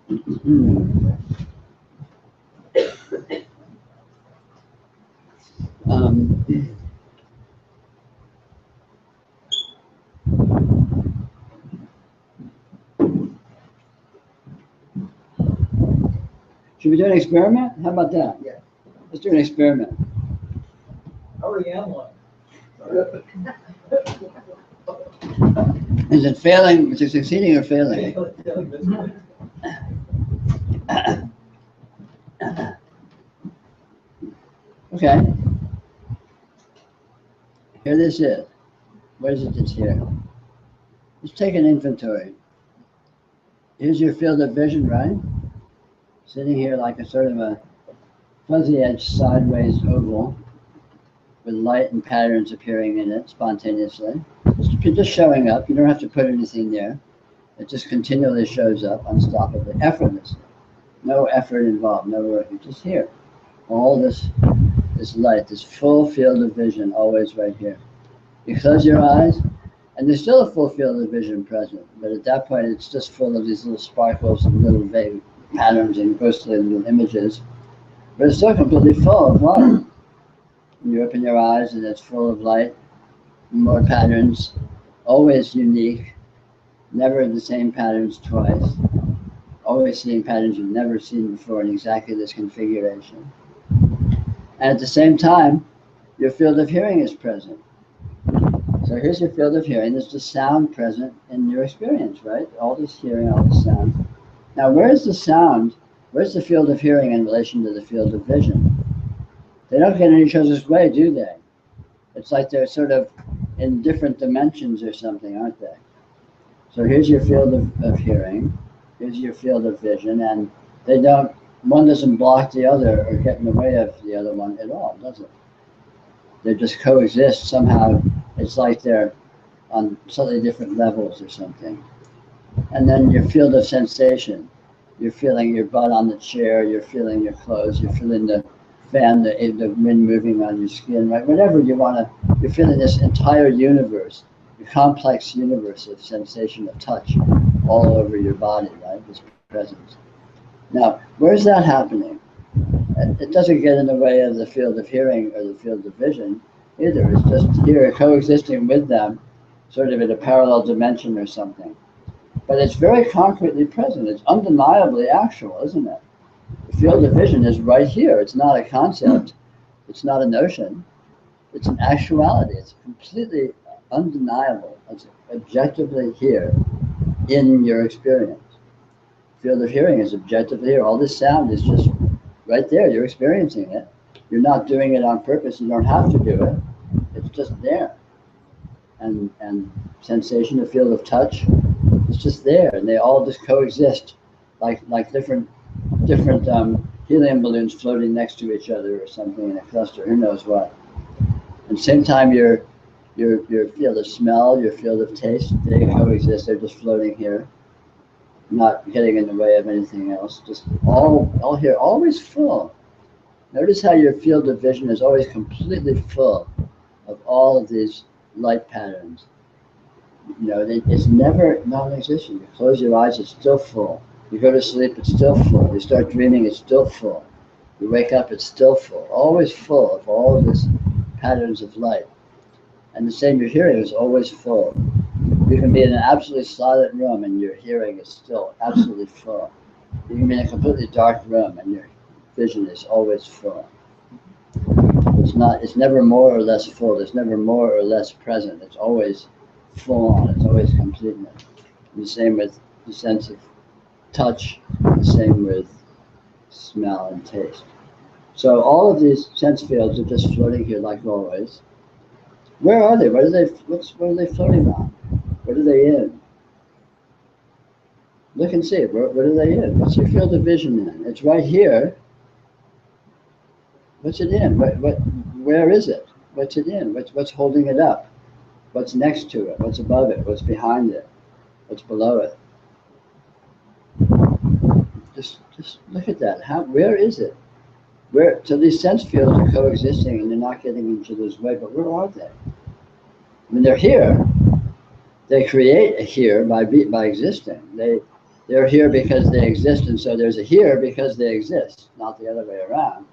Should we do an experiment? How about that? Yeah. Let's do an experiment. I already am one. Is it failing? Is it succeeding or failing? Okay. Here this is. What is it that's here? Let's take an inventory. Here's your field of vision, right? Sitting here like a sort of a fuzzy edge sideways oval with light and patterns appearing in it spontaneously. Just showing up. You don't have to put anything there. It just continually shows up unstoppably, effortlessly. No effort involved, no work. It's just here. All this light, this full field of vision, always right here. You close your eyes, and there's still a full field of vision present, but at that point it's just full of these little sparkles and little vague patterns and ghostly little images, but it's still completely full of light. And you open your eyes and it's full of light, more patterns, always unique, never the same patterns twice, always seeing patterns you've never seen before in exactly this configuration. And at the same time, your field of hearing is present. So here's your field of hearing. There's the sound present in your experience, right? All this hearing, all this sound. Now, where's the sound? Where's the field of hearing in relation to the field of vision? They don't get in each other's way, do they? It's like they're sort of in different dimensions or something, aren't they? So here's your field of hearing. Here's your field of vision, and they don't, one doesn't block the other or get in the way of the other one at all, does it? They just coexist somehow. It's like they're on slightly different levels or something. And then your field of sensation. You're feeling your butt on the chair, you're feeling your clothes, you're feeling the fan, the wind moving on your skin, right? Whatever you want to, you're feeling this entire universe, your complex universe of sensation, of touch all over your body, right? This presence. Now, where's that happening? It doesn't get in the way of the field of hearing or the field of vision either. It's just here coexisting with them, sort of in a parallel dimension or something. But it's very concretely present. It's undeniably actual, isn't it? The field of vision is right here. It's not a concept. It's not a notion. It's an actuality. It's completely undeniable. It's objectively here in your experience. Field of hearing is objectively here. All this sound is just right there. You're experiencing it. You're not doing it on purpose. You don't have to do it. It's just there. And sensation, the field of touch, it's just there, and they all just coexist, like different helium balloons floating next to each other or something in a cluster. Who knows what? At the same time, your field of smell, your field of taste, they coexist. They're just floating here, not getting in the way of anything else. Just all here, always full. Notice how your field of vision is always completely full of all of these light patterns. You know, it's never non-existent. You close your eyes, it's still full. You go to sleep, it's still full. You start dreaming, it's still full. You wake up, it's still full. Always full of all of these patterns of light. And the same, your hearing is always full. You can be in an absolutely silent room and your hearing is still absolutely full. You can be in a completely dark room and your vision is always full. It's never more or less full. It's never more or less present. It's always full on. It's always completeness. The same with the sense of touch, the same with smell and taste. So all of these sense fields are just floating here like always. Where are they? What are they floating on? What are they in? Look and see. What are they in? What's your field of vision in? It's right here. What's it in? Where is it? What's it in? What's holding it up? What's next to it? What's above it? What's behind it? What's below it? Just look at that. Where is it? So these sense fields are coexisting and they're not getting in each other's way, but where are they? I mean, they're here. They create a here by existing. They're here because they exist, and so there's a here because they exist, not the other way around.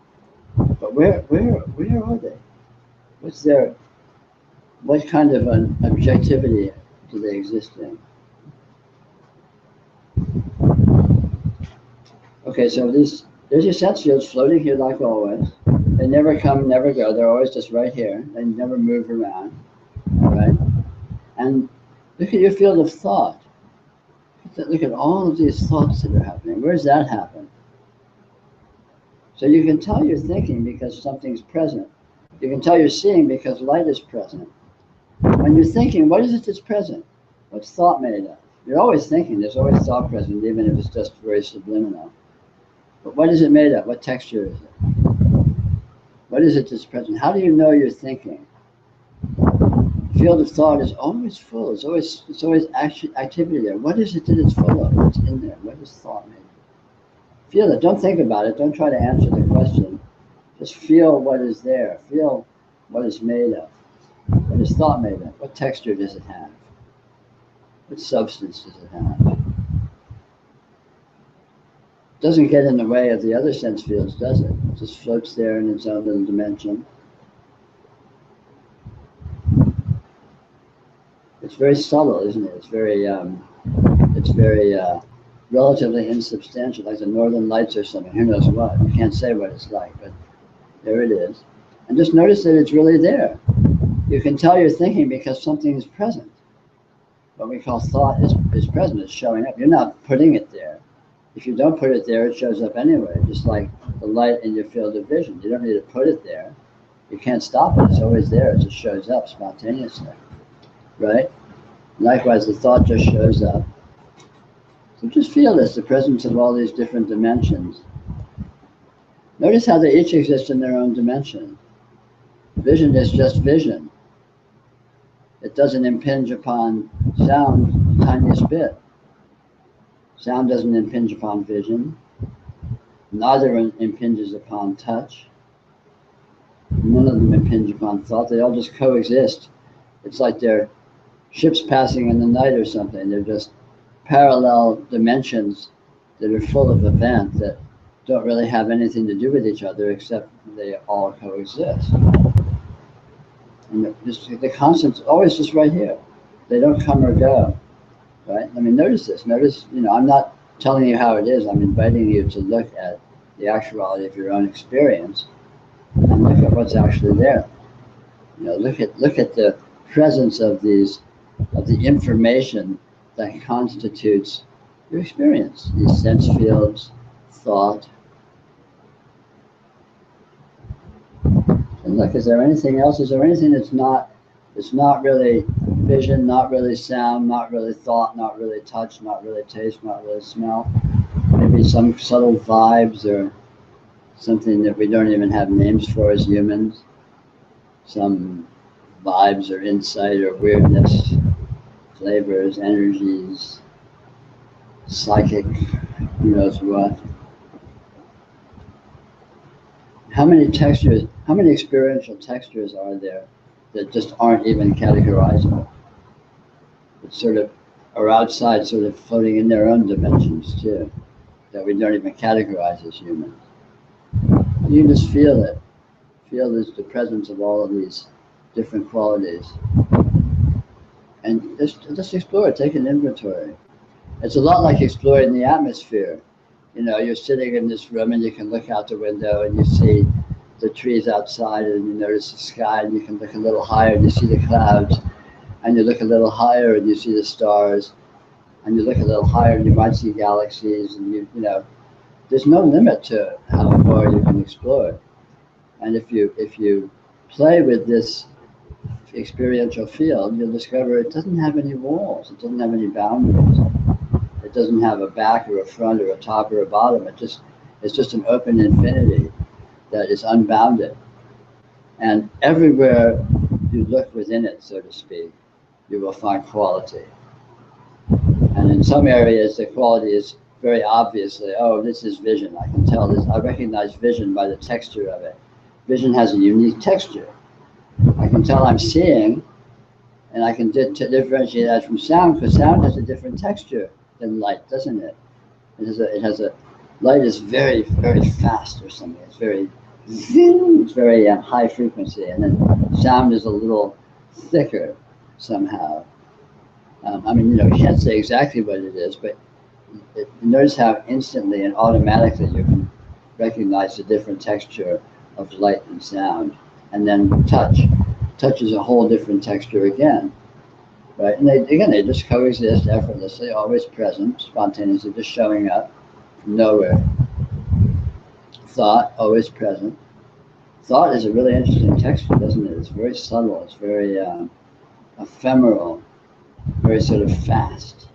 But where are they? What's their, what kind of an objectivity do they exist in? Okay, so there's your sense fields floating here like always. They never come, never go. They're always just right here. They never move around, right? And look at your field of thought. Look at all of these thoughts that are happening. Where's that happen? So you can tell you're thinking because something's present. You can tell you're seeing because light is present. When you're thinking, what is it that's present? What's thought made of? You're always thinking. There's always thought present, even if it's just very subliminal. But what is it made of? What texture is it? What is it that's present? How do you know you're thinking? The field of thought is always full. It's always activity there. What is it that it's full of? What's in there? What is thought made of? Feel it. Don't think about it. Don't try to answer the question. Just feel what is there. Feel what it's made of. What is thought made of? What texture does it have? What substance does it have? It doesn't get in the way of the other sense fields, does it? It just floats there in its own little dimension. It's very subtle, isn't it? It's very relatively insubstantial, like the northern lights or something. Who knows what? You can't say what it's like, but there it is. And just notice that it's really there. You can tell you're thinking because something is present. What we call thought is present. It's showing up. You're not putting it there. If you don't put it there, it shows up anyway, just like the light in your field of vision. You don't need to put it there. You can't stop it. It's always there. It just shows up spontaneously, right? Likewise, the thought just shows up. So just feel this, the presence of all these different dimensions. Notice how they each exist in their own dimension. Vision is just vision. It doesn't impinge upon sound the tiniest bit. Sound doesn't impinge upon vision. Neither impinges upon touch. None of them impinge upon thought. They all just coexist. It's like they're ships passing in the night or something. They're just parallel dimensions that are full of event that don't really have anything to do with each other except they all coexist. And the constant's always just right here. They don't come or go. Right? I mean, notice this. Notice, I'm not telling you how it is. I'm inviting you to look at the actuality of your own experience and look at what's actually there. Look at the presence of the information that constitutes your experience. These sense fields, thought. And look, is there anything else? Is there anything that's not really vision, not really sound, not really thought, not really touch, not really taste, not really smell? Maybe some subtle vibes or something that we don't even have names for as humans. Some vibes or insight or weirdness, flavors, energies, psychic, who knows what. How many textures, how many experiential textures are there that just aren't even categorizable? That sort of are outside, sort of floating in their own dimensions too, that we don't even categorize as humans. You can just feel it. Feel the presence of all of these different qualities. And just explore it, take an inventory. It's a lot like exploring the atmosphere. You're sitting in this room and you can look out the window and you see the trees outside and you notice the sky, and you can look a little higher and you see the clouds, and you look a little higher and you see the stars, and you look a little higher and you might see galaxies, and there's no limit to how far you can explore. And if you play with this experiential field, you'll discover it doesn't have any walls, it doesn't have any boundaries. It doesn't have a back or a front or a top or a bottom. It's just an open infinity that is unbounded. And everywhere you look within it, so to speak, you will find quality. And in some areas, the quality is very obviously, oh, this is vision. I can tell this. I recognize vision by the texture of it. Vision has a unique texture. I can tell I'm seeing, and I can differentiate that from sound, because sound has a different texture. than light, doesn't it? Light is very, very fast or something. It's very, it's very high frequency, and then sound is a little thicker somehow. I mean, you can't say exactly what it is, but notice how instantly and automatically you can recognize the different texture of light and sound. And then touch. Touch is a whole different texture again, right? And they just coexist effortlessly, always present, spontaneously, just showing up from nowhere. Thought, always present. Thought is a really interesting texture, doesn't it? It's very subtle, it's very ephemeral, very sort of fast.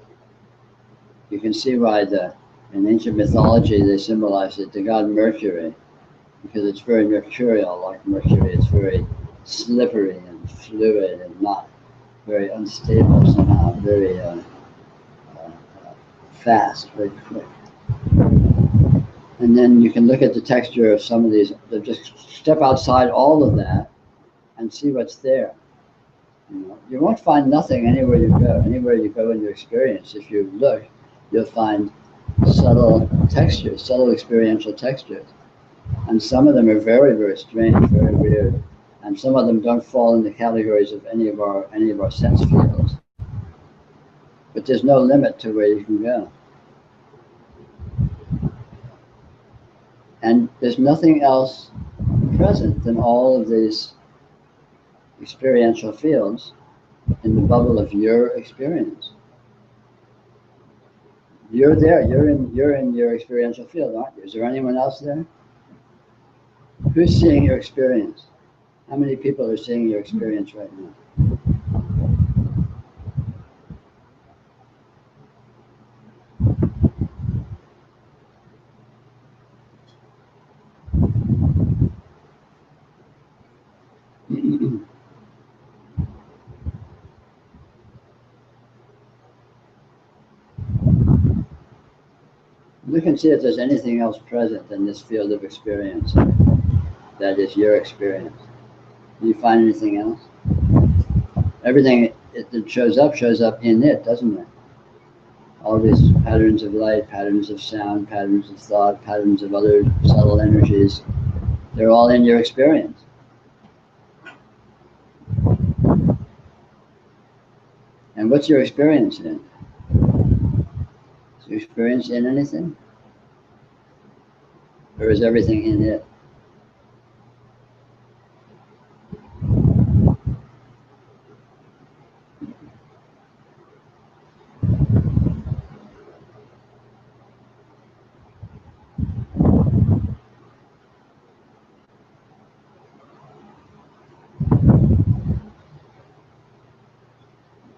You can see why in ancient mythology they symbolize it, the god Mercury, because it's very mercurial, like Mercury. It's very slippery and fluid and not very unstable somehow, very fast, very quick. And then you can look at the texture of some of these, just step outside all of that and see what's there. You won't find nothing anywhere you go. Anywhere you go in your experience, if you look, you'll find subtle textures, subtle experiential textures. And some of them are very, very strange, very weird. And some of them don't fall in the categories of any of our sense fields. But there's no limit to where you can go. And there's nothing else present than all of these experiential fields in the bubble of your experience. You're there. You're in your experiential field, aren't you? Is there anyone else there? Who's seeing your experience? How many people are seeing your experience right now? Look and see if there's anything else present in this field of experience that is your experience. Do you find anything else? Everything that shows up in it, doesn't it? All these patterns of light, patterns of sound, patterns of thought, patterns of other subtle energies, they're all in your experience. And what's your experience in? Is your experience in anything? Or is everything in it?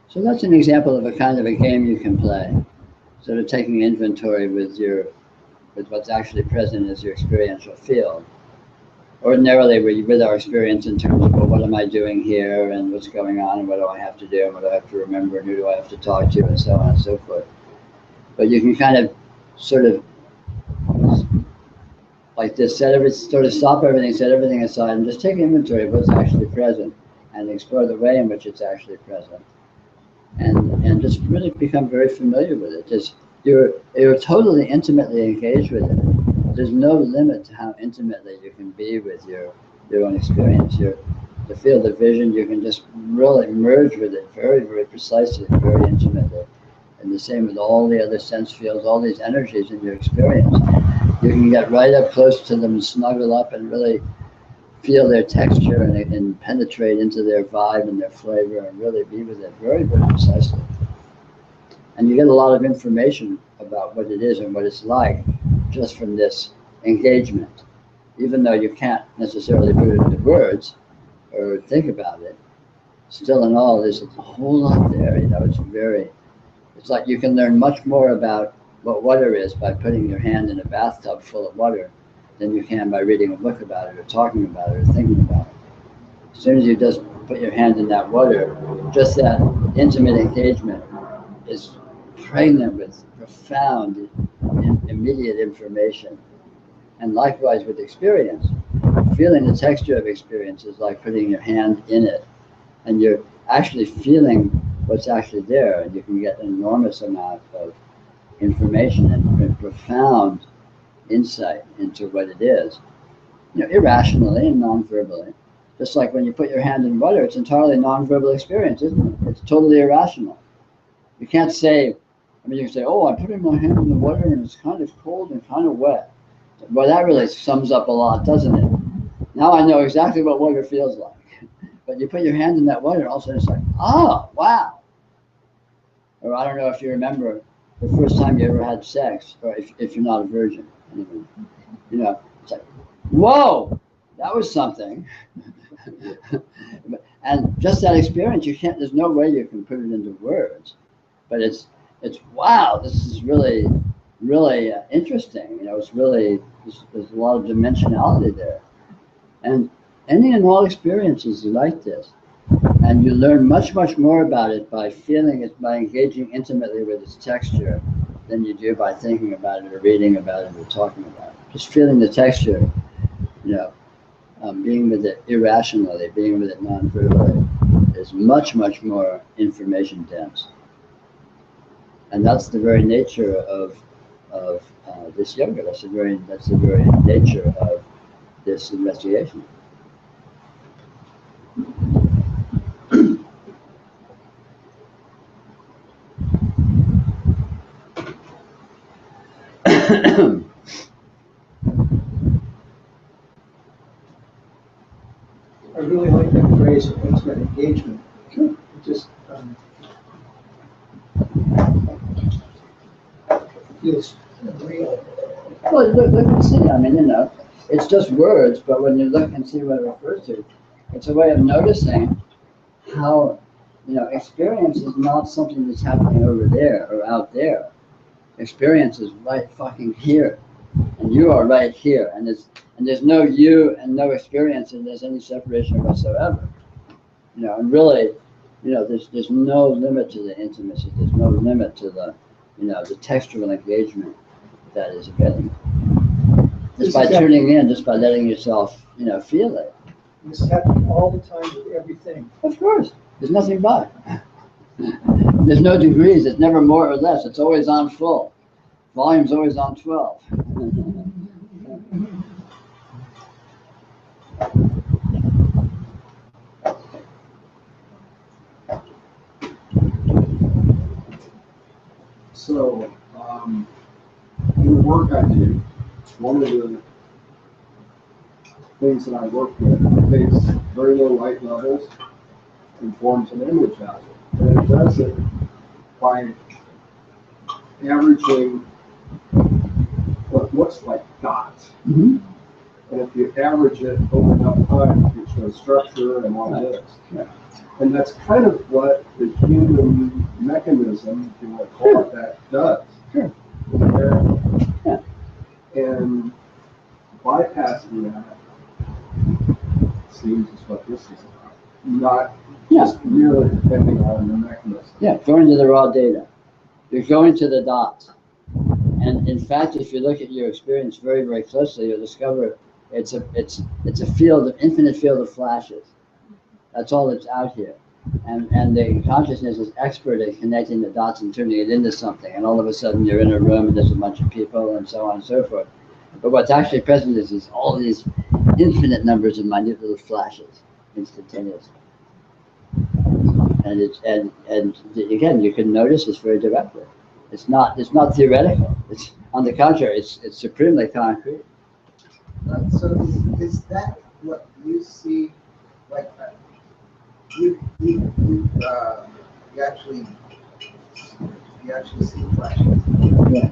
So that's an example of a kind of a game you can play. Sort of taking inventory with what's actually present as your experiential field. Ordinarily, with our experience in terms of, well, what am I doing here, and what's going on, and what do I have to do, and what do I have to remember, and who do I have to talk to, and so on and so forth. But you can kind of sort of like this, sort of stop everything, set everything aside, and just take inventory of what's actually present, and explore the way in which it's actually present, and just really become very familiar with it. Just you're totally intimately engaged with it. There's no limit to how intimately you can be with your own experience. The field of vision, you can just really merge with it very, very precisely, very intimately. And the same with all the other sense fields, all these energies in your experience. You can get right up close to them and snuggle up and really feel their texture and penetrate into their vibe and their flavor and really be with it very, very precisely. And you get a lot of information about what it is and what it's like just from this engagement. Even though you can't necessarily put it into words or think about it, still in all, there's a whole lot there. It's like you can learn much more about what water is by putting your hand in a bathtub full of water than you can by reading a book about it or talking about it or thinking about it. As soon as you just put your hand in that water, just that intimate engagement is pregnant with profound, immediate information. And likewise with experience, feeling the texture of experience is like putting your hand in it, and you're actually feeling what's actually there, and you can get an enormous amount of information and profound insight into what it is, irrationally and non-verbally. Just like when you put your hand in water, it's entirely non-verbal experience, isn't it? It's totally irrational. You can't say, you can say, oh, I'm putting my hand in the water and it's kind of cold and kind of wet. Well, that really sums up a lot, doesn't it? Now I know exactly what water feels like. But you put your hand in that water and all of a sudden it's like, oh, wow. Or I don't know if you remember the first time you ever had sex, or if you're not a virgin. Anyway, it's like, whoa, that was something. And just that experience, there's no way you can put it into words. But it's wow, this is really, really interesting. It's really, there's a lot of dimensionality there. And any and all experiences are like this. And you learn much, much more about it by feeling it, by engaging intimately with its texture than you do by thinking about it or reading about it or talking about it. Just feeling the texture, being with it irrationally, being with it non-verbally, is much, much more information dense. And that's the very nature of this yoga. That's the very nature of this investigation. I really like that phrase, intimate engagement. Sure. It just feels real. Well, look and see. It's just words, but when you look and see what it refers to, it's a way of noticing how, experience is not something that's happening over there or out there. Experience is right fucking here, and you are right here, and there's no you and no experience, and there's any separation whatsoever. And really, there's no limit to the intimacy. There's no limit to the, the textual engagement that is available. Just by tuning in, just by letting yourself, feel it. It's happening all the time with everything. Of course, there's nothing but. There's no degrees. It's never more or less. It's always on full. Volume's always on 12. So, in the work I do, one of the things that I work with takes very low light levels and forms an image out of it. And it does it by averaging what looks like dots. Mm-hmm. And if you average it over enough time, it shows structure and all this. Yeah. And that's kind of what the human mechanism, if you want to call it that, does. Sure. Yeah. And bypassing that seems is what this is about. Not just really depending on the mechanism. Yeah, going to the raw data. You're going to the dots. And in fact, if you look at your experience very, very closely, you'll discover it's a field, an infinite field of flashes. That's all that's out here. And the consciousness is expert at connecting the dots and turning it into something. And all of a sudden you're in a room and there's a bunch of people and so on and so forth. But what's actually present is all these infinite numbers of minute little flashes instantaneously. And again, you can notice this very directly. It's not theoretical. It's on the contrary, it's supremely concrete. So is that what you see? Like you actually see flashes? Yeah.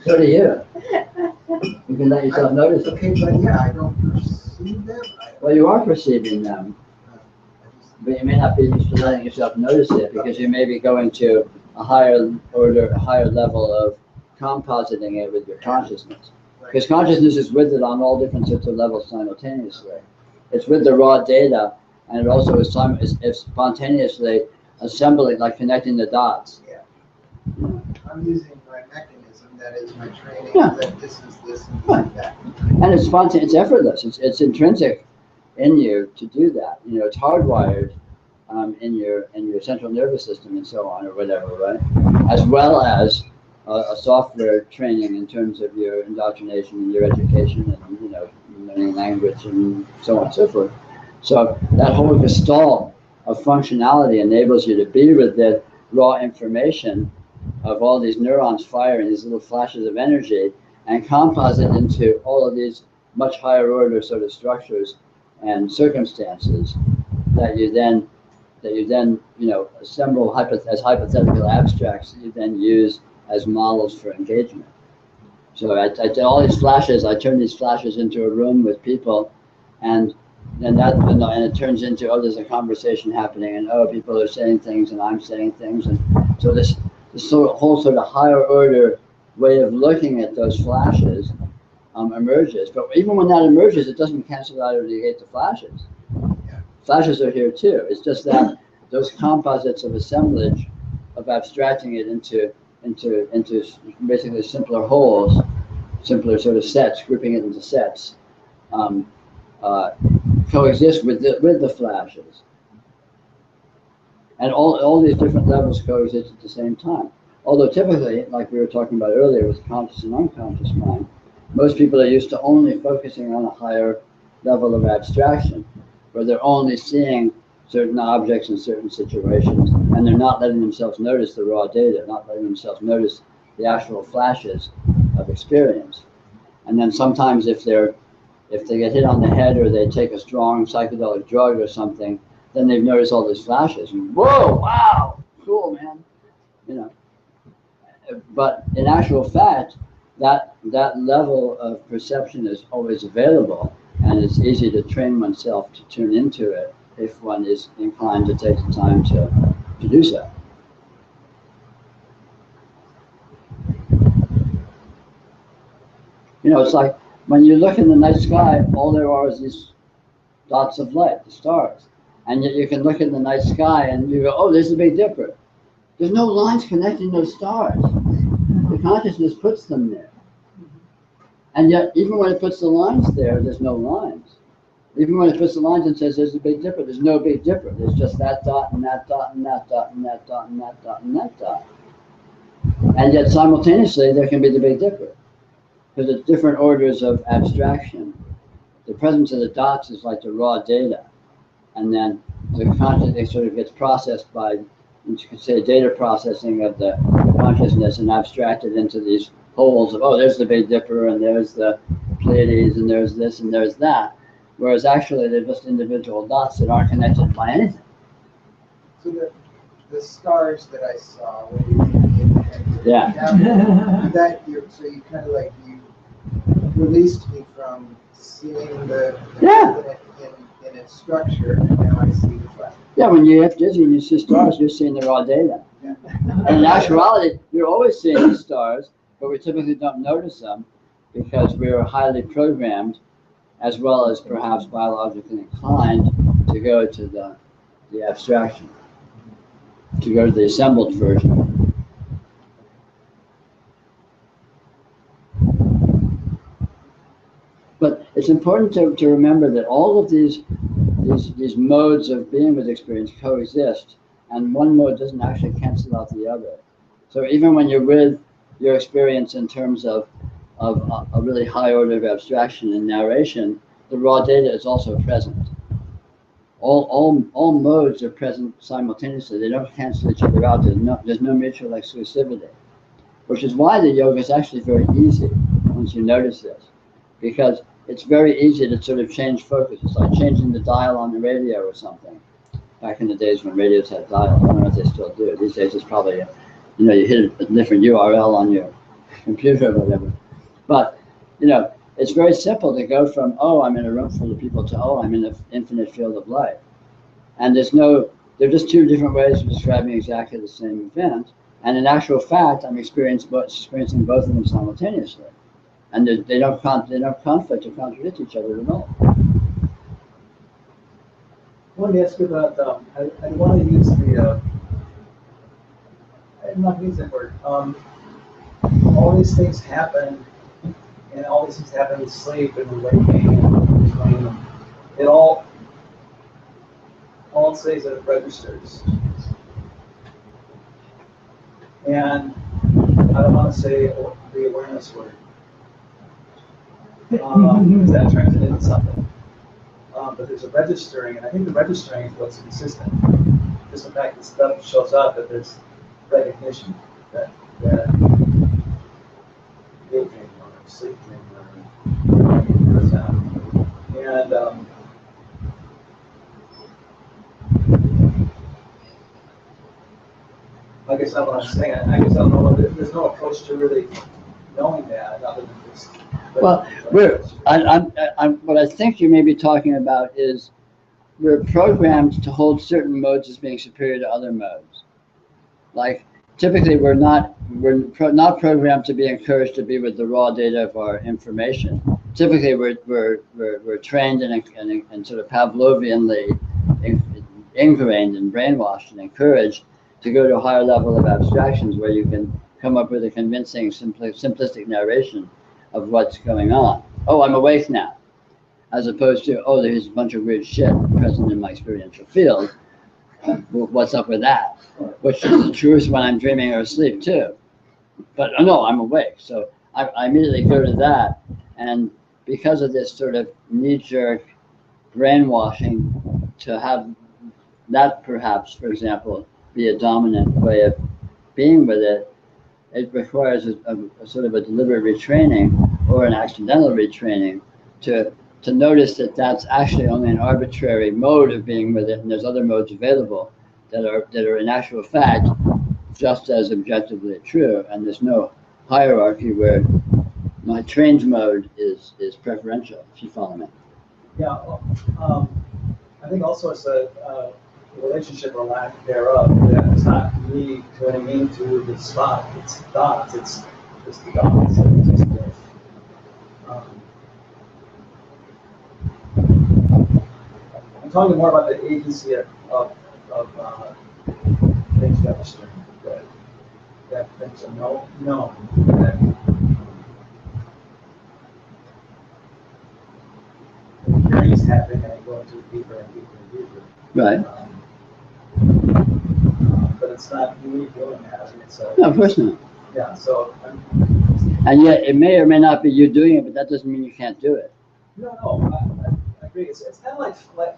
So do you. You can let yourself notice it. Okay, but yeah, I don't perceive them. Well, you are perceiving them, but you may not be used to letting yourself notice it because you may be going to a higher order, a higher level of compositing it with your consciousness. Because consciousness is with it on all different sorts of levels simultaneously. It's with the raw data, and it also is spontaneously assembling, like connecting the dots. Yeah. I'm using my mechanism, that is my training, Yeah. that this is this and this is that. And it's spontaneous, it's effortless, it's intrinsic in you to do that. It's hardwired in your central nervous system and so on, or whatever, right? As well as a software training in terms of your indoctrination and your education and, you know, learning language and so on and so forth. So that whole gestalt of functionality enables you to be with the raw information of all these neurons firing these little flashes of energy and composite into all of these much higher order sort of structures and circumstances that you then you know, assemble as hypothetical abstracts that you then use as models for engagement. So I did all these flashes. I turn these flashes into a room with people, and then and it turns into, oh, there's a conversation happening, and oh, people are saying things, and I'm saying things, and so this whole sort of higher order way of looking at those flashes emerges. But even when that emerges, it doesn't cancel out or negate the flashes. Flashes are here too. It's just that those composites of assemblage, of abstracting it into basically simpler wholes, simpler sort of sets, grouping it into sets, coexist with the flashes. And all these different levels coexist at the same time. Although typically, like we were talking about earlier with conscious and unconscious mind, most people are used to only focusing on a higher level of abstraction, where they're only seeing certain objects in certain situations, and they're not letting themselves notice the raw data, not letting themselves notice the actual flashes of experience. And then sometimes if they get hit on the head or they take a strong psychedelic drug or something, then they've noticed all these flashes. And, whoa, wow, cool, man. You know. But in actual fact, that level of perception is always available, and it's easy to train oneself to tune into it if one is inclined to take the time to do so. You know, it's like when you look in the night sky, all there are is these dots of light, the stars. And yet you can look in the night sky and you go, oh, there's the Big Dipper. There's no lines connecting those stars. The consciousness puts them there. And yet, even when it puts the lines there, there's no lines. Even when it puts the lines and says there's a Big Dipper, there's no Big Dipper. There's just that dot and that dot and that dot and that dot and that dot and that dot. And yet simultaneously there can be the Big Dipper. Because it's different orders of abstraction. The presence of the dots is like the raw data. And then the consciousness sort of gets processed by, you could say, data processing of the consciousness and abstracted into these holes of, oh, there's the Big Dipper and there's the Pleiades and there's this and there's that. Whereas actually they're just individual dots that aren't connected by anything. So the stars that I saw when you hit me in the head, so you kind of like, you released me from seeing the in its structure, and now I see the flash. Yeah, when you get dizzy and you see stars, you're seeing the raw data. Yeah. And in actuality, you're always seeing the stars, but we typically don't notice them because we're highly programmed, as well as perhaps biologically inclined, to go to the abstraction, to go to the assembled version. But it's important to remember that all of these modes of being with experience coexist, and one mode doesn't actually cancel out the other. So even when you're with your experience in terms of a really high order of abstraction and narration, the raw data is also present. All modes are present simultaneously. They don't cancel each other out. There's no mutual exclusivity, which is why the yoga is actually very easy once you notice this, because it's very easy to sort of change focus. It's like changing the dial on the radio or something. Back in the days when radios had dial, I don't know if they still do. These days it's probably, you hit a different URL on your computer or whatever. But, it's very simple to go from, oh, I'm in a room full of people, to, oh, I'm in an infinite field of light. And they're just two different ways of describing exactly the same event. And in actual fact, I'm experiencing both of them simultaneously. And they don't conflict or contradict each other at all. I wanted to ask you about, I want to use I'm not using that word. All these things happen, and all these things happen in sleep and waking and dreaming. It all all I'll say is that it registers. And I don't want to say the awareness word. Because that turns it into something. But there's a registering, and I think the registering is what's consistent. Just the fact that stuff shows up, that there's recognition that daydream or sleep dream or sound. And I guess that's what I'm saying. I guess I don't know. There's no approach to really knowing that other than just. Well, what I think you may be talking about is we're programmed to hold certain modes as being superior to other modes. Like typically, we're not programmed to be encouraged to be with the raw data of our information. Typically, we're trained and sort of Pavlovianly ingrained and brainwashed and encouraged to go to a higher level of abstractions where you can come up with a convincing, simplistic narration of what's going on. Oh, I'm awake now. As opposed to, oh, there's a bunch of weird shit present in my experiential field. What's up with that? Which is the truth when I'm dreaming or asleep too. But oh, no, I'm awake. So I immediately go to that. And because of this sort of knee-jerk brainwashing to have that perhaps, for example, be a dominant way of being with it, it requires a sort of a deliberate retraining or an accidental retraining to notice that that's actually only an arbitrary mode of being with it, and there's other modes available that are in actual fact just as objectively true, and there's no hierarchy where my trained mode is preferential, if you follow me. Yeah, I think also it's a relationship or lack thereof. That it's not me tuning into the spot. It's thoughts. It's just the thoughts. I'm talking more about the agency of things registering. That things are known. That hearing is happening, and I go into it deeper and deeper and deeper. Right. But it's not me doing that. I mean, it's No, of course not. yeah. So. And yet, it may or may not be you doing it, but that doesn't mean you can't do it. No, I agree. It's kind of like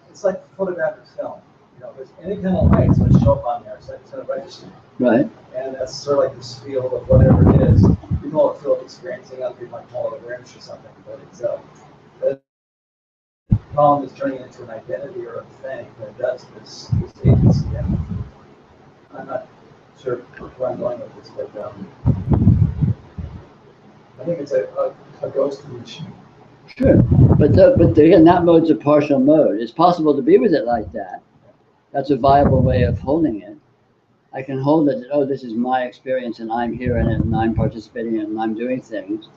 it's like photographic film. You know, there's any kind of light, it's going to show up on there. It's going to register. Right. And that's sort of like this field of whatever it is. You call it field experiencing, other people might call it awareness or something. But it's the problem is turning into an identity or a thing that does this agency. And I'm not sure where I'm going with this, but I think it's a ghosting machine. Sure, but again, that mode's a partial mode. It's possible to be with it like that. That's a viable way of holding it. I can hold it, oh, this is my experience and I'm here in it and I'm participating in it and I'm doing things.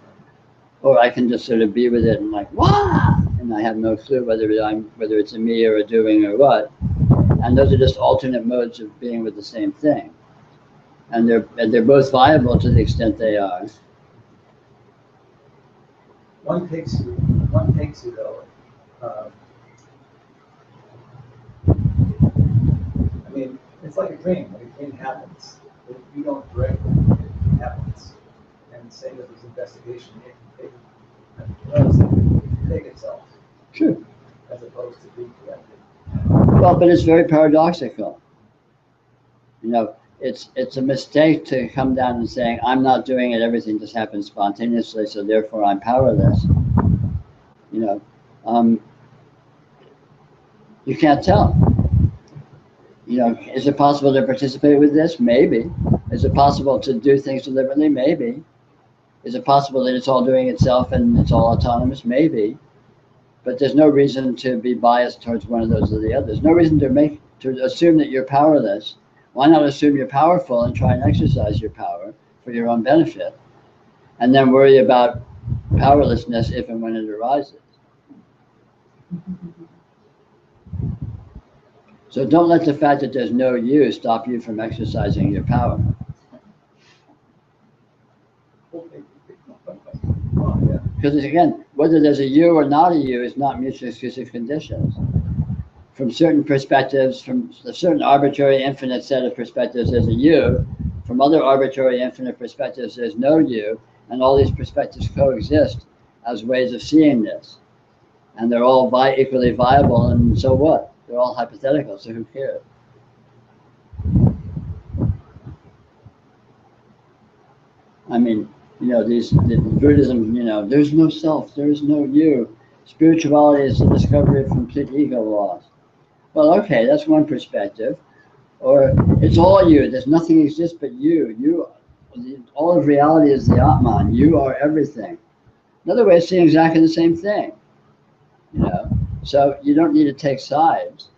Or I can just sort of be with it and like, wah! And I have no clue whether it's a me or a doing or what. And those are just alternate modes of being with the same thing. And they're both viable to the extent they are. One takes you though. I mean, it's like a dream. Like a dream happens. If you don't direct it, it happens. And same with this investigation, it can take itself. Sure. As opposed to being directed. Well, but it's very paradoxical. You know, it's a mistake to come down and saying, I'm not doing it, everything just happens spontaneously, so therefore I'm powerless. You know, you can't tell. You know, is it possible to participate with this? Maybe. Is it possible to do things deliberately? Maybe. Is it possible that it's all doing itself and it's all autonomous? Maybe. But there's no reason to be biased towards one of those or the others. No reason to assume that you're powerless. Why not assume you're powerful and try and exercise your power for your own benefit? And then worry about powerlessness if and when it arises. So don't let the fact that there's no you stop you from exercising your power. Because again, whether there's a you or not a you is not mutually exclusive conditions. from certain perspectives, from a certain arbitrary infinite set of perspectives, there's a you. From other arbitrary infinite perspectives, there's no you. And all these perspectives coexist as ways of seeing this. And they're all equally viable, and so what? They're all hypothetical, so who cares? I mean, Buddhism, there's no self, there's no you. Spirituality is the discovery of complete ego loss. Well, okay, that's one perspective. Or it's all you, there's nothing exists but you. All of reality is the Atman, you are everything. Another way of seeing exactly the same thing. So you don't need to take sides.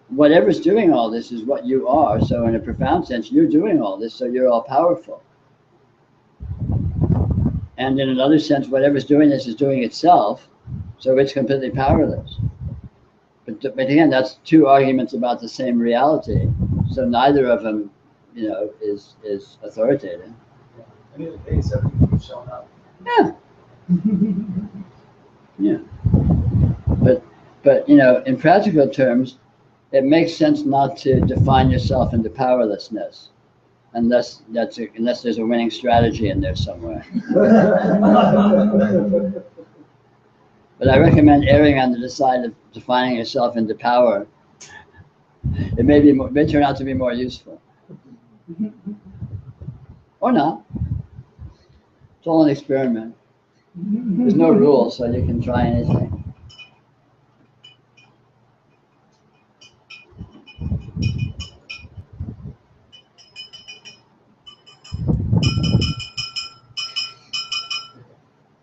Whatever's doing all this is what you are. So in a profound sense, you're doing all this, so you're all powerful. And in another sense, whatever's doing this is doing itself, so it's completely powerless. But again, that's two arguments about the same reality. So neither of them, is authoritative. In either case, everything keeps showing up. Yeah. Yeah. But in practical terms, it makes sense not to define yourself into powerlessness, unless there's a winning strategy in there somewhere. But I recommend erring on the side of defining yourself into power. It may turn out to be more useful, or not. It's all an experiment. There's no rules, so you can try anything.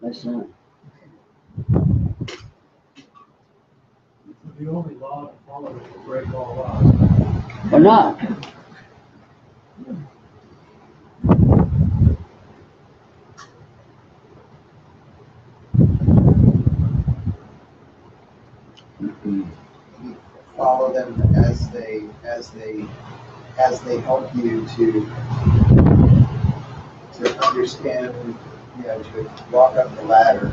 Nice one. The only law to follow is to break all laws. Or not. Follow them as they help you to understand, to walk up the ladder.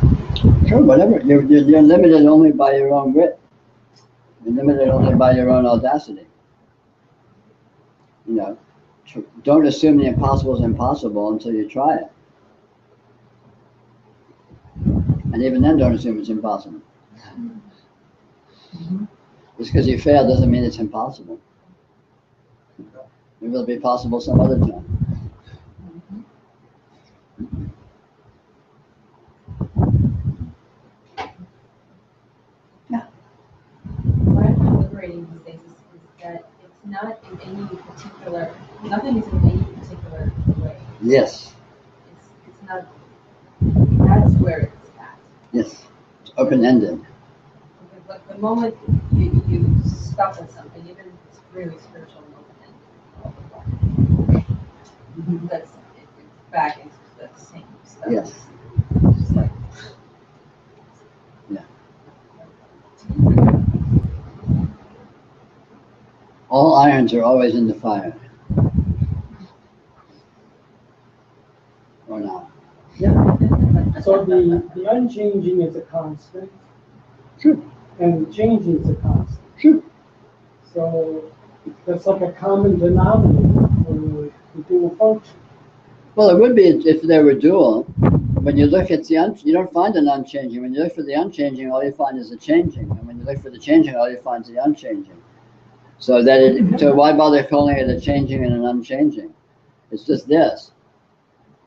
Sure, whatever. You're limited only by your own wit. You're limited only by your own audacity. Don't assume the impossible is impossible until you try it. And even then, don't assume it's impossible. Just because you fail doesn't mean it's impossible. Maybe it'll be possible some other time. What I find liberating these days is that it's not in any particular, nothing is in any particular way. Yes. It's not, that's where it's at. Yes. It's open-ended. But the moment you stop at something, even if it's really spiritual and open-ended, it's back into the same stuff. Yes. It's just like, Yeah. All irons are always in the fire. Or not. So the unchanging is a constant. Sure. And the changing is a constant. Sure. So that's like a common denominator for the dual function. Well, it would be if they were dual. When you look at you don't find an unchanging. When you look for the unchanging, all you find is a changing. And when you look for the changing, all you find is the unchanging. So so why bother calling it a changing and an unchanging? It's just this.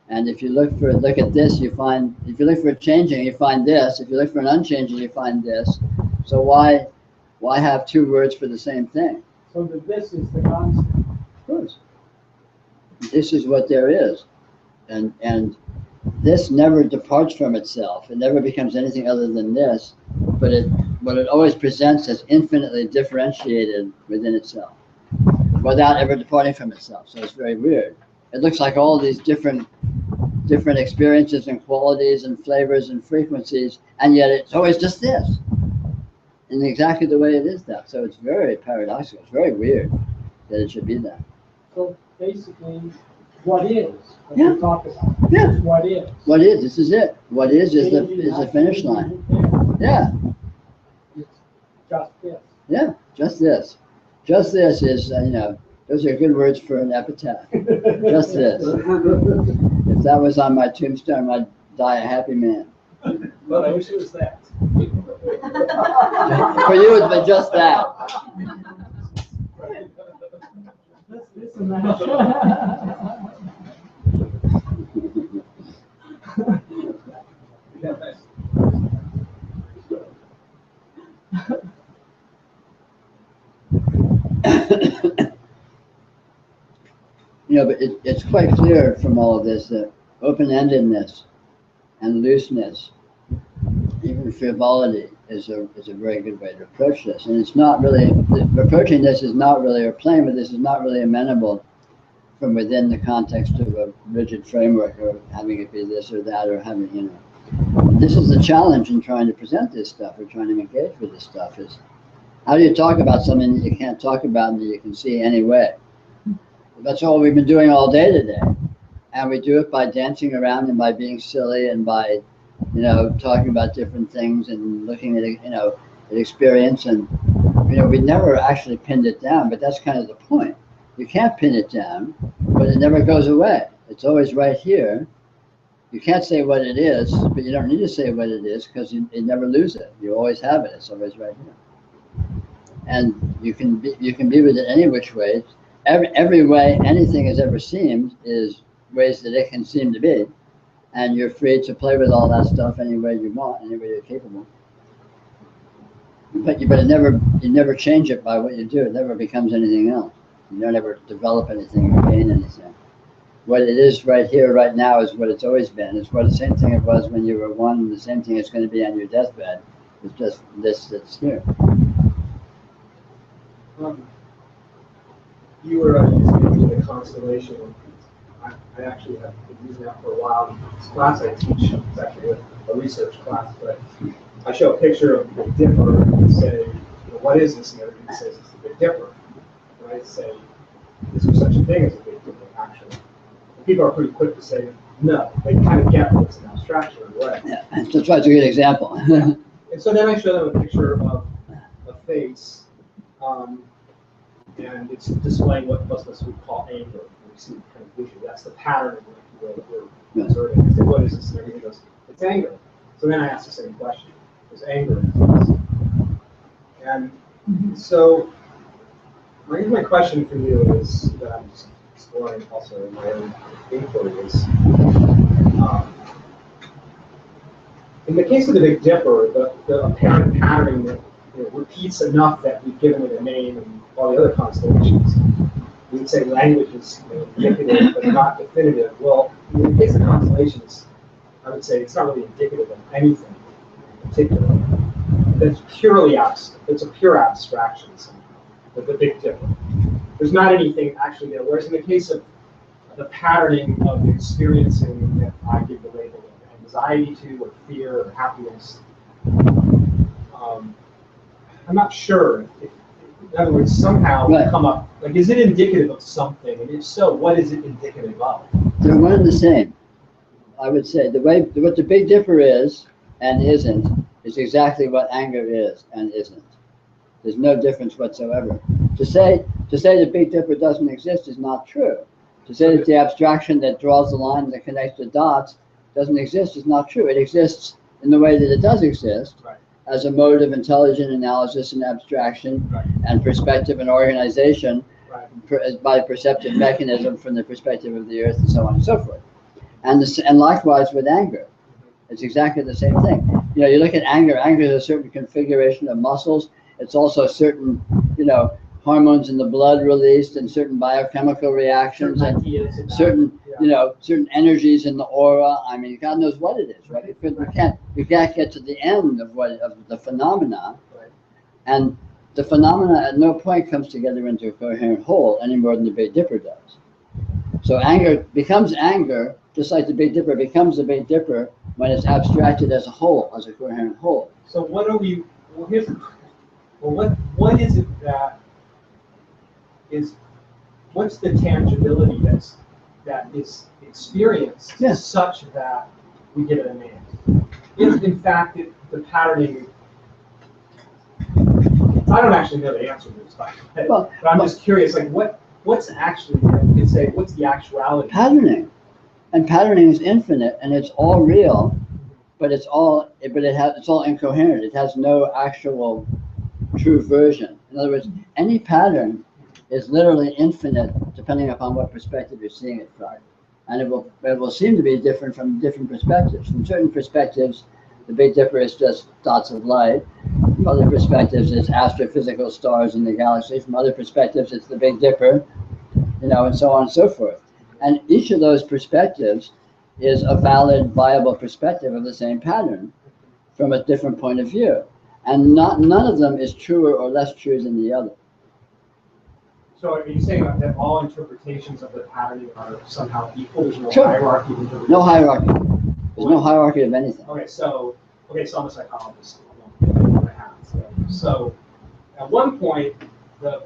And if you look at this, you find, if you look for a changing, you find this. If you look for an unchanging, you find this. So why have two words for the same thing? So that this is the constant. Of course. This is what there is. And this never departs from itself. It never becomes anything other than this, but what it always presents as infinitely differentiated within itself, without ever departing from itself. So it's very weird. It looks like all these different experiences and qualities and flavors and frequencies, and yet it's always just this, in exactly the way it is that. So it's very paradoxical. It's very weird that it should be that. So basically, what is, what Yeah. you talk about. Yeah. It's what is. What is, this is it. What is the finish line. Yeah, It's just this. yeah, just this. Just this is, those are good words for an epitaph. Just this. If that was on my tombstone, I'd die a happy man. Well, I wish it was that. For you, it's been just that. This and that. Yeah, nice. But it's quite clear from all of this that open-endedness and looseness, even frivolity, is a very good way to approach this. And it's not really, approaching this is not really, or playing with this is not really amenable from within the context of a rigid framework, or having it be this or that, or having, This is the challenge in trying to present this stuff, or trying to engage with this stuff, is how do you talk about something that you can't talk about and that you can see anyway? That's all we've been doing all day today. And we do it by dancing around and by being silly and by, talking about different things and looking at, at experience. And, we never actually pinned it down, but that's kind of the point. You can't pin it down, but it never goes away. It's always right here. You can't say what it is, but you don't need to say what it is because you never lose it. You always have it. It's always right here. And you can be with it any which way. Every way anything has ever seemed is ways that it can seem to be, and you're free to play with all that stuff any way you want, any way you're capable. But you never change it by what you do. It never becomes anything else. You don't ever develop anything or gain anything. What it is right here, right now, is what it's always been. It's the same thing it was when you were one, and the same thing it's going to be on your deathbed. It's just this that's here. You were using the constellation. I actually have been using that for a while. This class I teach, it's actually a research class, but I show a picture of the Big Dipper and say, what is this? And everybody says it's the Big Dipper. And I say, is there such a thing as a Big Dipper, actually? And people are pretty quick to say, no. They kind of get that it's an abstraction in a way. Yeah, that's why it's a good example. And so then I show them a picture of a face. And it's displaying what most of us would call anger. We see kind of visually. That's the pattern that we're observing. I say, what is this? And everybody goes, it's anger. So then I ask the same question. Is anger in And so my question for you is, that I'm just exploring also in my own inquiry, is in the case of the Big Dipper, the apparent patterning that repeats enough that we've given it a name and all the other constellations. We would say language is indicative but not definitive. Well, in the case of constellations, I would say it's not really indicative of anything in particular. It's purely it's a pure abstraction somehow, the Big Dipper. There's not anything actually there. Whereas in the case of the patterning of the experiencing that I give the label of anxiety to, or fear, or happiness, I'm not sure if in other words, somehow come up, like, is it indicative of something? And if so, what is it indicative of? They're one and the same. I would say what the Big Dipper is and isn't is exactly what anger is and isn't. There's no difference whatsoever. To say the Big Dipper doesn't exist is not true. To say that the abstraction that draws the line that connects the dots doesn't exist is not true. It exists in the way that it does exist. Right. As a mode of intelligent analysis and abstraction, and perspective and organization, by perceptive mechanism from the perspective of the earth, and so on and so forth. And likewise with anger. It's exactly the same thing. You look at anger. Anger is a certain configuration of muscles. It's also certain, hormones in the blood released and certain biochemical reactions and certain, certain energies in the aura. I mean, God knows what it is, right? You can't get to the end of the phenomena, and the phenomena at no point comes together into a coherent whole any more than the Big Dipper does. So anger becomes anger, just like the Big Dipper becomes the Big Dipper when it's abstracted as a whole, as a coherent whole. So what are we? Well, here's the. Well, what is it that is? What's the tangibility that's that is experienced Yeah. such that we give it a name. If in fact the patterning, I don't actually know the answer to this, by the way, Well, but I'm just curious, like what's actually, you can say, what's the actuality? patterning. And patterning is infinite, and it's all real, but it's all incoherent. It has no actual true version. In other words, any pattern is literally infinite, depending upon what perspective you're seeing it from, and it will seem to be different from different perspectives. From certain perspectives, the Big Dipper is just dots of light. From other perspectives, it's astrophysical stars in the galaxy. From other perspectives, it's the Big Dipper, and so on and so forth. And each of those perspectives is a valid, viable perspective of the same pattern from a different point of view. And none of them is truer or less true than the other. So are you saying that all interpretations of the patterning are somehow equal? There's no Sure. hierarchy of interpretation? No hierarchy. There's no hierarchy of anything. Okay, so I'm a psychologist. So at one point, the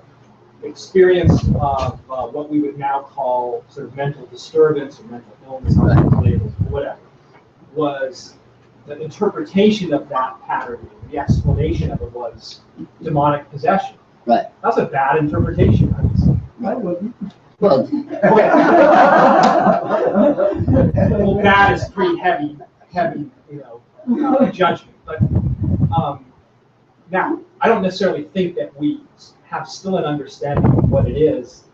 experience of what we would now call sort of mental disturbance or mental illness, labels, whatever, was the interpretation of that pattern, the explanation of it was demonic possession. Right. That's a bad interpretation, I would say. I wouldn't. Well, Okay. Well, bad is pretty heavy, judgment. But now, I don't necessarily think that we have still an understanding of what it is.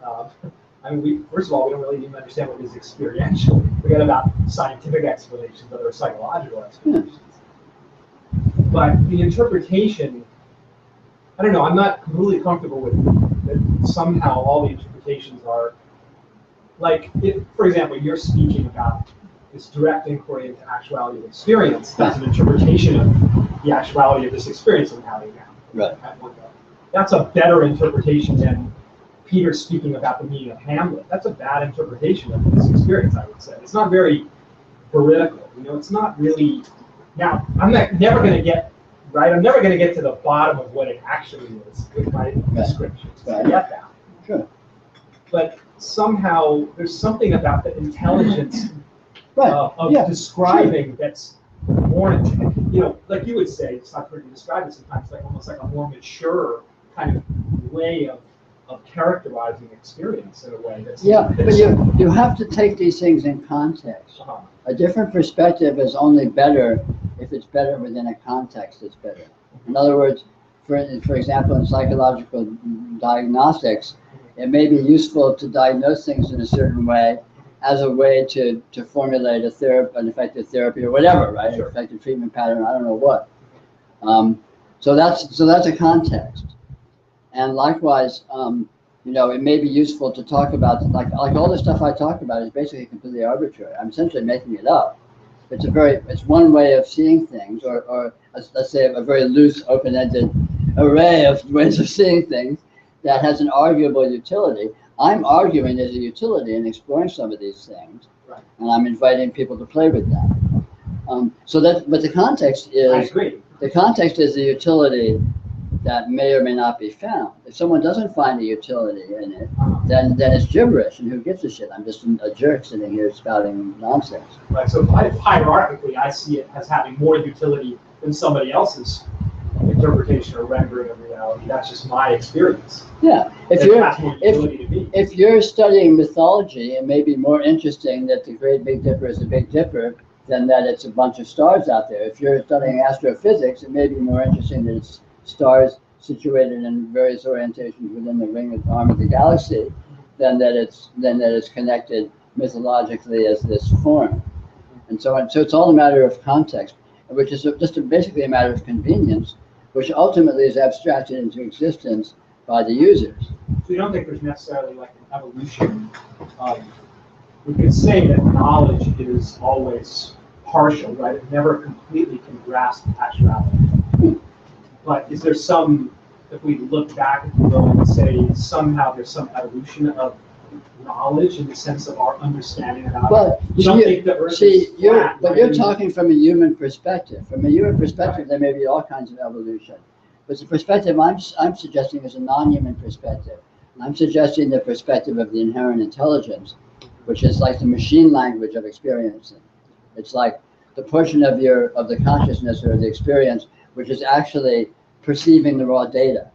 First of all, we don't really even understand what it is experientially. Forget about scientific explanations, but there are psychological explanations. But the interpretation, I don't know, I'm not completely comfortable with that somehow all the interpretations are, like, for example, you're speaking about this direct inquiry into actuality of experience. That's an interpretation of the actuality of this experience I'm having now. right. That's a better interpretation than Peter speaking about the meaning of Hamlet. That's a bad interpretation of this experience, I would say. It's not very veridical. It's not really. Now, I'm never going to get right. I'm never going to get to the bottom of what it actually is with my descriptions. Right. I get that. Sure. But somehow there's something about the intelligence Right. of describing that's more, like you would say, I've heard you describe it sometimes, like almost like a more mature kind of way of characterizing experience in a way that's But you have to take these things in context. A different perspective is only better if it's better within a context that's better. In other words, for example, in psychological diagnostics, it may be useful to diagnose things in a certain way as a way to formulate an effective therapy or whatever, right? Sure. Effective treatment pattern, I don't know what. So that's a context. And likewise, it may be useful to talk about, like all the stuff I talk about is basically completely arbitrary. I'm essentially making it up. It's one way of seeing things, or let's say a very loose, open-ended array of ways of seeing things that has an arguable utility. I'm arguing there's a utility in exploring some of these things, right. And I'm inviting people to play with that. But the context is. I agree. The context is the utility that may or may not be found. If someone doesn't find a utility in it, then it's gibberish, and who gives a shit? I'm just a jerk sitting here spouting nonsense. Right. So hierarchically, I see it as having more utility than somebody else's interpretation or rendering of reality. That's just my experience. Yeah. If you're studying mythology, it may be more interesting that the Great Big Dipper is a Big Dipper than that it's a bunch of stars out there. If you're studying astrophysics, it may be more interesting that it's stars situated in various orientations within the ring of arm of the galaxy than that it's connected mythologically as this form, and so on. So it's all a matter of context, which is basically a matter of convenience, which ultimately is abstracted into existence by the users. So you don't think there's necessarily like an evolution of, we could say that knowledge is always partial, right? It never completely can grasp actuality. But is there if we look back and say somehow there's some evolution of knowledge in the sense of our understanding about it? You don't think the Earth is flat, you're talking from a human perspective. From a human perspective, right. There may be all kinds of evolution. But the perspective I'm suggesting is a non-human perspective. I'm suggesting the perspective of the inherent intelligence, which is like the machine language of experiencing. It's like the portion of the consciousness or the experience which is actually perceiving the raw data,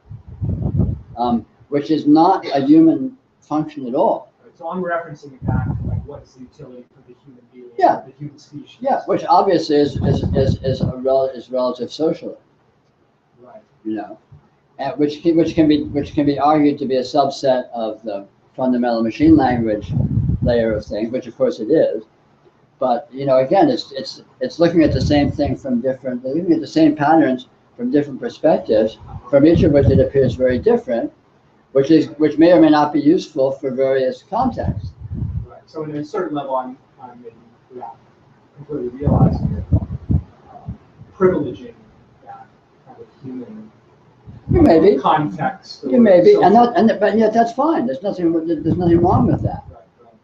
which is not a human function at all. So I'm referencing it back to like what is the utility for the human being, Yeah. the human species. Yeah, which obviously is relative socially, Right. you know, and which can be argued to be a subset of the fundamental machine language layer of things, which of course it is. But you know, again, it's looking at the same thing looking at the same patterns from different perspectives, from each of which it appears very different, which may or may not be useful for various contexts. Right. So at a certain level, I'm maybe without completely realizing it, privileging that kind of human context. You may be, but yet that's fine. There's nothing wrong with that. Right, right.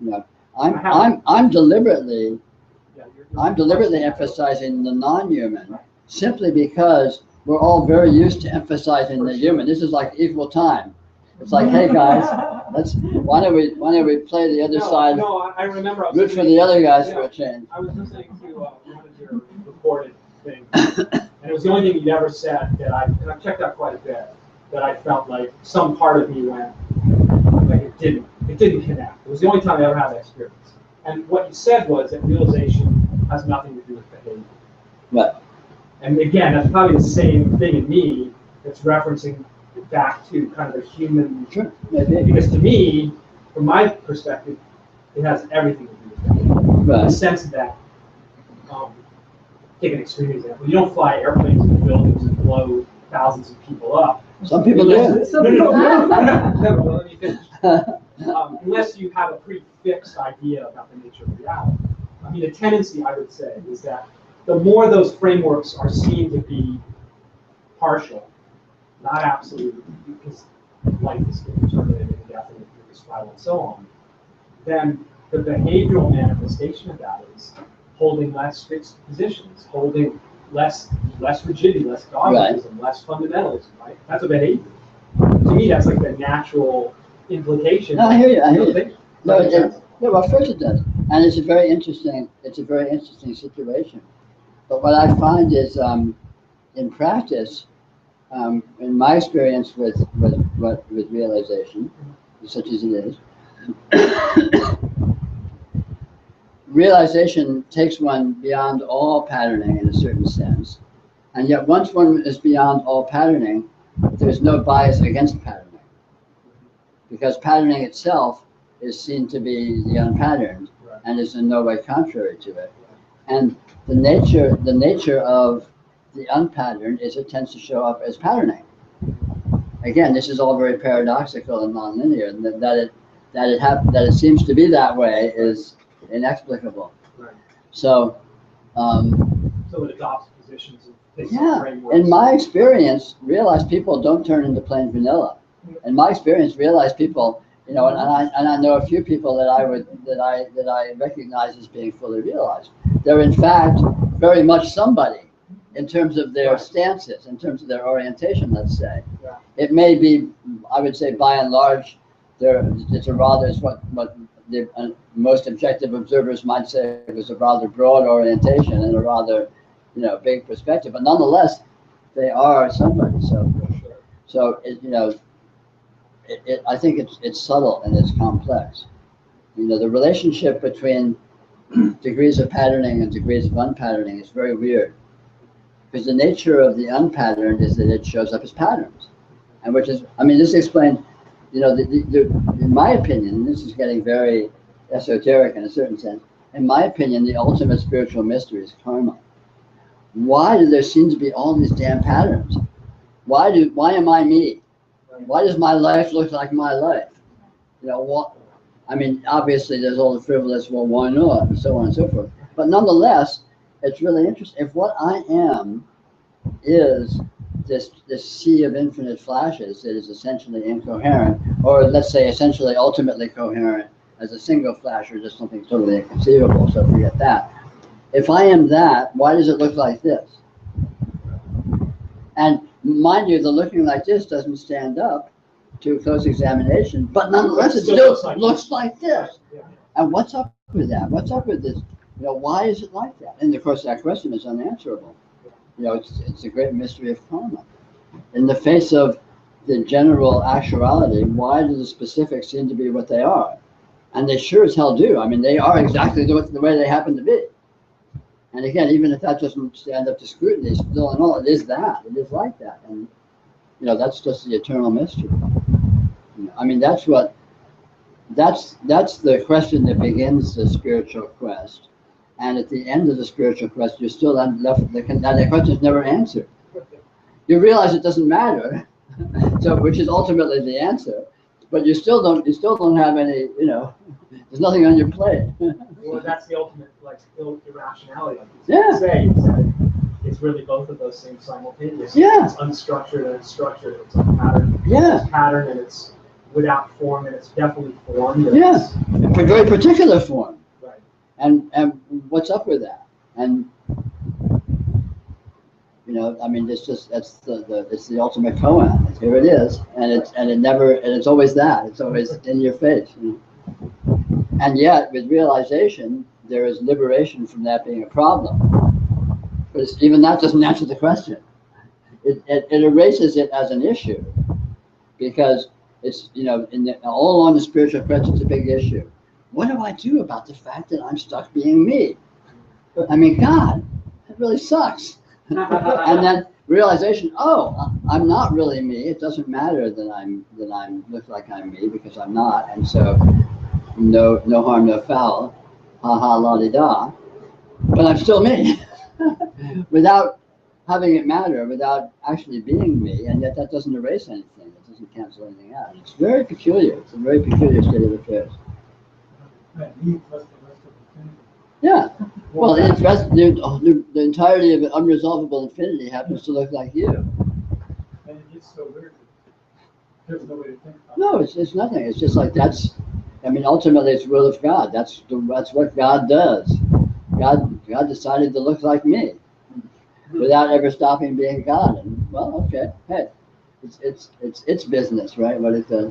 You know, I'm deliberately emphasizing the non-human simply because we're all very used to emphasizing the human. This is like equal time. It's like, hey guys, why don't we play the other side? No, I remember. Root for the other guys for a change. I was listening to one of your recorded things, and it was the only thing you ever said that and I've checked out quite a bit, that I felt like some part of me went, like it didn't connect. It was the only time I ever had that experience. And what you said was that realization has nothing to do with behavior. Right. And again, that's probably the same thing in me that's referencing back to kind of the human. Sure, maybe. Because to me, from my perspective, it has everything to do with behavior. Right. In the sense that, take an extreme example, you don't fly airplanes into buildings and blow thousands of people up. Some people do. Unless you have a pretty fixed idea about the nature of reality. I mean, a tendency, I would say, is that the more those frameworks are seen to be partial, not absolute, because life is indeterminate, indefinite, irresponsible, and so on, then the behavioral manifestation of that is holding less fixed positions, holding less rigidity, less dogmatism, less fundamentalism, right? That's a behavior. To me, that's like the natural implication. No, I hear you. No, of course it does. And it's a very interesting situation. But what I find is, in practice, in my experience with realization, such as it is, realization takes one beyond all patterning in a certain sense. And yet once one is beyond all patterning, there's no bias against patterning. Because patterning itself is seen to be the unpatterned and is in no way contrary to it. And the nature of the unpatterned is it tends to show up as patterning. Again, this is all very paradoxical and nonlinear, and that it seems to be that way is inexplicable. Right. So it adopts positions and frameworks. In my experience, realized people don't turn into plain vanilla. In my experience, realized people, you know, and I know a few people that I recognize as being fully realized. They're in fact very much somebody in terms of their stances, in terms of their orientation, let's say. Yeah. It may be, I would say, by and large, it's what the most objective observers might say it was a rather broad orientation and a rather, you know, big perspective. But nonetheless, they are somebody. So it, you know, I think it's subtle and it's complex. You know, the relationship between degrees of patterning and degrees of unpatterning is very weird. Because the nature of the unpatterned is that it shows up as patterns. And which is, I mean, this explains, you know, in my opinion, and this is getting very esoteric in a certain sense, in my opinion, the ultimate spiritual mystery is karma. Why do there seem to be all these damn patterns? Why am I me? Why does my life look like my life? You know, what? I mean, obviously there's all the frivolous, well, why not, and so on and so forth. But nonetheless, it's really interesting. If what I am is this sea of infinite flashes that is essentially incoherent, or let's say essentially ultimately coherent as a single flash or just something totally inconceivable, so forget that. If I am that, why does it look like this? And mind you, the looking like this doesn't stand up to close examination, but nonetheless it still looks like this. And what's up with that? What's up with this? Why is it like that? And of course, that question is unanswerable. It's a great mystery of karma. In the face of the general actuality, why do the specifics seem to be what they are? And they sure as hell do. I mean, they are exactly the way they happen to be. And again, even if that doesn't stand up to scrutiny, still in all, it is that. It is like that. And, that's just the eternal mystery. I mean, that's the question that begins the spiritual quest. And at the end of the spiritual quest, you're still left, that question is never answered. You realize it doesn't matter, so which is ultimately the answer, but you still don't have any, there's nothing on your plate. Well, that's the ultimate, irrationality. Yeah. Say it's really both of those things simultaneously. Yeah. It's unstructured and it's structured. It's a pattern. Yeah. It's pattern and it's without form and it's definitely formed. Yeah. A very particular form. Right. And what's up with that? And I mean, it's the ultimate koan. Here it is, and it's always that. It's always in your face. And yet, with realization, there is liberation from that being a problem. But even that doesn't answer the question. It erases it as an issue, because it's all along the spiritual quest, it's a big issue. What do I do about the fact that I'm stuck being me? I mean, God, that really sucks. And then realization, I'm not really me. It doesn't matter that I'm look like I'm me, because I'm not. And so no harm, no foul. Ha ha la di da. But I'm still me. Without having it matter, without actually being me, and yet that doesn't erase anything. It doesn't cancel anything out. It's very peculiar. It's a very peculiar state of affairs. Yeah. Well, the entirety of an unresolvable infinity happens to look like you. And it's so weird. There's no way to think about it. No, it's nothing. It's just like ultimately it's will of God. That's what God does. God decided to look like me without ever stopping being God. And okay, hey, it's business, right? What it does.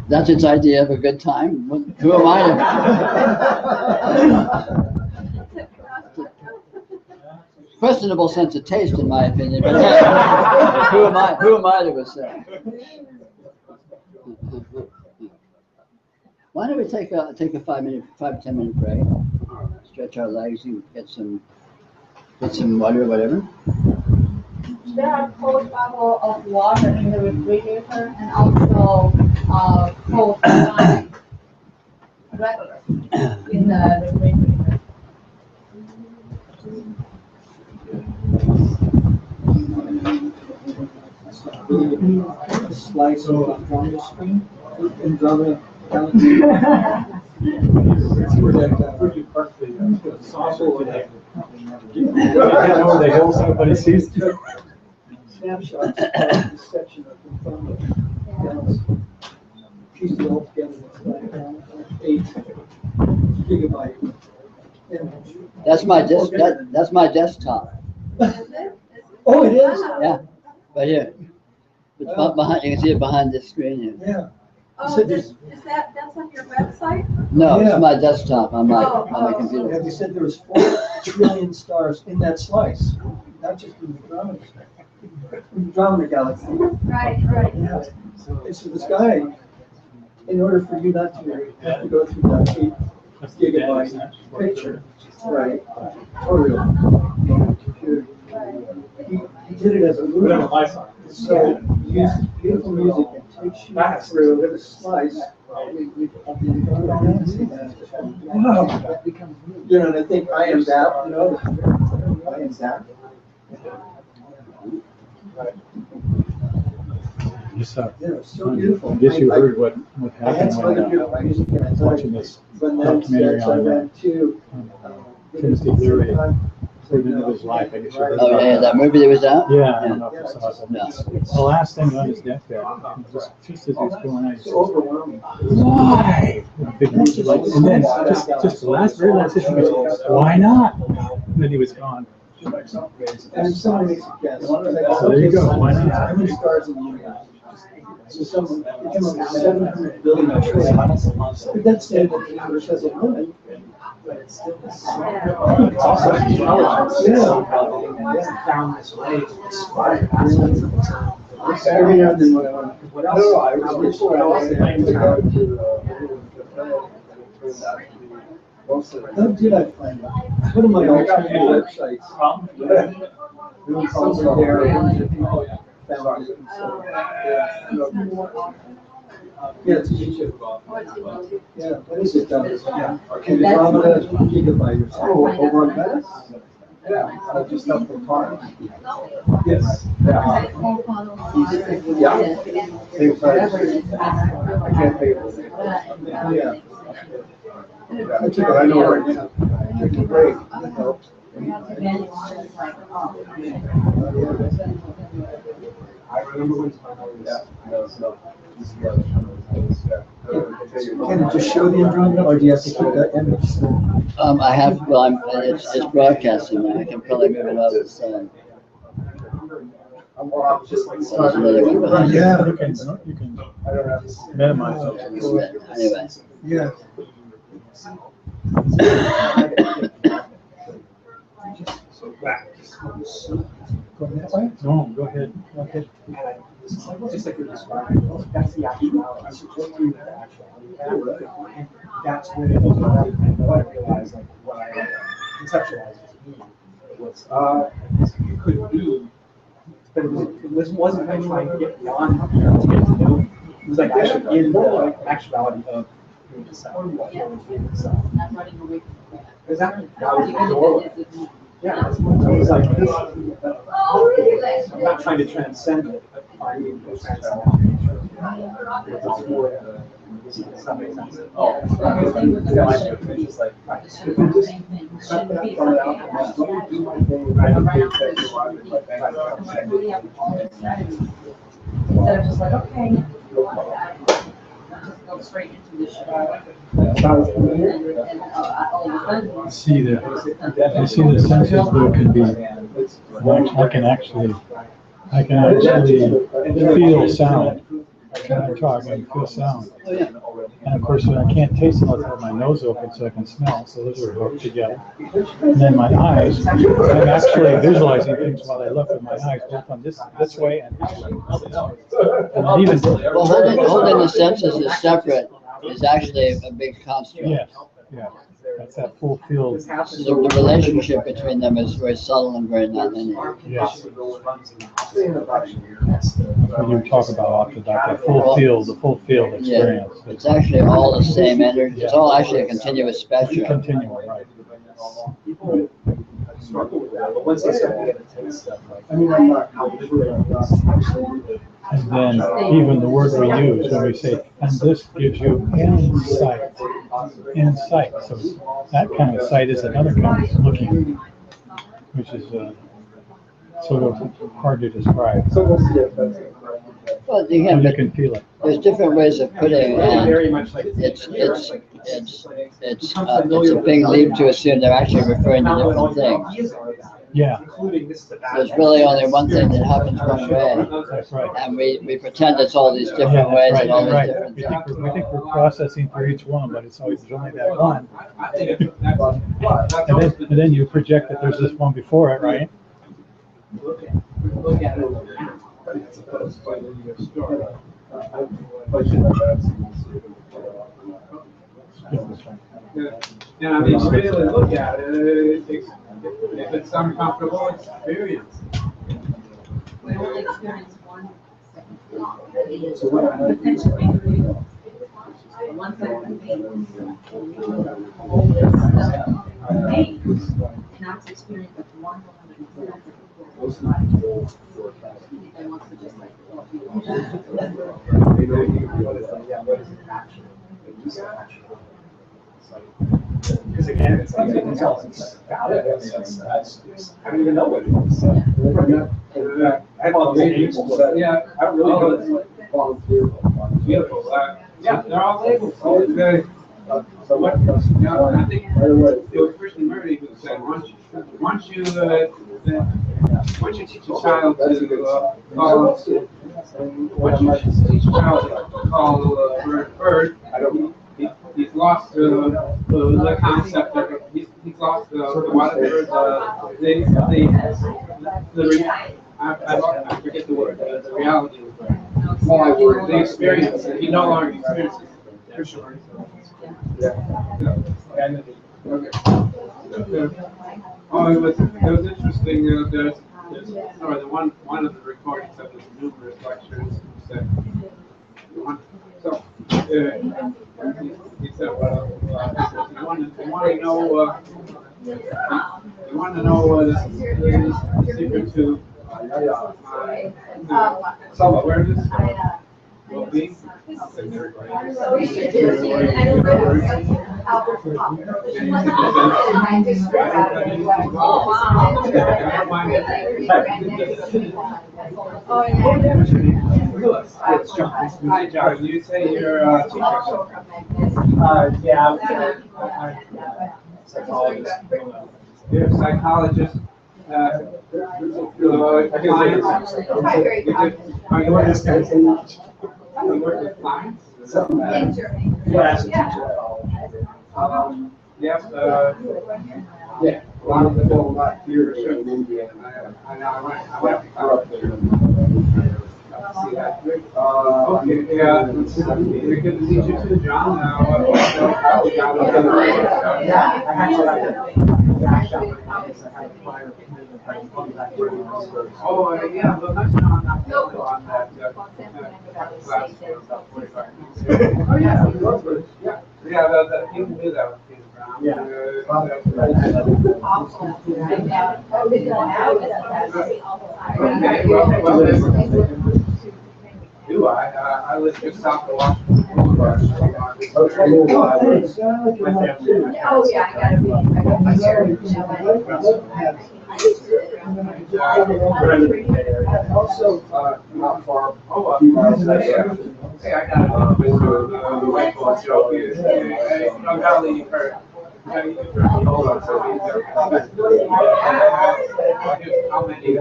That's its idea of a good time. Who am I to? Questionable sense of taste, in my opinion. But who am I to say? Why don't we take a 5 to 10 minute break? Stretch our legs and get some water or whatever. There are cold bottle of water in the refrigerator and also cold wine, regular, in the refrigerator. Slice of the screen and draw the galaxy. Snapshots of the section of the galaxy. Piece it all together. It's like 8 gigabyte image. That's my desktop. Oh, it is? Yeah, right here. It's behind. You can see it behind this screen here. Yeah. Oh, that's on your website? No, Yeah. it's my desktop on my Yeah, computer. they said there was 4 trillion stars in that slice, not just in the Andromeda galaxy. Right. Yeah. And so this guy, in order for you not to have to go through that 8 gigabyte picture, right? Computer. He did it as a movie. So he used beautiful music and takes you through with a slice. Wow. And I think I am that, I am that. Just, So beautiful. I guess you heard what I had happened some other when beautiful music and I thought watching this when then documentary I on went to Timothy Leary, toward the end of his life. I guess you heard Oh about yeah, that movie that was out. Yeah, I don't know if you saw it. No. The last thing on his deathbed, just as he was going on, he So said, overwhelming. "Why?" And then just the very last issue, he goes, "Why not?" And then he was gone. And somebody makes a guess. So there you go. Why not? How many stars in the universe? So some, it's 700 billion trillions. But that's the universe has a limit. But it's still it's also intelligence. Yeah. Found this way to describe aspects of its own. Every now and then when I want to. What else? I was What else? to go to Japan, and it turned out to be mostly. How did I find out? One of my I got two alternate websites. Doing something there, and people found it. So, yeah, it's YouTube. Yeah, what is it? Andromeda gigabyte or something. Oh, over on Venice? Yeah, just up the park. Yes. Yeah. Same size. I can't pay for it. Yeah. I took it, I know where it is. Took a break. That helps. I remember when. Can it just show the Andromeda, or do you have to keep that image? I have, well, it's broadcasting now. I can probably move it over the side. There's another one behind it. Yeah. You can minimize it. Anyway. Yeah. Going that way? No, go ahead. Okay. Just like you're describing, that's the actuality. I should look through the actuality. And that's where it was, what I realized, like, what I conceptualized as being was, it could be, but wasn't like trying to get beyond, to get to know. It was like actually in the actuality of the sound. Exactly. That was the doorway. Yeah, so it was like this. I'm not trying to transcend it, but finding the transcendent nature. Does that make sense? Oh, it's just like, right. Cut that part out. Let me do my thing. I don't think that you want it, but Instead of just like, okay, just go straight into the show. See the senses there can be, I can actually feel sound. When I talk, I can feel sound. Oh, yeah. And of course, when I can't taste unless I have my nose open so I can smell, so those are hooked together. And then my eyes, I'm actually visualizing things while I look with my eyes, both on this way and this way. And even, Well, holding the senses is separate is actually a big construct. yes, yeah, that's that full field. The relationship between them is very subtle and very nonlinear. Yes. When you talk about the full field experience. It's actually all the same energy. It's all actually a continuous spectrum. Continuum, right. People struggle with that, but once they start to get into stuff like. I mean, I'm not actually. And then even the word we use when we say, and this gives you insight. Insight. So that kind of sight is another kind of looking, which is sort of hard to describe. So we'll see if that's. Well, You again, can feel it. there's different ways of putting it, and Very much like. it's a big leap to assume they're actually referring to different things. Yeah, Including this to that. There's really only one thing that happens one way, that's right. and we pretend it's all these different Yeah, ways that's and all right, these right. different things. We think we're processing for each one, but it's always, there's only that one. And then you project that there's this one before it, right? Look at it. Yeah, I mean, really look at it, if it's uncomfortable experience. We only experience one second. So what I Potentially. One second. Not to experience but one moment. And wants to just like. Because again, it's like, it's all about it. I don't even know what it is. I have all the names, but Yeah, I don't really know. volunteer. beautiful. Yeah, they're all labeled, so it's very, So what? No, I think it was Krishnamurti who said once you teach a child to call a bird, he's lost the concept of he's lost I forget the word, the reality of the experience. He no longer experiences. Oh, it was interesting. There's one of the recordings of his numerous lectures said. So he said, well, you want to know the secret to self-awareness, well-being. Hi, John. You say you're a teacher. Yeah, I'm a psychologist. You're a psychologist. Clients. Are you working with clients? Yeah, as a teacher. Yes. Yeah. A lot of the people not here in India. I went see that. Okay. Yeah. Good to meet you too, John. Oh, yeah, well, that's not on that class. Oh, yeah, yeah, you can do that with Peter Brown. Do I live just south of Washington. Oh, yeah, I gotta be. Also, not far. Oh, hey, I got a white joke here. I'm Valley, you've heard. Hold on, so how many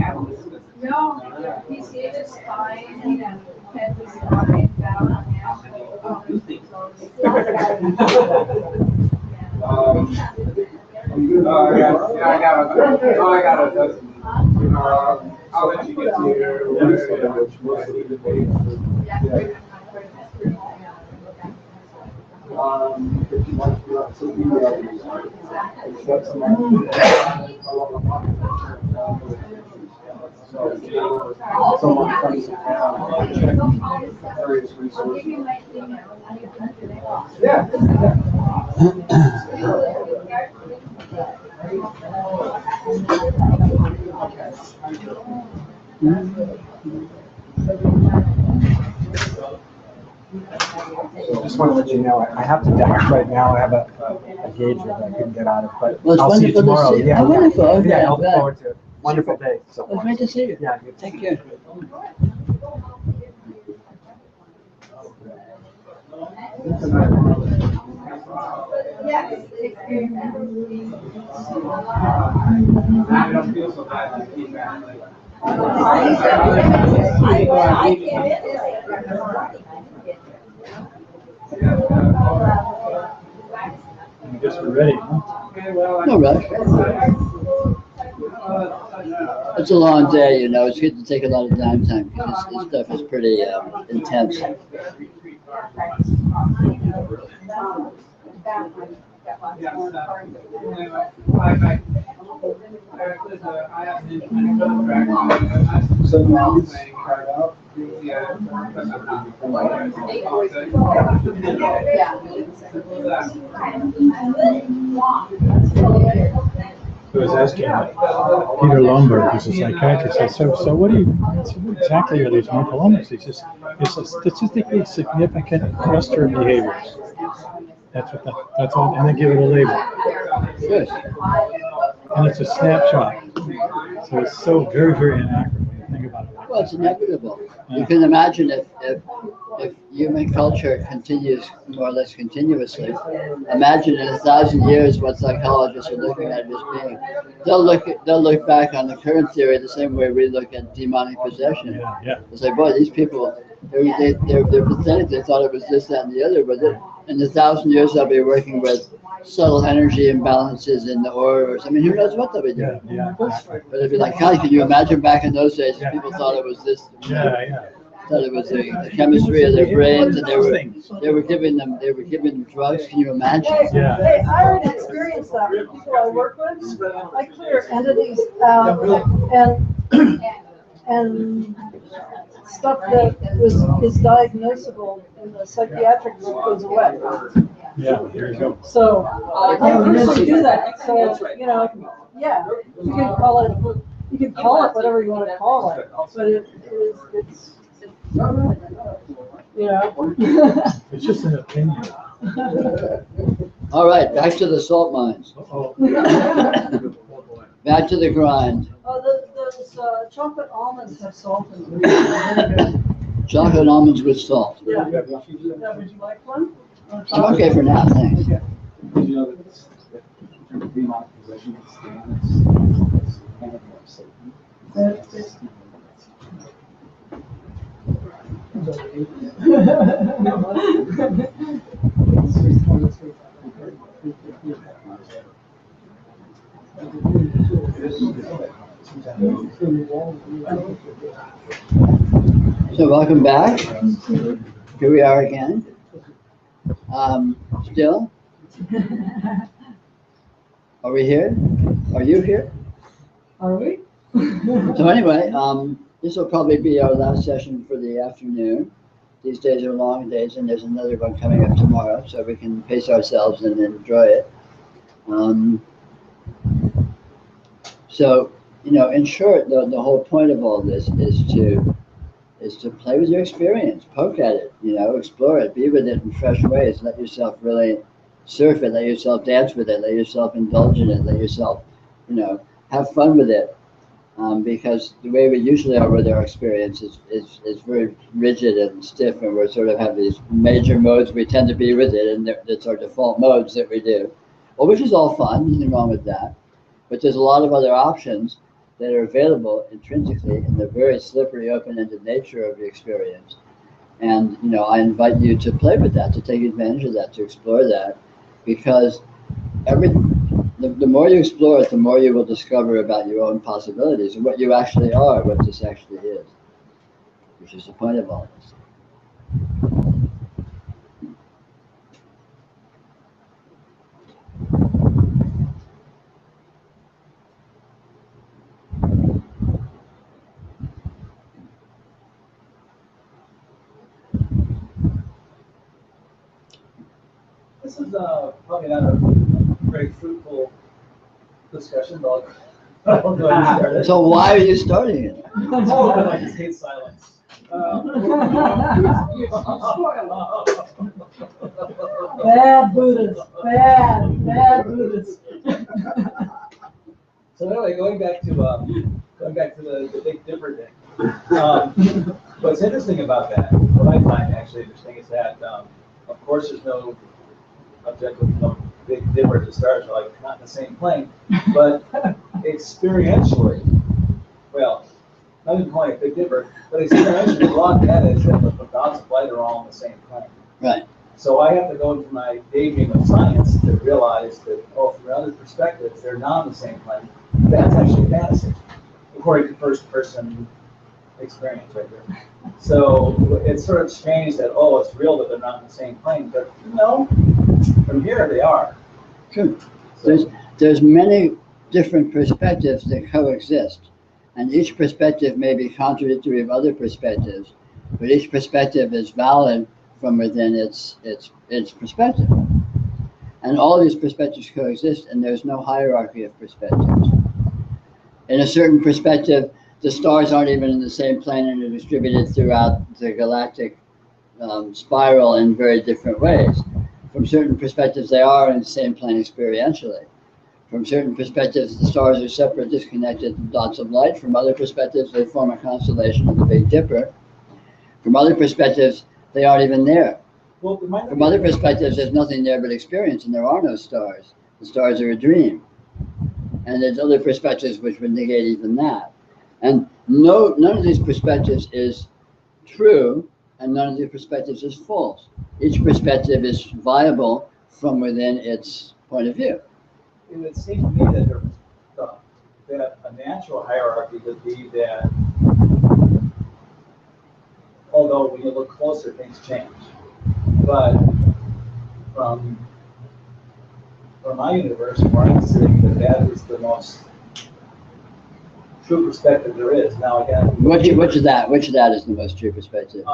analysts? No, he's just fine, and Ted was fine, down on him. I got a dozen. I'll let you get to your. If you want to do that, so email me. Someone comes to town, check various resources. Yeah. Just want to let you know, I have to dash right now. I have a gauge that I couldn't get out of, but Well, it's I'll see you wonderful to tomorrow. see you. Yeah, Oh, wonderful. Okay, yeah, I I'm look glad. forward to it. Wonderful day. So Well, great to see you. yeah, Take care. I don't feel so bad to keep that. I guess we're ready, huh? No rush. It's a long day, you know. It's good to take a lot of downtime because this stuff is pretty intense. So now it's cried out. I was asking Peter Lomberg, who's a psychiatrist, I said, so what exactly are these mental illnesses? He says, it's a statistically significant cluster of behaviors. That's all, and they give it a label. Good. And it's a snapshot. So it's so very, very inaccurate when you think about it. Well, it's inevitable. You can imagine if if human culture continues more or less continuously, imagine in 1,000 years what psychologists are looking at as being. They'll look back on the current theory the same way we look at demonic possession. They'll say, boy, these people, they're pathetic. They thought it was this, that, and the other, but in 1,000 years they'll be working with subtle energy imbalances in the aura or something. Who knows what they'll be doing? But it'd be like, God, can you imagine back in those days, people thought it was this. Thought it was the chemistry of their brains, and they were giving them drugs. Can you imagine? Hey, I already experienced that with people I work with. I clear entities out and stuff that is diagnosable in the psychiatric group goes away. Yeah, there you go. So I usually do that. So yeah, you can call it whatever you want to call it, but it's. It's just an opinion. All right, back to the salt mines. Back to the grind. Oh, those chocolate almonds have salt in them. Chocolate almonds with salt. Yeah. Would you like one? I'm okay for now, thanks. So welcome back. Here we are again. Still? Are we here? Are you here? Are we? So anyway, this will probably be our last session for the afternoon. These days are long days, and there's another one coming up tomorrow, so we can pace ourselves and enjoy it. So, in short, the whole point of all this is to play with your experience, poke at it, explore it, be with it in fresh ways, let yourself really surf it, let yourself dance with it, let yourself indulge in it, let yourself, have fun with it. Because the way we usually are with our experience is very rigid and stiff, and we sort of have these major modes we tend to be with it, and it's our default modes that we do. Well, which is all fun, nothing wrong with that. But there's a lot of other options that are available intrinsically in the very slippery, open-ended nature of the experience. And, I invite you to play with that, to take advantage of that, to explore that, because the more you explore it, the more you will discover about your own possibilities and what you actually are, what this actually is, which is the point of all this. This is probably not a very fruitful discussion, but I'll go ahead and start it. So why are you starting it? Oh, because I just hate silence. Bad Buddhists, bad Buddhists. So anyway, going back to the Big Dipper thing. What's interesting about that, what I find actually interesting, is that of course there's no objective, no Big Dipper to start, so like not in the same plane, but experientially, well, not even calling it Big Dipper, but experientially, the raw data is that the dots of light are all on the same plane. Right. So I have to go into my daydream of science to realize that, from another perspective, they're not on the same plane. That's actually fantasy, according to first-person experience right there. So it's sort of strange that, it's real that they're not in the same plane, but no, from here they are. True. There's many different perspectives that coexist, and each perspective may be contradictory of other perspectives, but each perspective is valid from within its perspective. And all these perspectives coexist, and there's no hierarchy of perspectives. In a certain perspective, the stars aren't even in the same plane and are distributed throughout the galactic spiral in very different ways. From certain perspectives, they are in the same plane experientially. From certain perspectives, the stars are separate, disconnected dots of light. From other perspectives, they form a constellation of the Big Dipper. From other perspectives, they aren't even there. Well, it might not From be- other perspectives, there's nothing there but experience, and there are no stars. The stars are a dream. And there's other perspectives which would negate even that. And none of these perspectives is true, and none of these perspectives is false. Each perspective is viable from within its point of view. It would seem to me that that a natural hierarchy would be that, although when you look closer, things change. But from my universe, where I'm sitting, that is the most true perspective there is. Now again, Which of that is the most true perspective?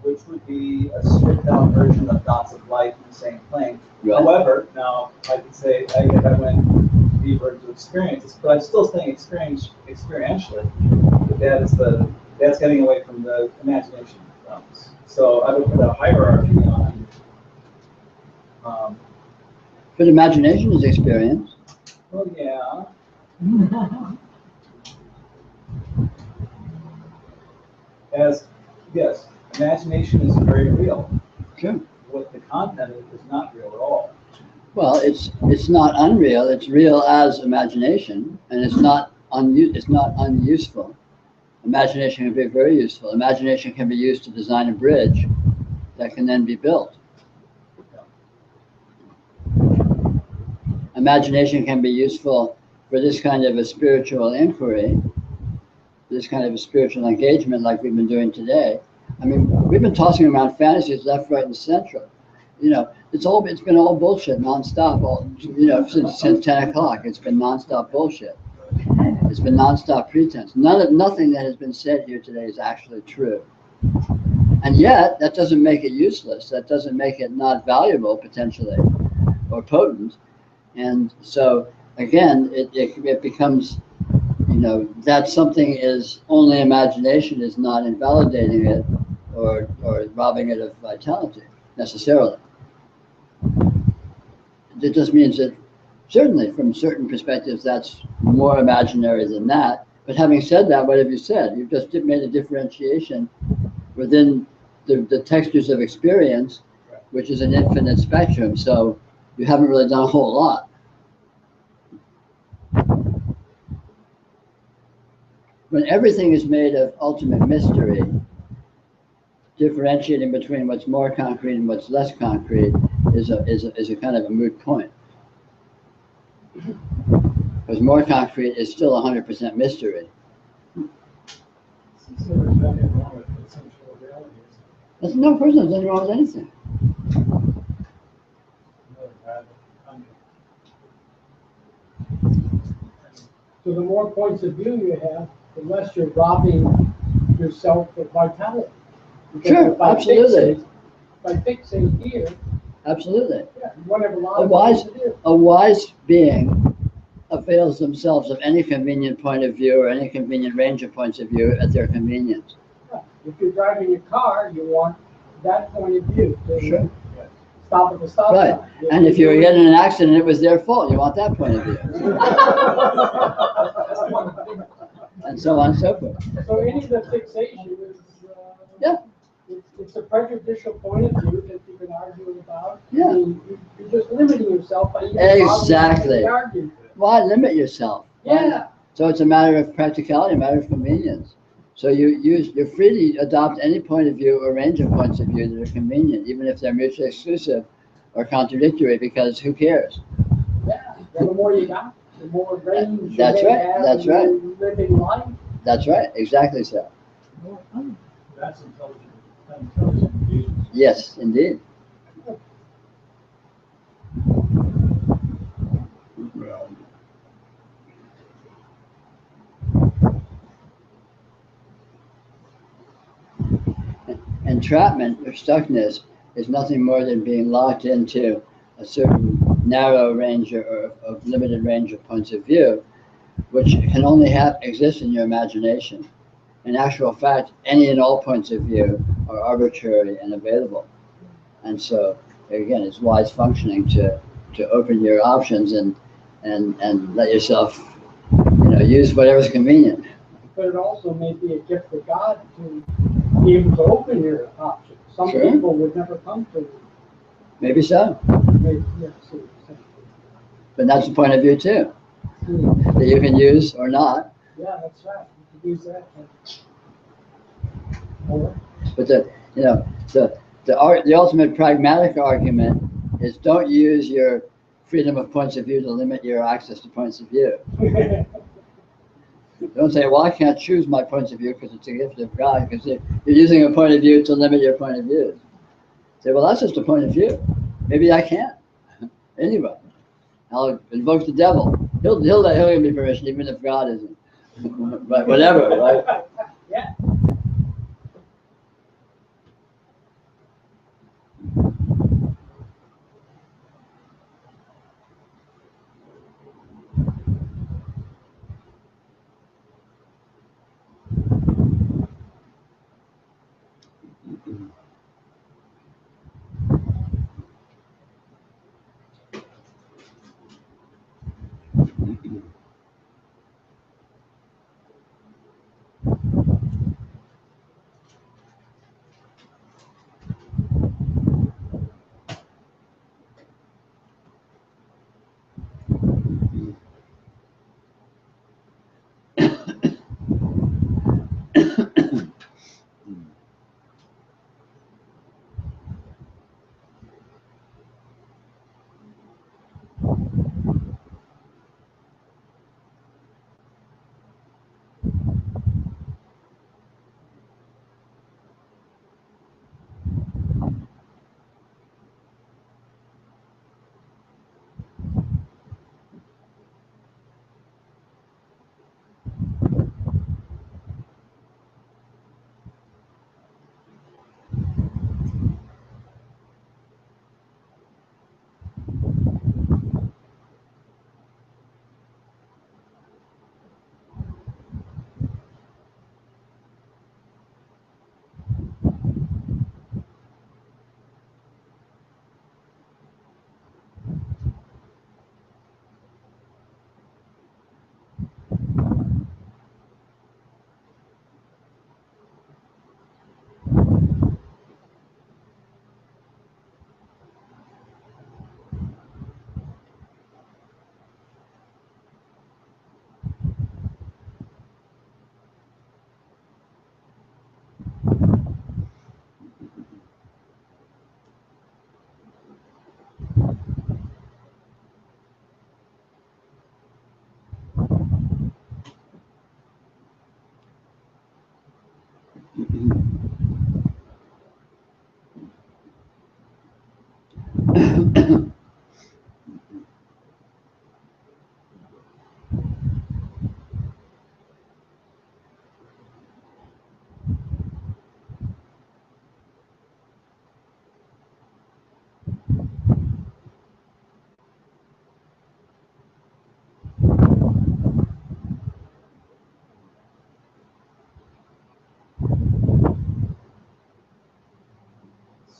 which would be a stripped down version of dots of light in the same plane. Right. However, now I could say if I went deeper into experiences, but I'm still saying experientially. That's getting away from the imagination realms. So I would put a hierarchy on. But imagination is experience. Well, yeah. Yes, imagination is very real. Sure. What the content is not real at all. Well, it's not unreal. It's real as imagination, and it's not unuseful. Imagination can be very useful. Imagination can be used to design a bridge that can then be built. Imagination can be useful for this kind of a spiritual inquiry, this kind of a spiritual engagement like we've been doing today. I mean, we've been tossing around fantasies left, right, and central. You know, it's been all bullshit nonstop. Since 10 o'clock, it's been nonstop bullshit. It's been nonstop pretense. Nothing that has been said here today is actually true. And yet, that doesn't make it useless. That doesn't make it not valuable potentially, or potent. And so, again, it becomes, that something is only imagination is not invalidating it or robbing it of vitality necessarily. It just means that certainly from certain perspectives that's more imaginary than that. But having said that, what have you said? You've just made a differentiation within the textures of experience, which is an infinite spectrum. So you haven't really done a whole lot. When everything is made of ultimate mystery, differentiating between what's more concrete and what's less concrete is a kind of a moot point. Because more concrete is still 100% mystery. There's no person has anything wrong with anything. So the more points of view you have, the less you're robbing yourself of vitality. Because Sure, absolutely. By fixing here, Absolutely. yeah, you won't have a lot of things to do. A wise being avails themselves of any convenient point of view or any convenient range of points of view at their convenience. Yeah. If you're driving a car, you want that point of view. To Sure. Stop at the stop Right. sign. And if you were getting in an accident, it was their fault. You want that point of view. And so on and so forth. So any of the fixation is, Yeah. it's a prejudicial point of view that you can argue about. Yeah. I mean, you're just limiting yourself by even Exactly. bothering to argue. Why limit yourself? Yeah. So it's a matter of practicality, a matter of convenience. So you're free to adopt any point of view or range of points of view that are convenient, even if they're mutually exclusive or contradictory, because who cares? Yeah. The more you got, the more range That's you right. have That's in right. living life. That's right. Exactly so. That's intelligent engagement. Yes, indeed. Entrapment or stuckness is nothing more than being locked into a certain narrow range or limited range of points of view, which can only exist in your imagination. In actual fact, any and all points of view are arbitrary and available. And so, again, it's wise functioning to open your options and let yourself, use whatever's convenient. But it also may be a gift of God to be able to open your options. some Sure. people would never come to, Maybe so, yeah, see, but that's the point of view too, that you can use or not. yeah, that's right, you could use that. Or, But the ultimate pragmatic argument is don't use your freedom of points of view to limit your access to points of view. Don't say, well, I can't choose my points of view because it's a gift of God, because you're using a point of view to limit your point of view. Say, well, that's just a point of view. Maybe I can't. Anyway, I'll invoke the devil. He'll give me permission, even if God isn't. Right, whatever, right? yeah.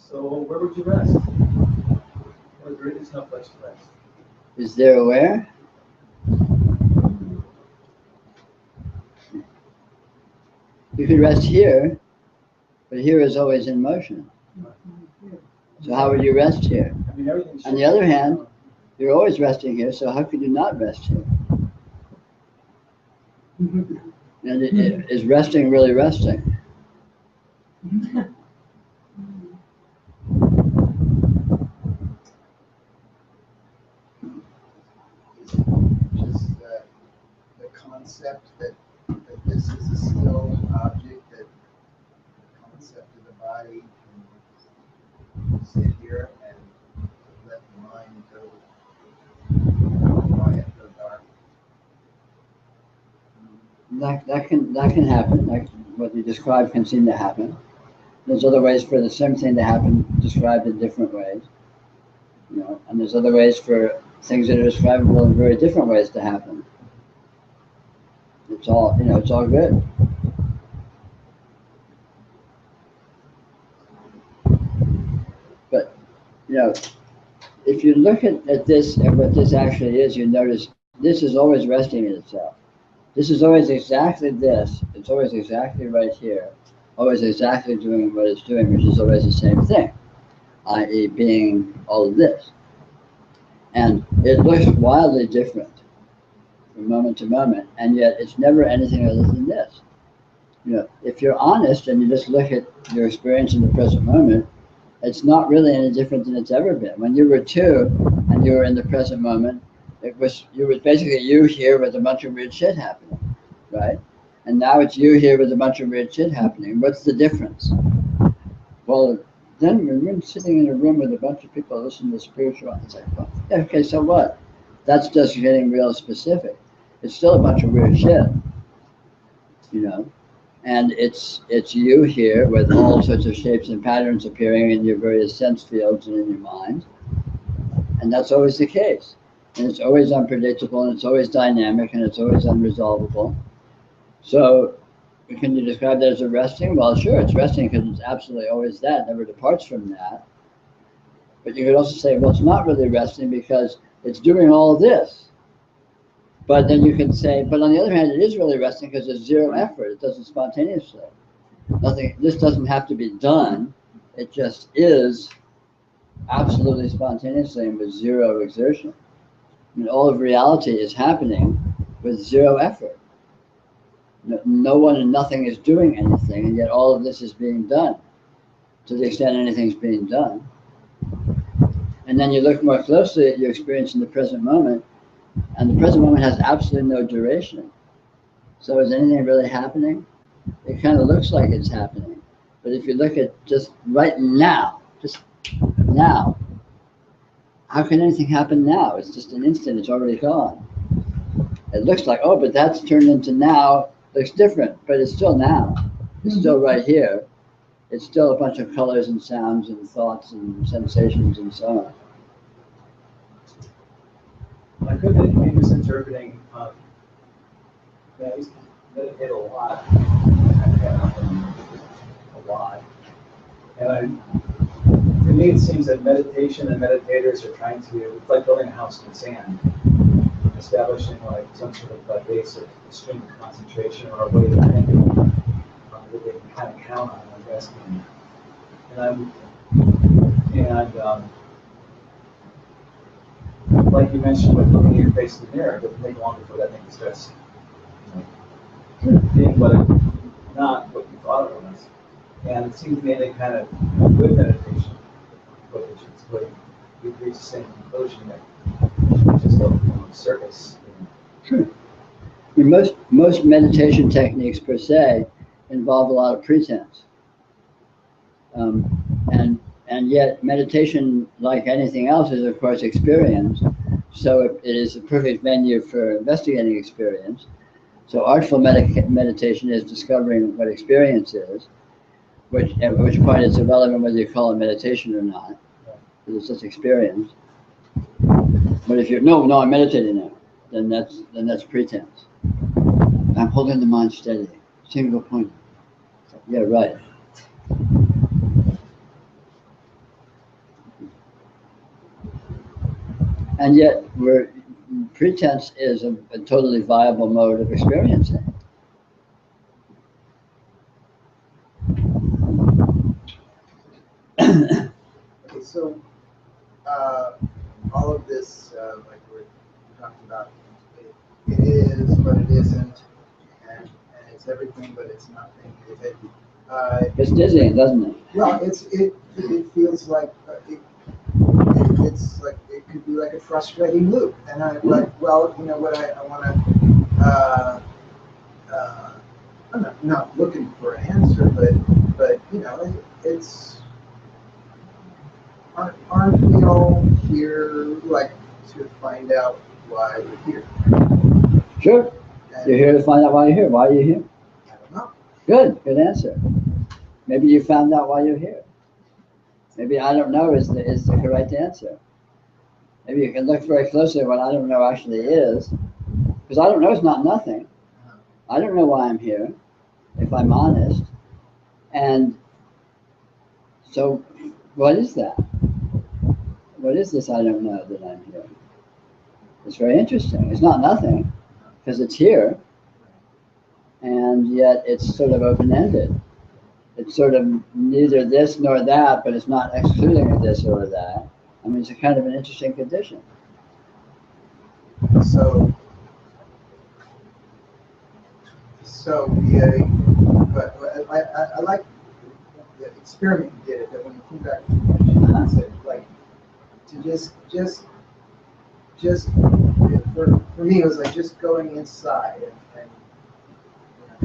So where would you rest? Or there is no place to rest. Is there where? You could rest here, but here is always in motion. So how would you rest here? I mean, everything's. On the other hand, you're always resting here, so how could you not rest here? And is resting really resting? Just the concept that this is a still object, that the concept of the body can sit here and let the mind go quiet, go dark. That can happen. Like what you described can seem to happen. There's other ways for the same thing to happen, described in different ways. You know, and there's other ways for things that are describable in very different ways to happen. It's all, you know, it's all good. But, you know, if you look at this and what this actually is, you notice this is always resting in itself. This is always exactly this. It's always exactly right here. always exactly doing what it's doing, which is always the same thing, i.e. being all of this. And it looks wildly different from moment to moment, and yet it's never anything other than this. You know, if you're honest and you just look at your experience in the present moment, it's not really any different than it's ever been. When you were 2 and you were in the present moment, it was basically you here with a bunch of weird shit happening, right? And now it's you here with a bunch of weird shit happening. What's the difference? Well, then when we're sitting in a room with a bunch of people listening to spiritual, it's like, well, yeah, okay, so what? That's just getting real specific. It's still a bunch of weird shit, you know? And it's you here with all sorts of shapes and patterns appearing in your various sense fields and in your mind. And that's always the case. And it's always unpredictable, and it's always dynamic, and it's always unresolvable. So can you describe that as a resting? Well, sure, it's resting because it's absolutely always that, never departs from that. But you could also say, well, it's not really resting because it's doing all this. But then you can say, but on the other hand, it is really resting because there's zero effort. It does it spontaneously. Nothing. This doesn't have to be done. It just is absolutely spontaneously and with zero exertion. I mean, all of reality is happening with zero effort. No one and nothing is doing anything, and yet all of this is being done, to the extent anything's being done. And then you look more closely at your experience in the present moment, and the present moment has absolutely no duration. So is anything really happening? It kind of looks like it's happening. But if you look at just right now, just now, how can anything happen now? It's just an instant, it's already gone. It looks like, oh, but that's turned into now, looks different, but it's still now. It's still right here. It's still a bunch of colors and sounds and thoughts and sensations and so on. I could be misinterpreting. I used to meditate a lot. And to me, it seems that meditation and meditators are trying to, it's like building a house in the sand, establishing like some sort of basic extreme concentration or a way of thinking that they can kind of count on, I guess. Like you mentioned, with looking at your face in the mirror, it doesn't take long before that thing starts being not what you thought it was. And it seems to me they kind of, with meditation, you reach the same conclusion that it's just a circus. Sure. I mean, most meditation techniques per se involve a lot of pretense. And yet meditation, like anything else, is of course experience. So it is a perfect venue for investigating experience. So artful meditation is discovering what experience is, at which point it's irrelevant whether you call it meditation or not, because it's just experience. But if you're, no, I'm meditating now, then that's pretense. I'm holding the mind steady, single point. Yeah, right. And yet, pretense is a totally viable mode of experiencing. Okay, so all of this, like we're talking about, it is, but it isn't, and it's everything, but it's nothing. It's dizzying, doesn't it? Well, it feels like it's like it could be like a frustrating loop, and I'm like, well, you know what, I want to. I'm not looking for an answer, but you know, it's. Aren't we all here like to find out why we're here? Sure. And you're here to find out why you're here. Why are you here? I don't know. Good answer. Maybe you found out why you're here. Maybe I don't know is the correct answer. Maybe you can look very closely at what I don't know actually is. Because I don't know is not nothing. I don't know why I'm here, if I'm honest. And so what is that? What is this I don't know that I'm here? It's very interesting. It's not nothing, because it's here, and yet it's sort of open-ended. it's sort of neither this nor that, but it's not excluding this or that. I mean, it's a kind of an interesting condition. So yeah, but I like the experiment you did, that when you came back from the concept, like to just for me, it was like just going inside and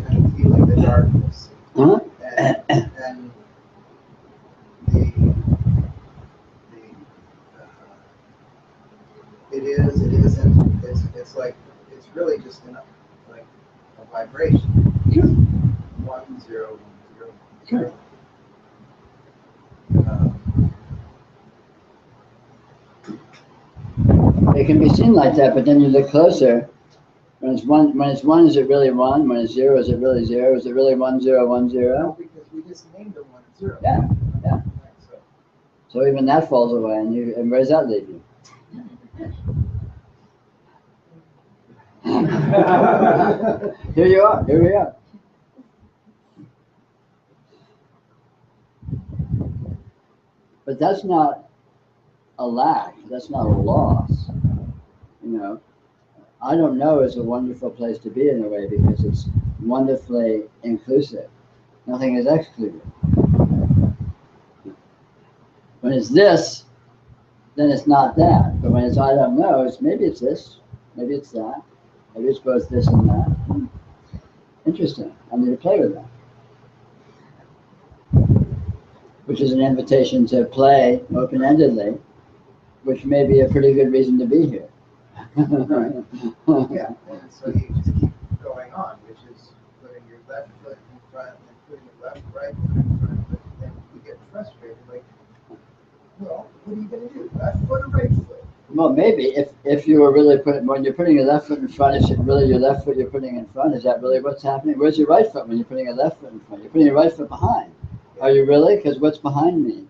kind of feeling the darkness. Uh-huh. And it isn't, it's like, it's really just like a vibration. 1 0 1 0 It can be seen like that, but then you look closer. When it's one, is it really 1? When it's 0, is it really 0? Is it really 1 0 1 0? No, because we just named it 1 0. Yeah, yeah. So even that falls away, and where does that leave you? Here you are. Here we are. But that's not a lack. That's not a loss. You know, I don't know is a wonderful place to be in a way, because it's wonderfully inclusive. Nothing is excluded. When it's this, then it's not that. But when it's I don't know, it's maybe it's this, maybe it's that, maybe it's both this and that. Interesting. I need to play with that. Which is an invitation to play open-endedly, which may be a pretty good reason to be here. Right. Yeah, and so you just keep going on, which is putting your left foot in front and putting your right foot in front, but then you get frustrated, like, well, what are you going to do? Left foot or right foot? Well, maybe if you were really when you're putting your left foot in front, is it really your left foot you're putting in front? Is that really what's happening? Where's your right foot when you're putting your left foot in front? You're putting your right foot behind. Are you really? Because what's behind me?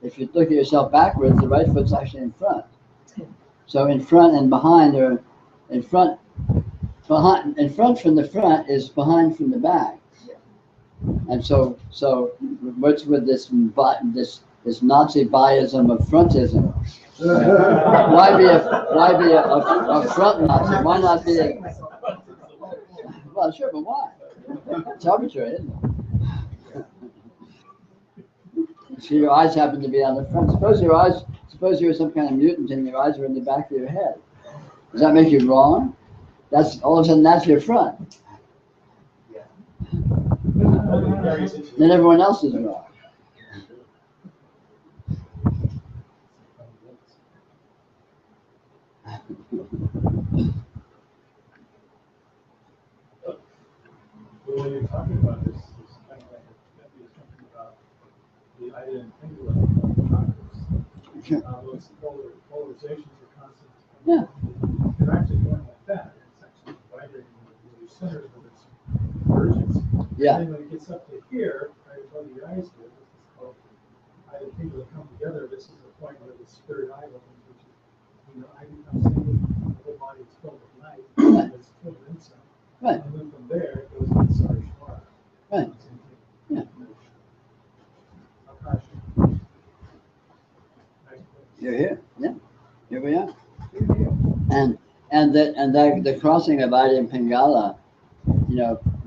If you look at yourself backwards, the right foot's actually in front. So in front and behind are in front from the front is behind from the back. And so what's with this Nazi biasm of frontism? Why be a front Nazi? Why not be a, well, sure, but why? It's arbitrary, isn't it? So your eyes happen to be on the front. Suppose you're some kind of mutant and your eyes are in the back of your head. Does that make you wrong? That's all of a sudden that's your front. Yeah. Then everyone else is wrong. When you're talking about this kind of like you're talking about the idea and think about Congress. Sure. Those polarizations are constant. Yeah. They're actually going like that. It's actually vibrating with your centers where there's convergence. Yeah. And then when it gets up to here, right above your eyes here, this is called eye and finger come together. This is the point where the spirit eye opens, which is, I become single, the whole body is filled with light, and it's filled with insight. Right. And then from there, it goes into Sarashwara. Right. Yeah. You're here. Yeah. Here we are. And the crossing of Ida and Pingala,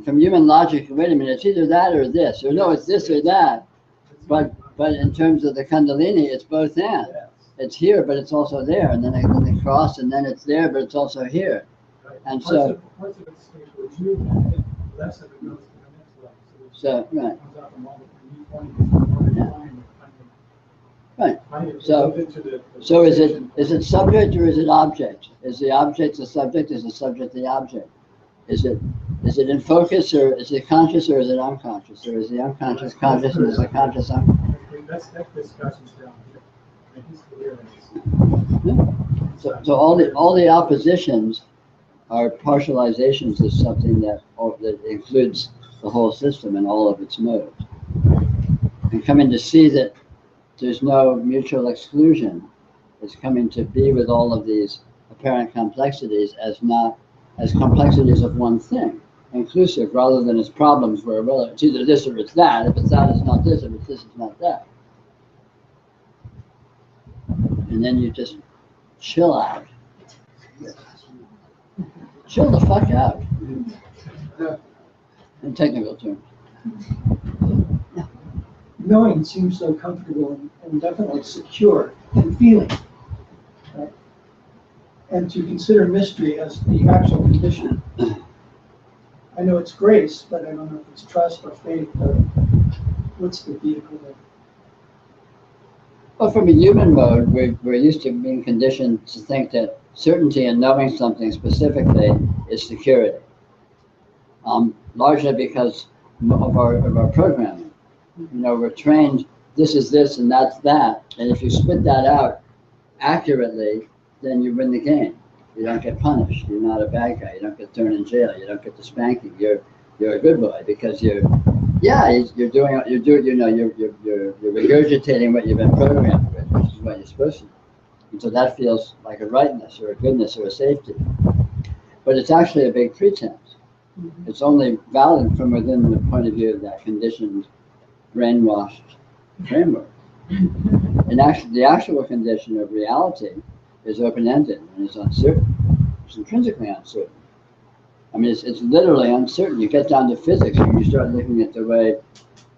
from human logic, wait a minute, it's either that or this, or no, it's this or that. But in terms of the Kundalini, it's both and. It's here, but it's also there, and then they cross, and then it's there, but it's also here. And so. Parts of it's towards you, and less of it goes to the next level. So right. It comes out from all the new point. Right. So is it subject or is it object? Is the object the subject? Is the subject the object? Is it in focus, or is it conscious, or is it unconscious, or is the unconscious conscious and is the conscious unconscious? That discussion's down here. So all the oppositions are partializations of something that includes the whole system and all of its modes. And coming to see that there's no mutual exclusion. It's coming to be with all of these apparent complexities as complexities of one thing. inclusive rather than as problems where, well, it's either this or it's that. If it's that, it's not this. If it's this, it's not that. And then you just chill out. Chill the fuck out. In technical terms. Knowing seems so comfortable and definitely secure in feeling. Right? And to consider mystery as the actual condition. I know it's grace, but I don't know if it's trust or faith or what's the vehicle there. Well, from a human mode, we're used to being conditioned to think that certainty and knowing something specifically is security. Largely because of our programming. You know, we're trained, this is this and that's that. And if you spit that out accurately, then you win the game. You don't get punished. You're not a bad guy. You don't get thrown in jail. You don't get the spanking. You're a good boy because you're regurgitating what you've been programmed with, which is what you're supposed to do. And so that feels like a rightness or a goodness or a safety. But it's actually a big pretense. It's only valid from within the point of view of that conditioned, brainwashed framework. And actually, the actual condition of reality is open-ended and it's uncertain. It's intrinsically uncertain. I mean, it's literally uncertain. You get down to physics and you start looking at the way,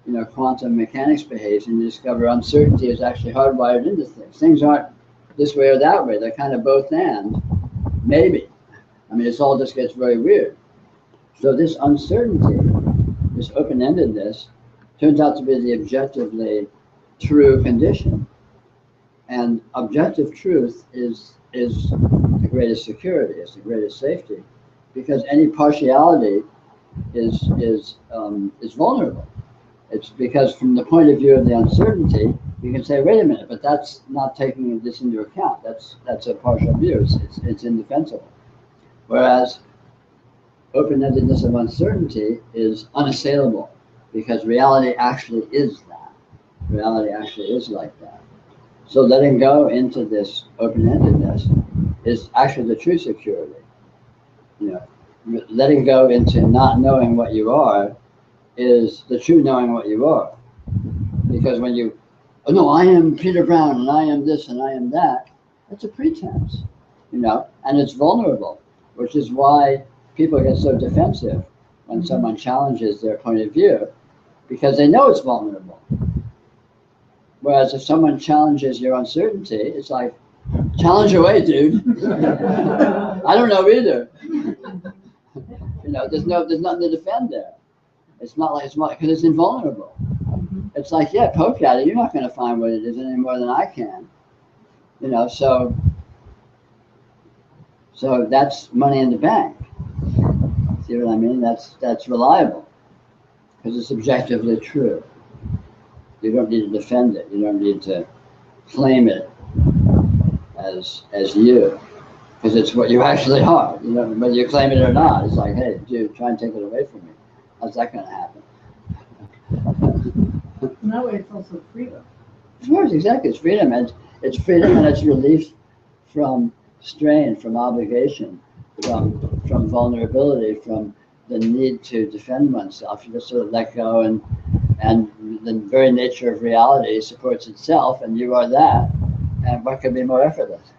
you know, quantum mechanics behaves, and you discover uncertainty is actually hardwired into things. Things aren't this way or that way. They're kind of both and, maybe. I mean, it's all just gets very weird. So this uncertainty, this open-endedness, turns out to be the objectively true condition. And objective truth is the greatest security, it's the greatest safety, because any partiality is vulnerable. It's because from the point of view of the uncertainty, you can say, wait a minute, but that's not taking this into account. That's a partial view. It's indefensible. Whereas open-endedness of uncertainty is unassailable, because reality actually is that. Reality actually is like that. So letting go into this open-endedness is actually the true security. You know, letting go into not knowing what you are is the true knowing what you are. Because when you, oh no, I am Peter Brown and I am this and I am that, that's a pretense, you know, and it's vulnerable, which is why people get so defensive when someone challenges their point of view, because they know it's vulnerable. Whereas if someone challenges your uncertainty, it's like, challenge away, dude. I don't know either. You know, there's nothing to defend there. It's not like, because it's invulnerable. It's like, yeah, poke at it. You're not going to find what it is any more than I can. You know, so that's money in the bank. See what I mean? That's reliable because it's objectively true. You don't need to defend it. You don't need to claim it as you, because it's what you actually are. You know, whether you claim it or not, it's like, hey, dude, try and take it away from me. How's that going to happen? In that way, it's also freedom. Of course, exactly. It's freedom, and it's freedom, and it's relief from strain, from obligation, from vulnerability, from the need to defend oneself. You just sort of let go, and the very nature of reality supports itself, and you are that. And what could be more effortless?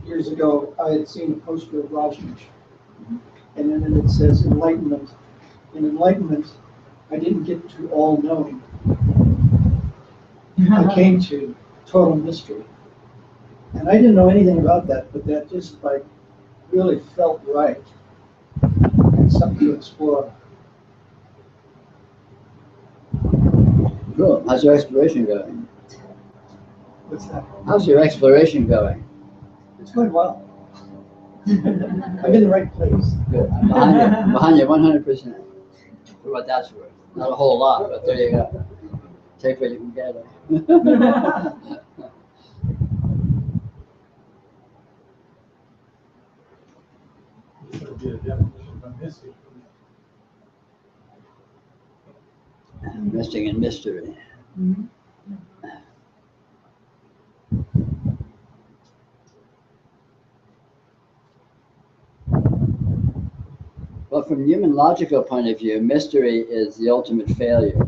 Years ago, I had seen a poster of Rajneesh, and then it says enlightenment. In enlightenment, I didn't get to all knowing. I came to total mystery. And I didn't know anything about that, but that just like really felt right. And something to explore. Cool. How's your exploration going? What's that? How's your exploration going? It's going well. I'm in the right place. Good. I'm behind you 100%. For what that's worth. Not a whole lot, but there you go. Take what you can get. This would be a definition of mystic. Resting in mystery. Well, from a human logical point of view, mystery is the ultimate failure.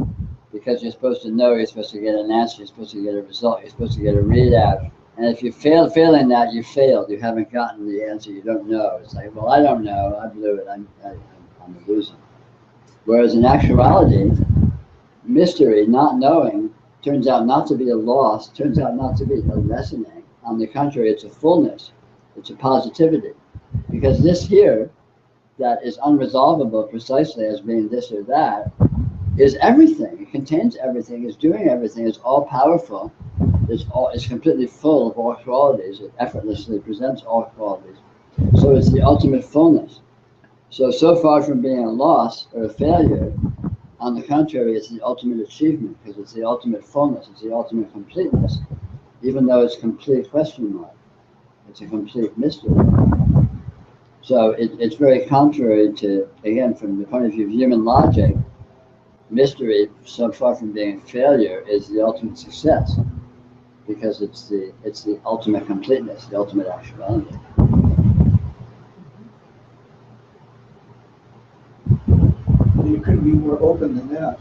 Because you're supposed to know, you're supposed to get an answer, you're supposed to get a result, you're supposed to get a readout. And if you failing that, you failed. You haven't gotten the answer, you don't know. It's like, well, I don't know, I blew it, I'm a loser. Whereas in actuality, mystery, not knowing, turns out not to be a loss, turns out not to be a lessening. On the contrary, it's a fullness, it's a positivity. Because this here, that is unresolvable precisely as being this or that, is everything. It contains everything, is doing everything, it's all powerful, it's completely full of all qualities, it effortlessly presents all qualities. So it's the ultimate fullness. So far from being a loss or a failure, on the contrary, it's the ultimate achievement, because it's the ultimate fullness, it's the ultimate completeness, even though it's complete question mark. It's a complete mystery. So it's very contrary to, again, from the point of view of human logic, mystery, so far from being a failure, is the ultimate success, because it's the ultimate completeness, the ultimate actuality. You couldn't be more open than that.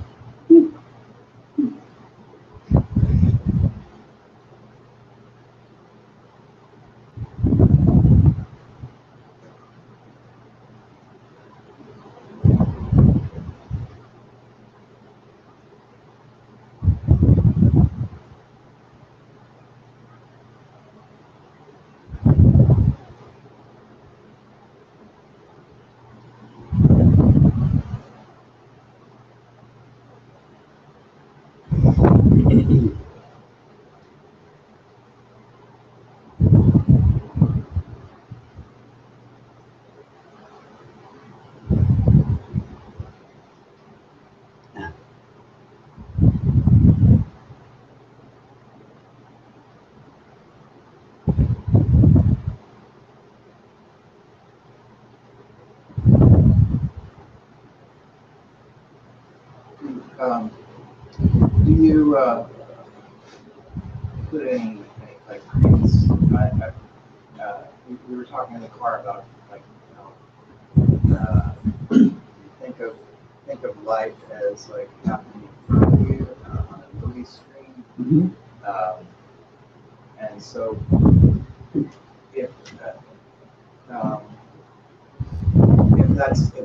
Do you put any like credence? We were talking in the car about like think of life as like happening in front of you on a movie screen, and so if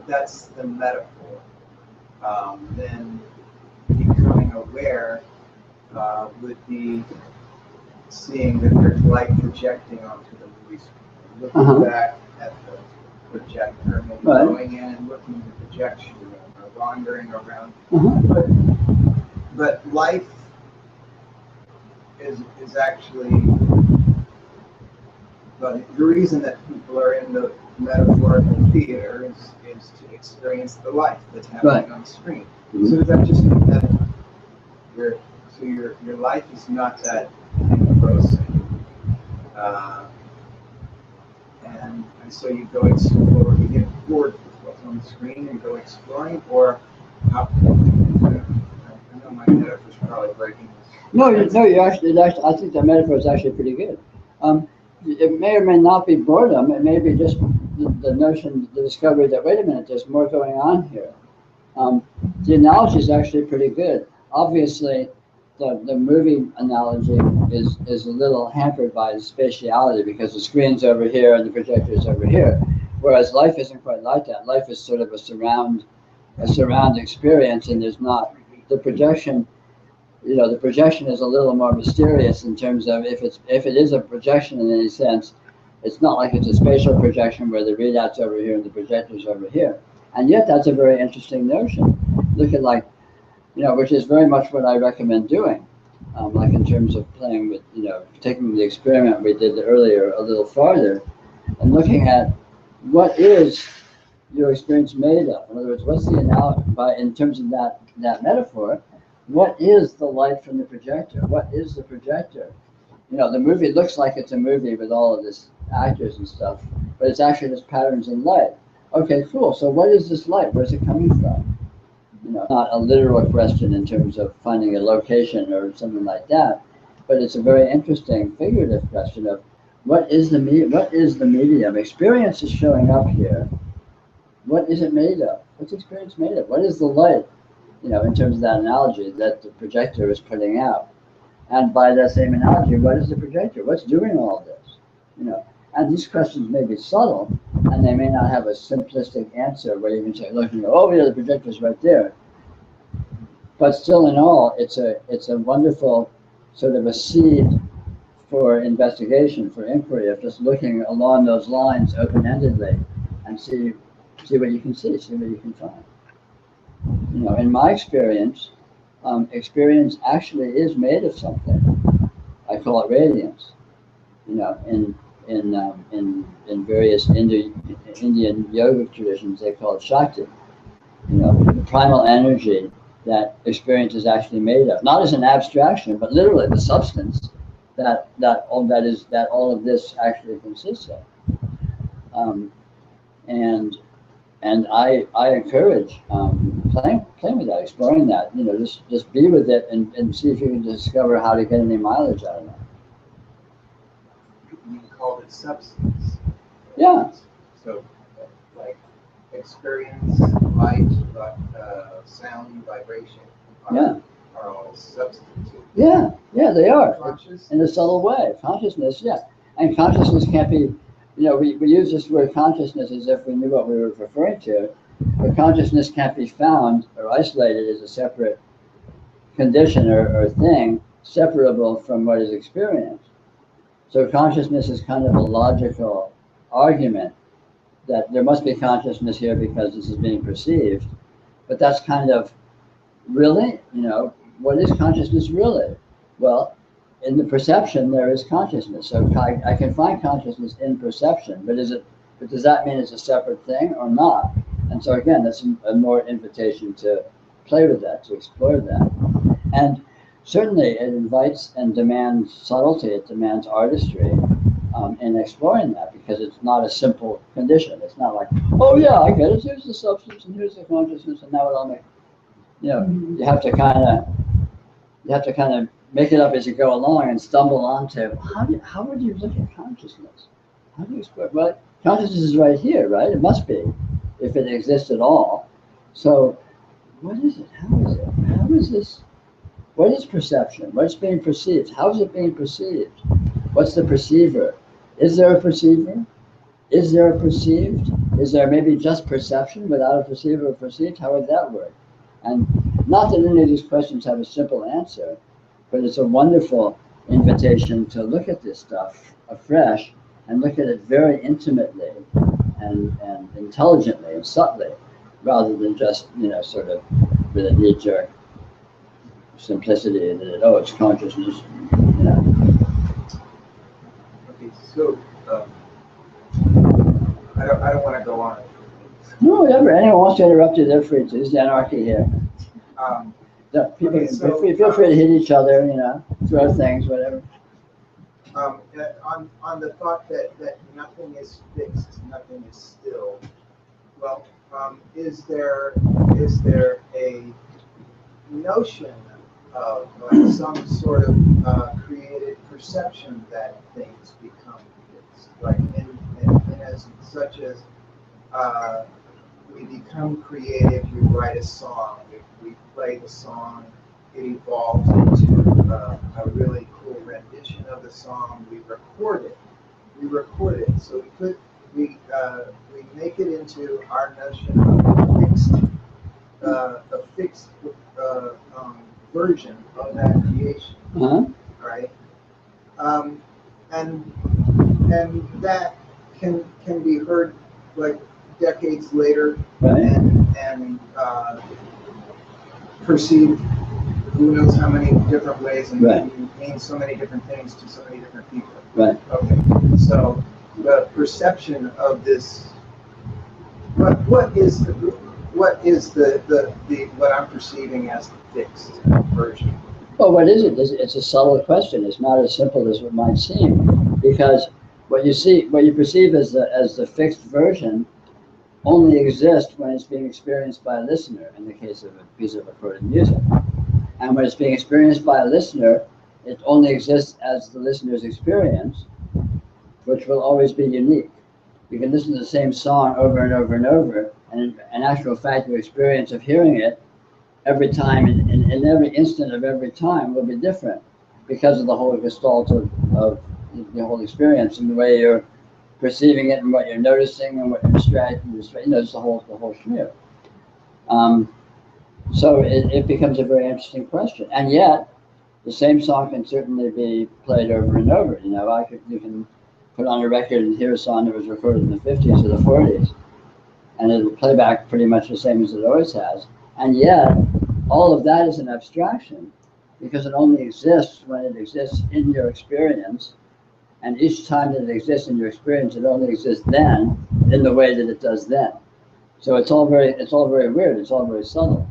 that's the metaphor, then becoming aware would be seeing that there's light projecting onto the movie screen, looking back at the projector, maybe going in and looking at the projection, or wandering around. But life is actually, but the reason that people are in the metaphorical theater is to experience the life that's happening on the screen. So is that just a metaphor? Your life is not that engrossing, and so you go explore, you get bored with what's on the screen and go exploring, or how? I know my metaphor's probably breaking this. No, you actually, I think that metaphor is actually pretty good. It may or may not be boredom. It may be just the notion, the discovery that, wait a minute, there's more going on here. The analogy is actually pretty good. Obviously, the movie analogy is a little hampered by the spatiality, because the screen's over here and the projector's over here. Whereas life isn't quite like that. Life is sort of a surround experience, and there's not the projection. you know, the projection is a little more mysterious in terms of if it is a projection in any sense, it's not like it's a spatial projection where the readout's over here and the projector's over here. And yet that's a very interesting notion. Look at, like, you know, which is very much what I recommend doing. Like in terms of playing with, you know, taking the experiment we did earlier a little farther and looking at what is your experience made of. In other words, what's the analogy, in terms of that metaphor, what is the light from the projector? What is the projector? You know, the movie looks like it's a movie with all of this actors and stuff, but it's actually just patterns in light. Okay, cool. So what is this light? Where's it coming from? You know, not a literal question in terms of finding a location or something like that, but it's a very interesting figurative question of what is the medium? Experience is showing up here. What is it made of? What's experience made of? What is the light? You know, in terms of that analogy that the projector is putting out. And by that same analogy, what is the projector? What's doing all this? You know, and these questions may be subtle, and they may not have a simplistic answer where you can say, look, you know, oh yeah, the projector's right there. But still, in all, it's a wonderful sort of a seed for investigation, for inquiry, of just looking along those lines open-endedly and see what you can see what you can find. You know, in my experience, experience actually is made of something. I call it radiance. You know, in various Indian yogic traditions, they call it Shakti. You know, the primal energy that experience is actually made of, not as an abstraction, but literally the substance that all of this actually consists of. And I encourage playing with that, exploring that. You know, just be with it and see if you can discover how to get any mileage out of that. You called it substance. Yeah. So, like experience, light, sound, vibration, are all substances. Yeah, they are. Conscious? In a subtle way. Consciousness, yeah. And consciousness can't be, you know, we use this word consciousness as if we knew what we were referring to, but consciousness can't be found or isolated as a separate condition or thing, separable from what is experienced. So consciousness is kind of a logical argument that there must be consciousness here because this is being perceived. But that's kind of, really, you know, what is consciousness really? Well, in the perception, there is consciousness. So I can find consciousness in perception, but does that mean it's a separate thing or not? And so again, that's a more invitation to play with that, to explore that. And certainly it invites and demands subtlety, it demands artistry in exploring that, because it's not a simple condition. It's not like, oh yeah, I get it, here's the substance and here's the consciousness and now it all makes, you know, you have to kind of make it up as you go along and stumble onto, how would you look at consciousness? How do you explore? Well, consciousness is right here, right? It must be, if it exists at all. So what is it? How is it? How is this? What is perception? What's being perceived? How is it being perceived? What's the perceiver? Is there a perceiver? Is there a perceived? Is there maybe just perception without a perceiver or perceived? How would that work? And not that any of these questions have a simple answer, but it's a wonderful invitation to look at this stuff afresh and look at it very intimately and intelligently and subtly, rather than just, you know, sort of with a knee-jerk simplicity that, oh, it's consciousness, you know. Okay, so I don't want to go on. No, whatever. Anyone wants to interrupt you, they're free to. It's the anarchy here. People okay, so, feel free to hit each other, you know, throw things, whatever. On the thought that nothing is fixed, nothing is still. Well, is there a notion of some sort of created perception that things become fixed, like in essence, such as we become creative, we write a song, we play the song, it evolves into a really cool rendition of the song, we record it. So we make it into our notion of a fixed version of that creation, Uh-huh. right? And that can be heard like decades later, Right. and perceived who knows how many different ways, and Right. means so many different things to so many different people. Right. Okay, so the perception of this, what is the what I'm perceiving as the fixed version? Well, what is it? It's a subtle question. It's not as simple as it might seem, because what you perceive as the fixed version, only exists when it's being experienced by a listener. In the case of a piece of recorded music, and when it's being experienced by a listener, it only exists as the listener's experience, which will always be unique. You can listen to the same song over and over and over, and in actual fact, your experience of hearing it every time, in every instant of every time, will be different because of the whole gestalt of the whole experience and the way you're perceiving it and what you're noticing and what you're distracting, it's the whole schmear. So it becomes a very interesting question, and yet the same song can certainly be played over and over. You can put on a record and hear a song that was recorded in the 50s or the 40s, and it'll play back pretty much the same as it always has. And yet, all of that is an abstraction because it only exists when it exists in your experience. And each time that it exists in your experience, it only exists then in the way that it does then. So it's all very weird. It's all very subtle.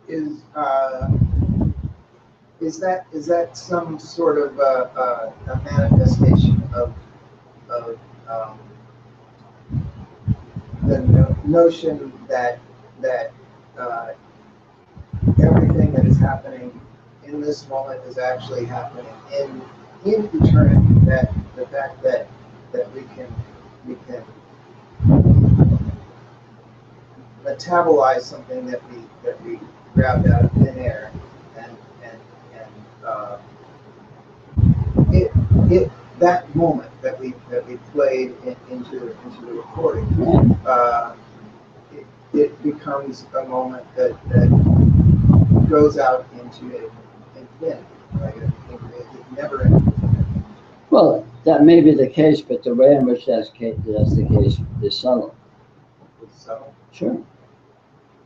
Is that some sort of a manifestation of the notion that everything that is happening in this moment is actually happening in eternity? That the fact that we can metabolize something that we grabbed out of thin air, and that moment that we played into the recording, it becomes a moment that goes out into infinity, like it never ends. Well, that may be the case, but the way in which that's the case is subtle. It's subtle. Sure.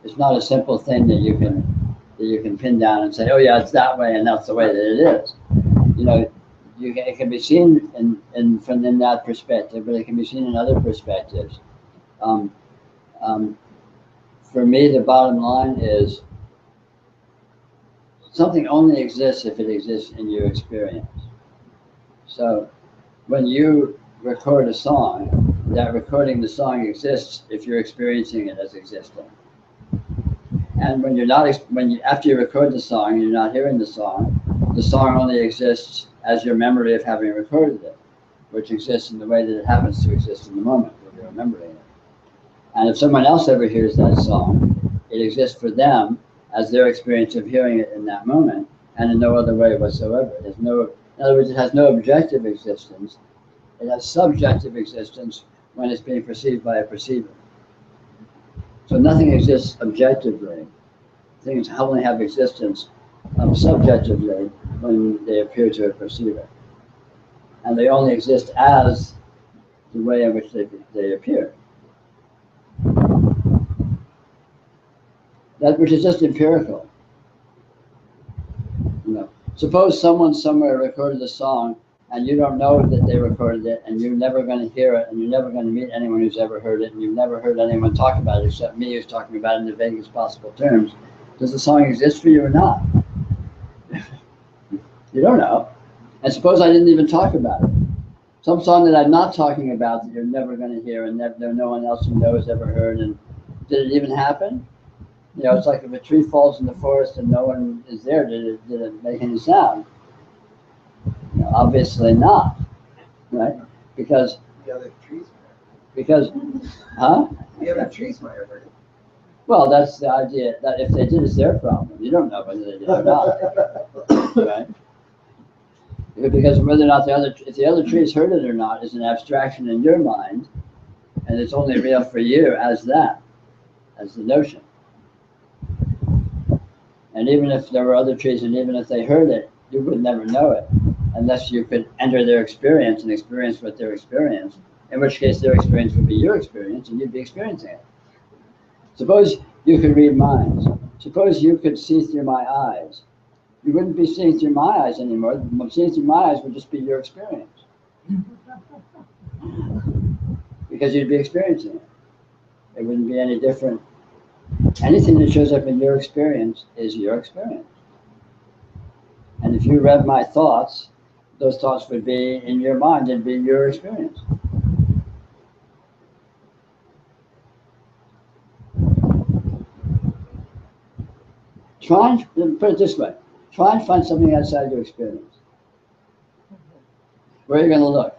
It's not a simple thing that you can pin down and say, oh yeah, it's that way and that's the way that it is. It can be seen from that perspective, but it can be seen in other perspectives. For me, the bottom line is something only exists if it exists in your experience. So when you record a song, that recording the song exists if you're experiencing it as existing. And when you're not, after you record the song and you're not hearing the song only exists as your memory of having recorded it, which exists in the way that it happens to exist in the moment when you're remembering it. And if someone else ever hears that song, it exists for them as their experience of hearing it in that moment, and in no other way whatsoever. In other words, it has no objective existence. It has subjective existence when it's being perceived by a perceiver. So nothing exists objectively. Things only have existence subjectively when they appear to a perceiver. And they only exist as the way in which they appear. That which is just empirical. Suppose someone somewhere recorded a song and you don't know that they recorded it, and you're never going to hear it, and you're never going to meet anyone who's ever heard it, and you've never heard anyone talk about it except me who's talking about it in the vaguest possible terms. Does the song exist for you or not? You don't know. And suppose I didn't even talk about it. Some song that I'm not talking about that you're never going to hear, and no one else you know has ever heard, and did it even happen? It's like if a tree falls in the forest and no one is there, did it make any sound? Obviously not, right? Because the other trees The other trees might have heard it. Well, that's the idea, that if they did, it's their problem. You don't know whether they did or not, right? Because whether or not if the other trees heard it or not is an abstraction in your mind, and it's only real for you as the notion. And even if there were other trees, and even if they heard it, you would never know it unless you could enter their experience and experience what their experience, in which case their experience would be your experience and you'd be experiencing it. Suppose you could read minds. Suppose you could see through my eyes. You wouldn't be seeing through my eyes anymore. Seeing through my eyes would just be your experience. Because you'd be experiencing it. It wouldn't be any different. Anything that shows up in your experience is your experience. And if you read my thoughts, those thoughts would be in your mind and be your experience. Try and put it this way. Try and find something outside your experience. Where are you going to look?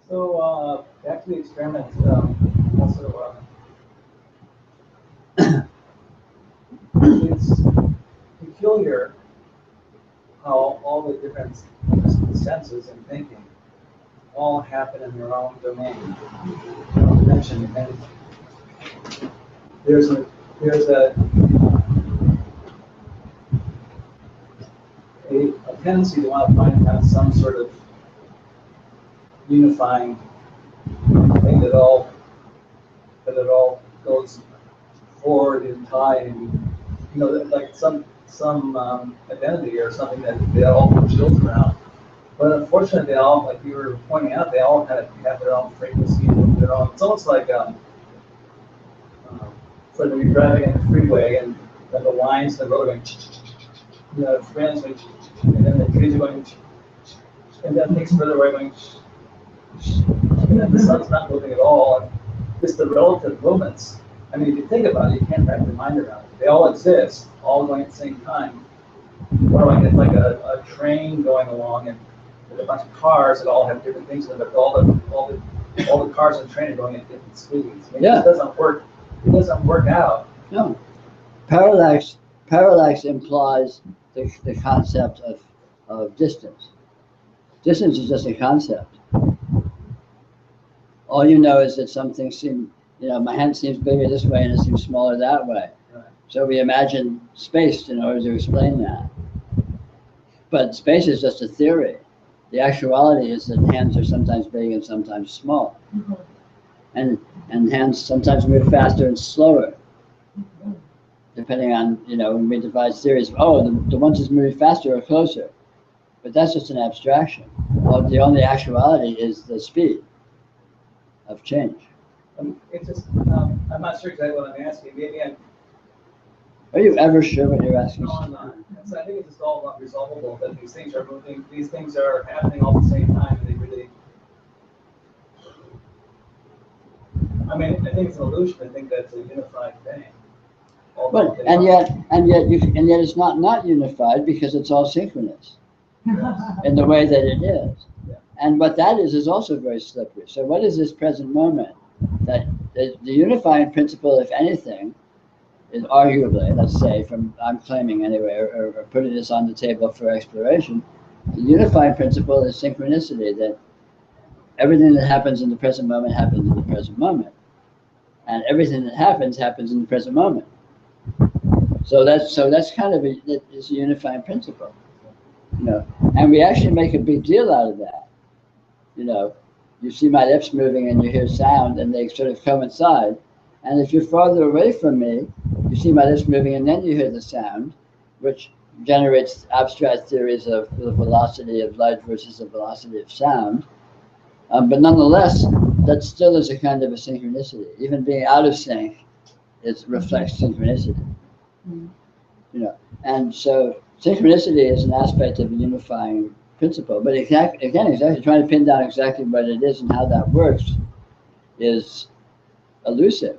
So back to the experiment. Also, it's peculiar how all the different senses and thinking all happen in their own domain, dimension, and there's a tendency to want to find some sort of unifying thing that it all goes forward in time, and like some identity or something that they all built around. But unfortunately, they all, like you were pointing out, they all kind of have their own frequency, their own. It's almost like it's like when you're driving in the freeway and the lines in the road are going, friends going, and then the trees are going, and then things further away going, and then the sun's not moving at all. And just the relative movements. I mean, if you think about it, you can't wrap your mind around it. They all exist, all going at the same time. Or like it's like a train going along, and there's a bunch of cars that all have different things in them, but all the cars and train are going at different speeds. I mean, Yeah. It doesn't work out. No. Parallax implies the concept of distance. Distance is just a concept. All you know is that something seems, my hand seems bigger this way and it seems smaller that way. Right. So we imagine space in order to explain that. But space is just a theory. The actuality is that hands are sometimes big and sometimes small. Mhm. And hands sometimes move faster and slower. Depending on, when we divide theories, the ones that's moving faster are closer. But that's just an abstraction. The only actuality is the speed of change. It's just, I'm not sure exactly what I'm asking. Maybe I'm. Are you ever sure what you're asking? No, I'm not. I think it's just all unresolvable that these things are moving, these things are happening all at the same time, and they really. I mean, I think it's an illusion. I think that's a unified thing. But and yet it's not unified because it's all synchronous in the way that it is. Yeah. And what that is also very slippery. So what is this present moment? That the unifying principle, if anything, is arguably, let's say, I'm claiming anyway, or putting this on the table for exploration, the unifying principle is synchronicity, that everything that happens in the present moment happens in the present moment. And everything that happens in the present moment. So that's kind of it's a unifying principle, and we actually make a big deal out of that. You see my lips moving and you hear sound and they sort of coincide. And if you're farther away from me, you see my lips moving and then you hear the sound, which generates abstract theories of the velocity of light versus the velocity of sound. But nonetheless, that still is a kind of a synchronicity. Even being out of sync, it reflects synchronicity. And so synchronicity is an aspect of a unifying principle. But exactly trying to pin down exactly what it is and how that works is elusive.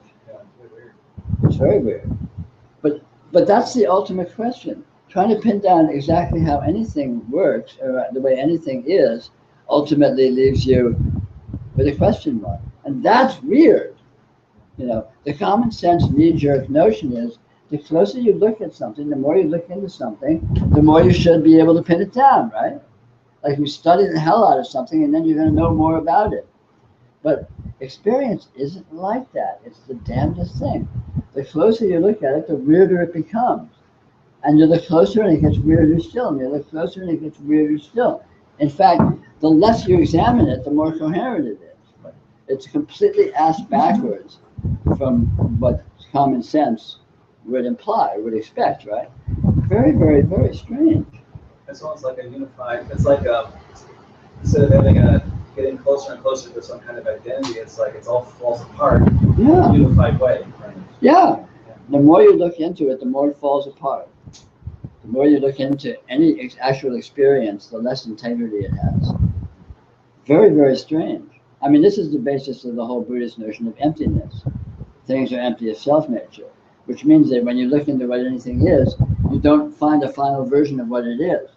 It's very weird. But that's the ultimate question. Trying to pin down exactly how anything works or the way anything is ultimately leaves you with a question mark. And that's weird. The common sense knee-jerk notion is the closer you look at something, the more you look into something, the more you should be able to pin it down, right? Like you study the hell out of something and then you're going to know more about it. But Experience isn't like that. It's the damnedest thing. The closer you look at it, the weirder it becomes. And you look closer and it gets weirder still. And you look closer and it gets weirder still. In fact, the less you examine it, the more coherent it is. It's completely ass backwards from what common sense would imply, would expect, right? Very, very, very strange. It's almost like a unified, it's like instead of getting closer and closer to some kind of identity, it's like it's all falls apart in a unified way. Right? Yeah. The more you look into it, the more it falls apart. The more you look into any actual experience, the less integrity it has. Very, very strange. I mean, this is the basis of the whole Buddhist notion of emptiness. Things are empty of self-nature, which means that when you look into what anything is, you don't find a final version of what it is.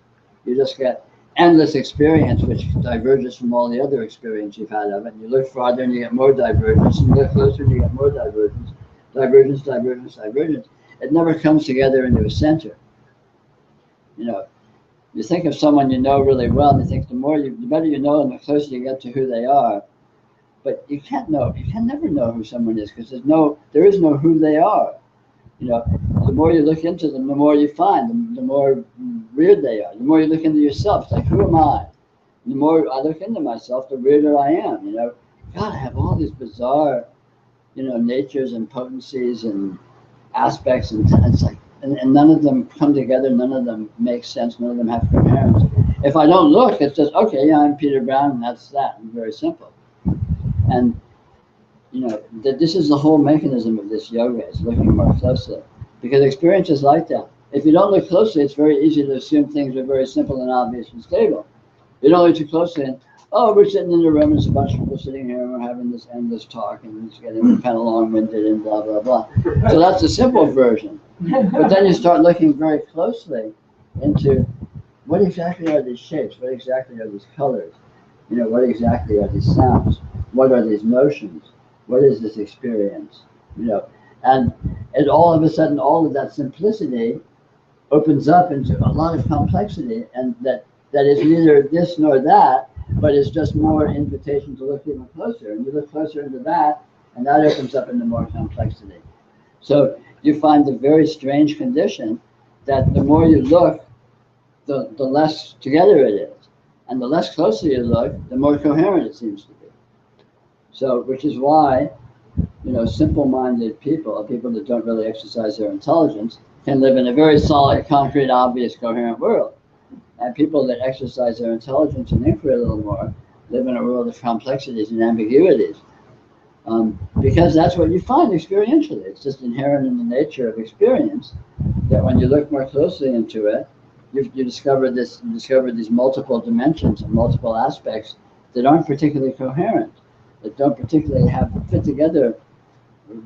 You just get endless experience, which diverges from all the other experience you've had of it. And you look farther and you get more divergence, and you look closer and you get more divergence. Divergence, divergence, divergence. It never comes together into a center. You know, you think of someone you know really well, and you think the better you know them, the closer you get to who they are. But you can never know who someone is, because there is no who they are. You know, the more you look into them, the more you find, the more weird they are. The more you look into yourself, it's like, who am I? And the more I look into myself, the weirder I am. You know, God, I have all these bizarre, natures and potencies and aspects, and it's like, and none of them come together. None of them make sense. None of them have coherence. If I don't look, it's just, okay, yeah, I'm Peter Brown, and that's that. And very simple. And this is the whole mechanism of this yoga, is looking more closely, because experience is like that. If you don't look closely, it's very easy to assume things are very simple and obvious and stable. You don't look too closely, and we're sitting in the room, and there's a bunch of people sitting here, and we're having this endless talk, and it's getting kind of long-winded and blah blah blah. So that's the simple version. But then you start looking very closely into what exactly are these shapes, what exactly are these colors, what exactly are these sounds, what are these notions, what is this experience, and all of a sudden, all of that simplicity opens up into a lot of complexity, and that is neither this nor that, but it's just more invitation to look even closer, and you look closer into that, and that opens up into more complexity. So you find the very strange condition that the more you look, the less together it is, and the less closely you look, the more coherent it seems to be. So, which is why, simple-minded people that don't really exercise their intelligence, can live in a very solid, concrete, obvious, coherent world. And people that exercise their intelligence and inquiry a little more live in a world of complexities and ambiguities. Because that's what you find experientially. It's just inherent in the nature of experience that when you look more closely into it, you discover these multiple dimensions and multiple aspects that aren't particularly coherent, that don't particularly fit together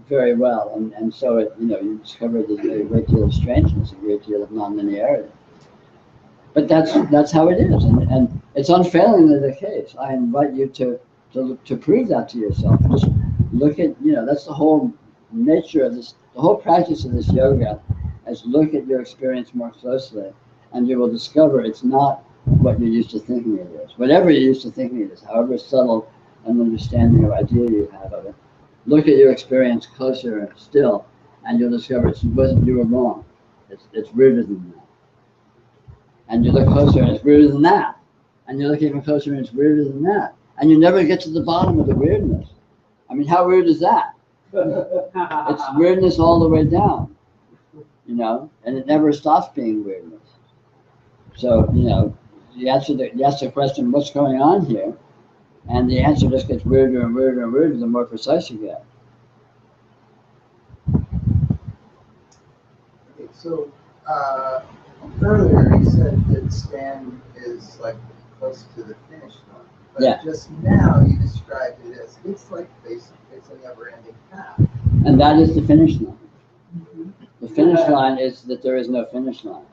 very well, and so you discover there's a great deal of strangeness, a great deal of non-linearity. But that's how it is, and it's unfailingly the case. I invite you to prove that to yourself. Just look at, that's the whole nature of this, the whole practice of this yoga, is look at your experience more closely, and you will discover it's not what you're used to thinking it is. Whatever you're used to thinking it is, however subtle an understanding or idea you have of it, look at your experience closer still, and you'll discover you were wrong. It's weirder than that. And you look closer, and it's weirder than that. And you look even closer, and it's weirder than that. And you never get to the bottom of the weirdness. I mean, how weird is that? It's weirdness all the way down, and it never stops being weirdness. So, you ask the question, what's going on here? And the answer just gets weirder and weirder and weirder the more precise you get. Okay, so earlier you said that Stan is like close to the finish line, but just now you described it as it's like it's a never-ending path. And that is the finish line. The finish line is that there is no finish line.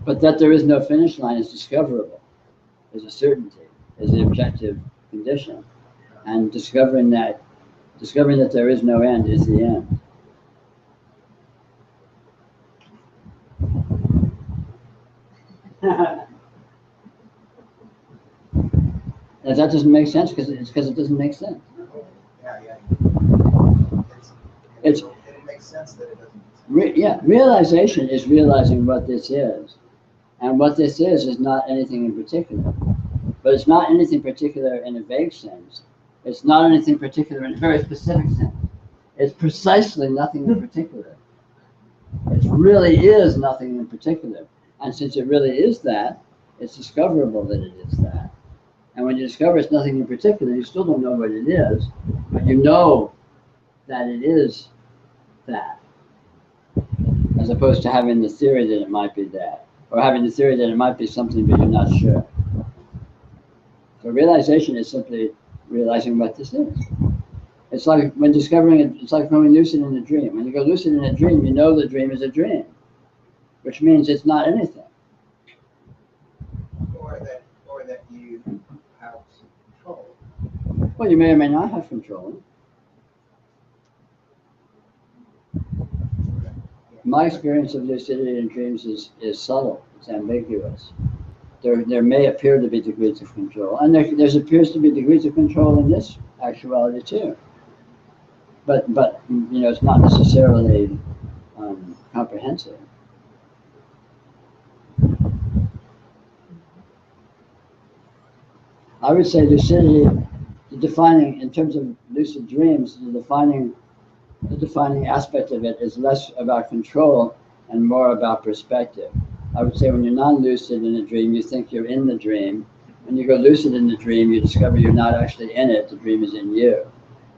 But that there is no finish line is discoverable, is a certainty, is the objective condition. And discovering that there is no end is the end. And that doesn't make sense because it doesn't make sense. It's it makes sense that it doesn't. yeah, realization is realizing what this is. And what this is not anything in particular. But it's not anything particular in a vague sense. It's not anything particular in a very specific sense. It's precisely nothing in particular. It really is nothing in particular. And since it really is that, it's discoverable that it is that. And when you discover it's nothing in particular, you still don't know what it is, but you know that it is that. As opposed to having the theory that it might be that, or having the theory that it might be something but you're not sure. So realization is simply realizing what this is. It's like when discovering it, it's like going lucid in a dream. When you go lucid in a dream, you know the dream is a dream, which means it's not anything. Or that you have control. Well, you may or may not have control. My experience of lucidity in dreams is subtle. It's ambiguous. There may appear to be degrees of control, and there appears to be degrees of control in this actuality too. But you know, it's not necessarily comprehensive. I would say lucidity, the defining in terms of lucid dreams, the defining aspect of it is less about control and more about perspective. I would say when you're non-lucid in a dream, you think you're in the dream. When you go lucid in the dream, you discover you're not actually in it, the dream is in you.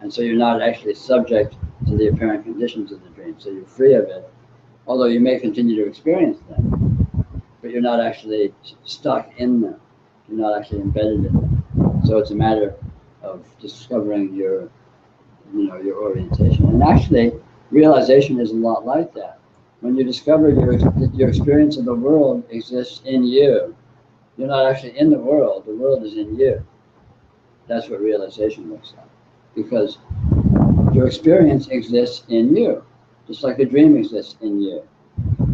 And so you're not actually subject to the apparent conditions of the dream, so you're free of it. Although you may continue to experience them, but you're not actually stuck in them. You're not actually embedded in them. So it's a matter of discovering your orientation. And actually, realization is a lot like that. When you discover your experience of the world exists in you, you're not actually in the world is in you. That's what realization looks like. Because your experience exists in you, just like a dream exists in you.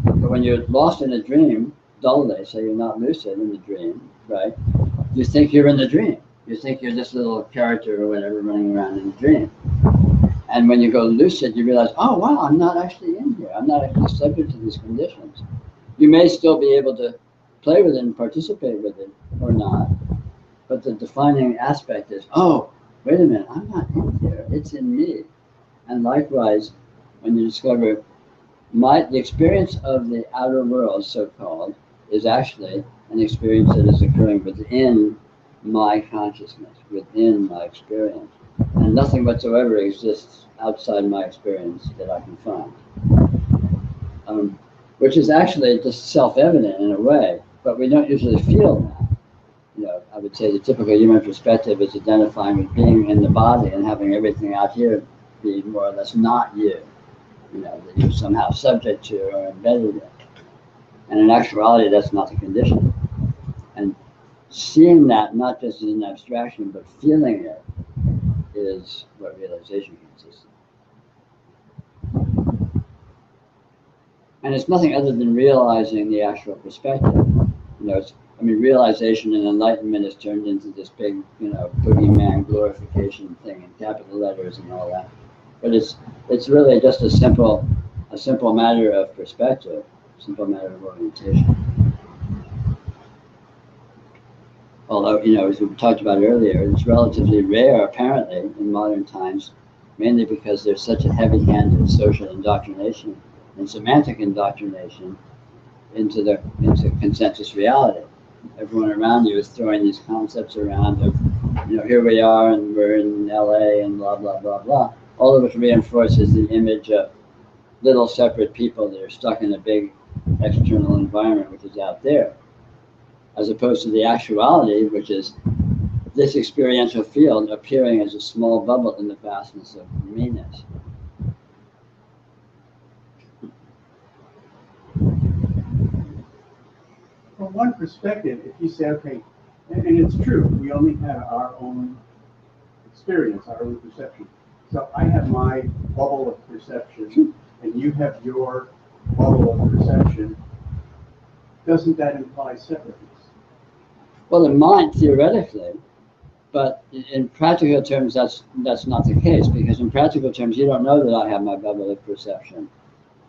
But when you're lost in a dream, dully, so you're not lucid in the dream, right? You think you're in the dream. You think you're this little character or whatever running around in the dream. And when you go lucid, you realize, oh, wow, I'm not actually in here. I'm not actually subject to these conditions. You may still be able to play with it and participate with it or not. But the defining aspect is, oh, wait a minute, I'm not in here. It's in me. And likewise, when you discover the experience of the outer world, so-called, is actually an experience that is occurring within my consciousness, within my experience. And nothing whatsoever exists outside my experience that I can find. Which is actually just self-evident in a way, but we don't usually feel that. You know, I would say the typical human perspective is identifying with being in the body and having everything out here be more or less not you. You know, that you're somehow subject to or embedded in. And in actuality, that's not the condition. And seeing that not just as an abstraction, but feeling it is what realization consists of. And it's nothing other than realizing the actual perspective. You know, realization and enlightenment is turned into this big, boogeyman glorification thing in capital letters and all that. But it's really just a simple matter of perspective, a simple matter of orientation. Although, as we talked about earlier, it's relatively rare, apparently, in modern times, mainly because there's such a heavy-handed social indoctrination and semantic indoctrination into consensus reality. Everyone around you is throwing these concepts around of, here we are and we're in LA and blah, blah, blah, blah, all of which reinforces the image of little separate people that are stuck in a big external environment which is out there, as opposed to the actuality, which is this experiential field appearing as a small bubble in the vastness of me-ness. From one perspective, if you say, okay, and it's true, we only have our own experience, our own perception. So I have my bubble of perception, and you have your bubble of perception. Doesn't that imply separateness? Well, in mind, theoretically, But in practical terms, that's not the case, because in practical terms, you don't know that I have my bubble of perception.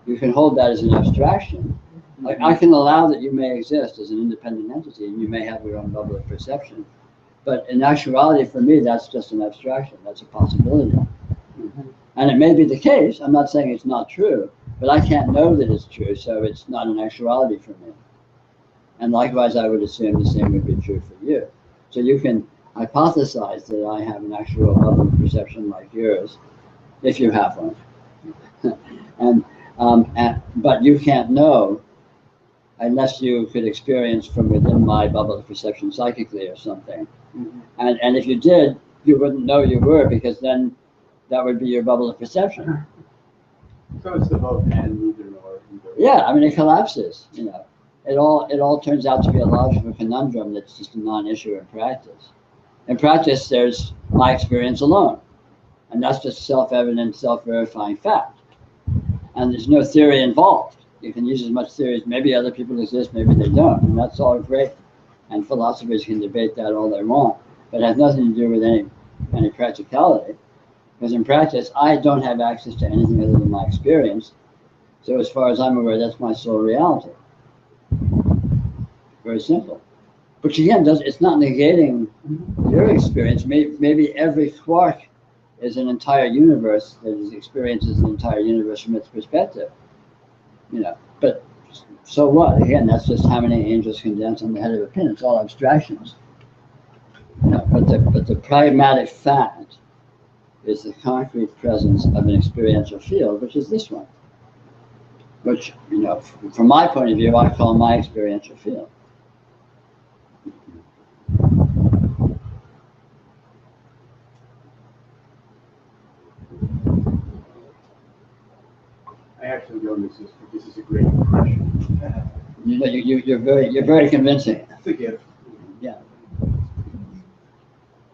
You can hold that as an abstraction. Like, I can allow that you may exist as an independent entity, and you may have your own bubble of perception. But in actuality, for me, that's just an abstraction. That's a possibility. And it may be the case. I'm not saying it's not true, but I can't know that it's true, so it's not an actuality for me. And likewise, I would assume the same would be true for you. So you can hypothesize that I have an actual bubble of perception like yours, if you have one. But you can't know unless you could experience from within my bubble of perception psychically or something. And if you did, you wouldn't know you were, because then that would be your bubble of perception. So it's the both and neither nor. Yeah, I mean, it collapses, you know. It all turns out to be a logical conundrum that's just a non-issue in practice. In practice, there's my experience alone, and that's just self-evident, self-verifying fact. And there's no theory involved. You can use as much theory as maybe other people exist, maybe they don't, and that's all great. And philosophers can debate that all they want, but it has nothing to do with any practicality. Because in practice, I don't have access to anything other than my experience. So as far as I'm aware, that's my sole reality. Very simple. Which again, it's not negating your experience. Maybe every quark is an entire universe that experiences an entire universe from its perspective. You know, but so what? Again, that's just how many angels can dance on the head of a pin. It's all abstractions. You know, but the pragmatic fact is the concrete presence of an experiential field, which is this one. Which, you know, from my point of view, I call my experiential field. I actually know this is a great impression. You know, you're very convincing. It's a gift. Yeah.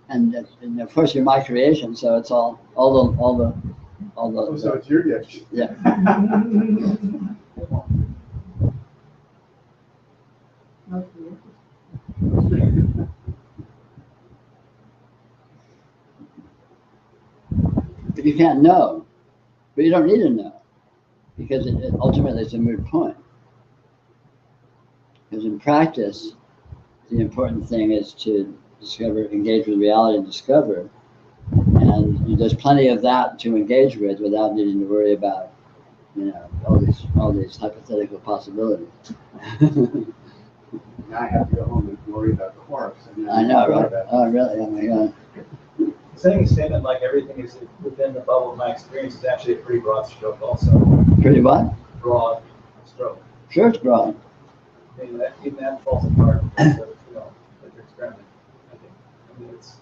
And of course you're my creation, so it's all the. Oh, so it's your gift. Yeah. But you can't know, but you don't need to know, because it ultimately it's a moot point. Because in practice, the important thing is to discover, engage with reality and discover. And there's plenty of that to engage with without needing to worry about, you know, all these hypothetical possibilities. Now I have to go home and worry about quarks. I know, right? Oh, really? Oh my God. Saying a statement like everything is within the bubble of my experience is actually a pretty broad stroke also. Pretty what? Broad stroke. Sure, it's broad. I mean, even that falls apart because of, you know, with your experiment, I think. I mean, it's...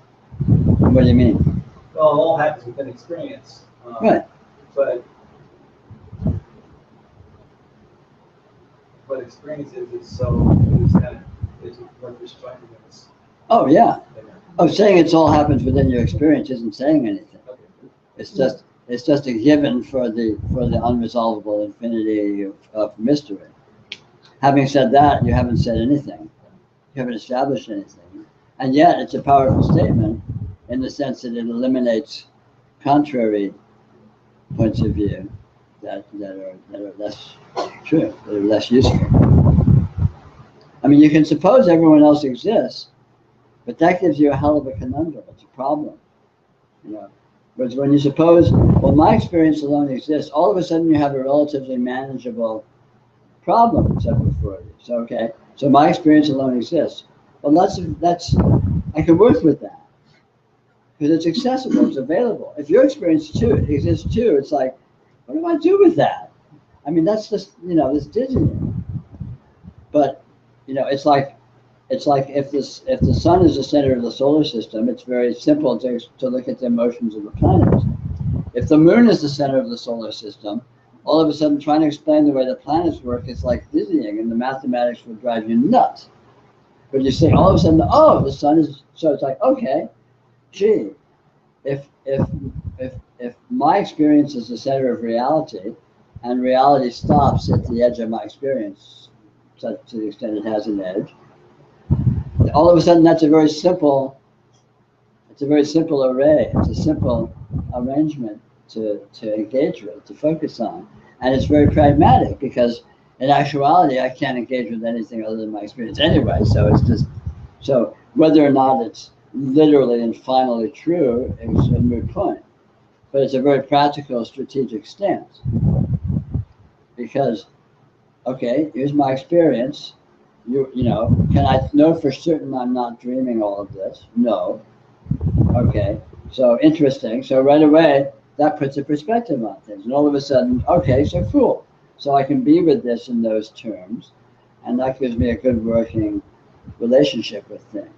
What do you mean? Well, it all happens within experience. Right. But experience is so, it's kind of, it's what you're striking is. Oh, yeah. Oh, saying it's all happens within your experience isn't saying anything. Okay. It's just a given for the unresolvable infinity of mystery. Having said that, you haven't said anything. You haven't established anything. And yet it's a powerful statement in the sense that it eliminates contrary points of view that are less true, that are less useful. I mean, you can suppose everyone else exists, but that gives you a hell of a conundrum. It's a problem, you know. But when you suppose, well, my experience alone exists, all of a sudden you have a relatively manageable problem, except for you. So, okay, so my experience alone exists. Well, that's I can work with that because it's accessible, it's available. If your experience too exists too, it's like, what do I do with that? I mean, that's just, you know, this dizzying. But, you know, it's like if the sun is the center of the solar system, it's very simple to look at the motions of the planets. If the moon is the center of the solar system, all of a sudden trying to explain the way the planets work is like dizzying, and the mathematics will drive you nuts. But you say all of a sudden, oh, the sun is, so it's like, okay, gee, if my experience is the center of reality, and reality stops at the edge of my experience, to the extent it has an edge, all of a sudden that's a very simple It's a very simple array. It's a simple arrangement to engage with, to focus on. And it's very pragmatic because in actuality, I can't engage with anything other than my experience anyway. So it's just, so whether or not it's literally and finally true is a moot point. But it's a very practical, strategic stance. Because, okay, here's my experience. You know, can I know for certain I'm not dreaming all of this? No. Okay, so interesting. So right away, that puts a perspective on things. And all of a sudden, okay, so cool. So I can be with this in those terms. And that gives me a good working relationship with things.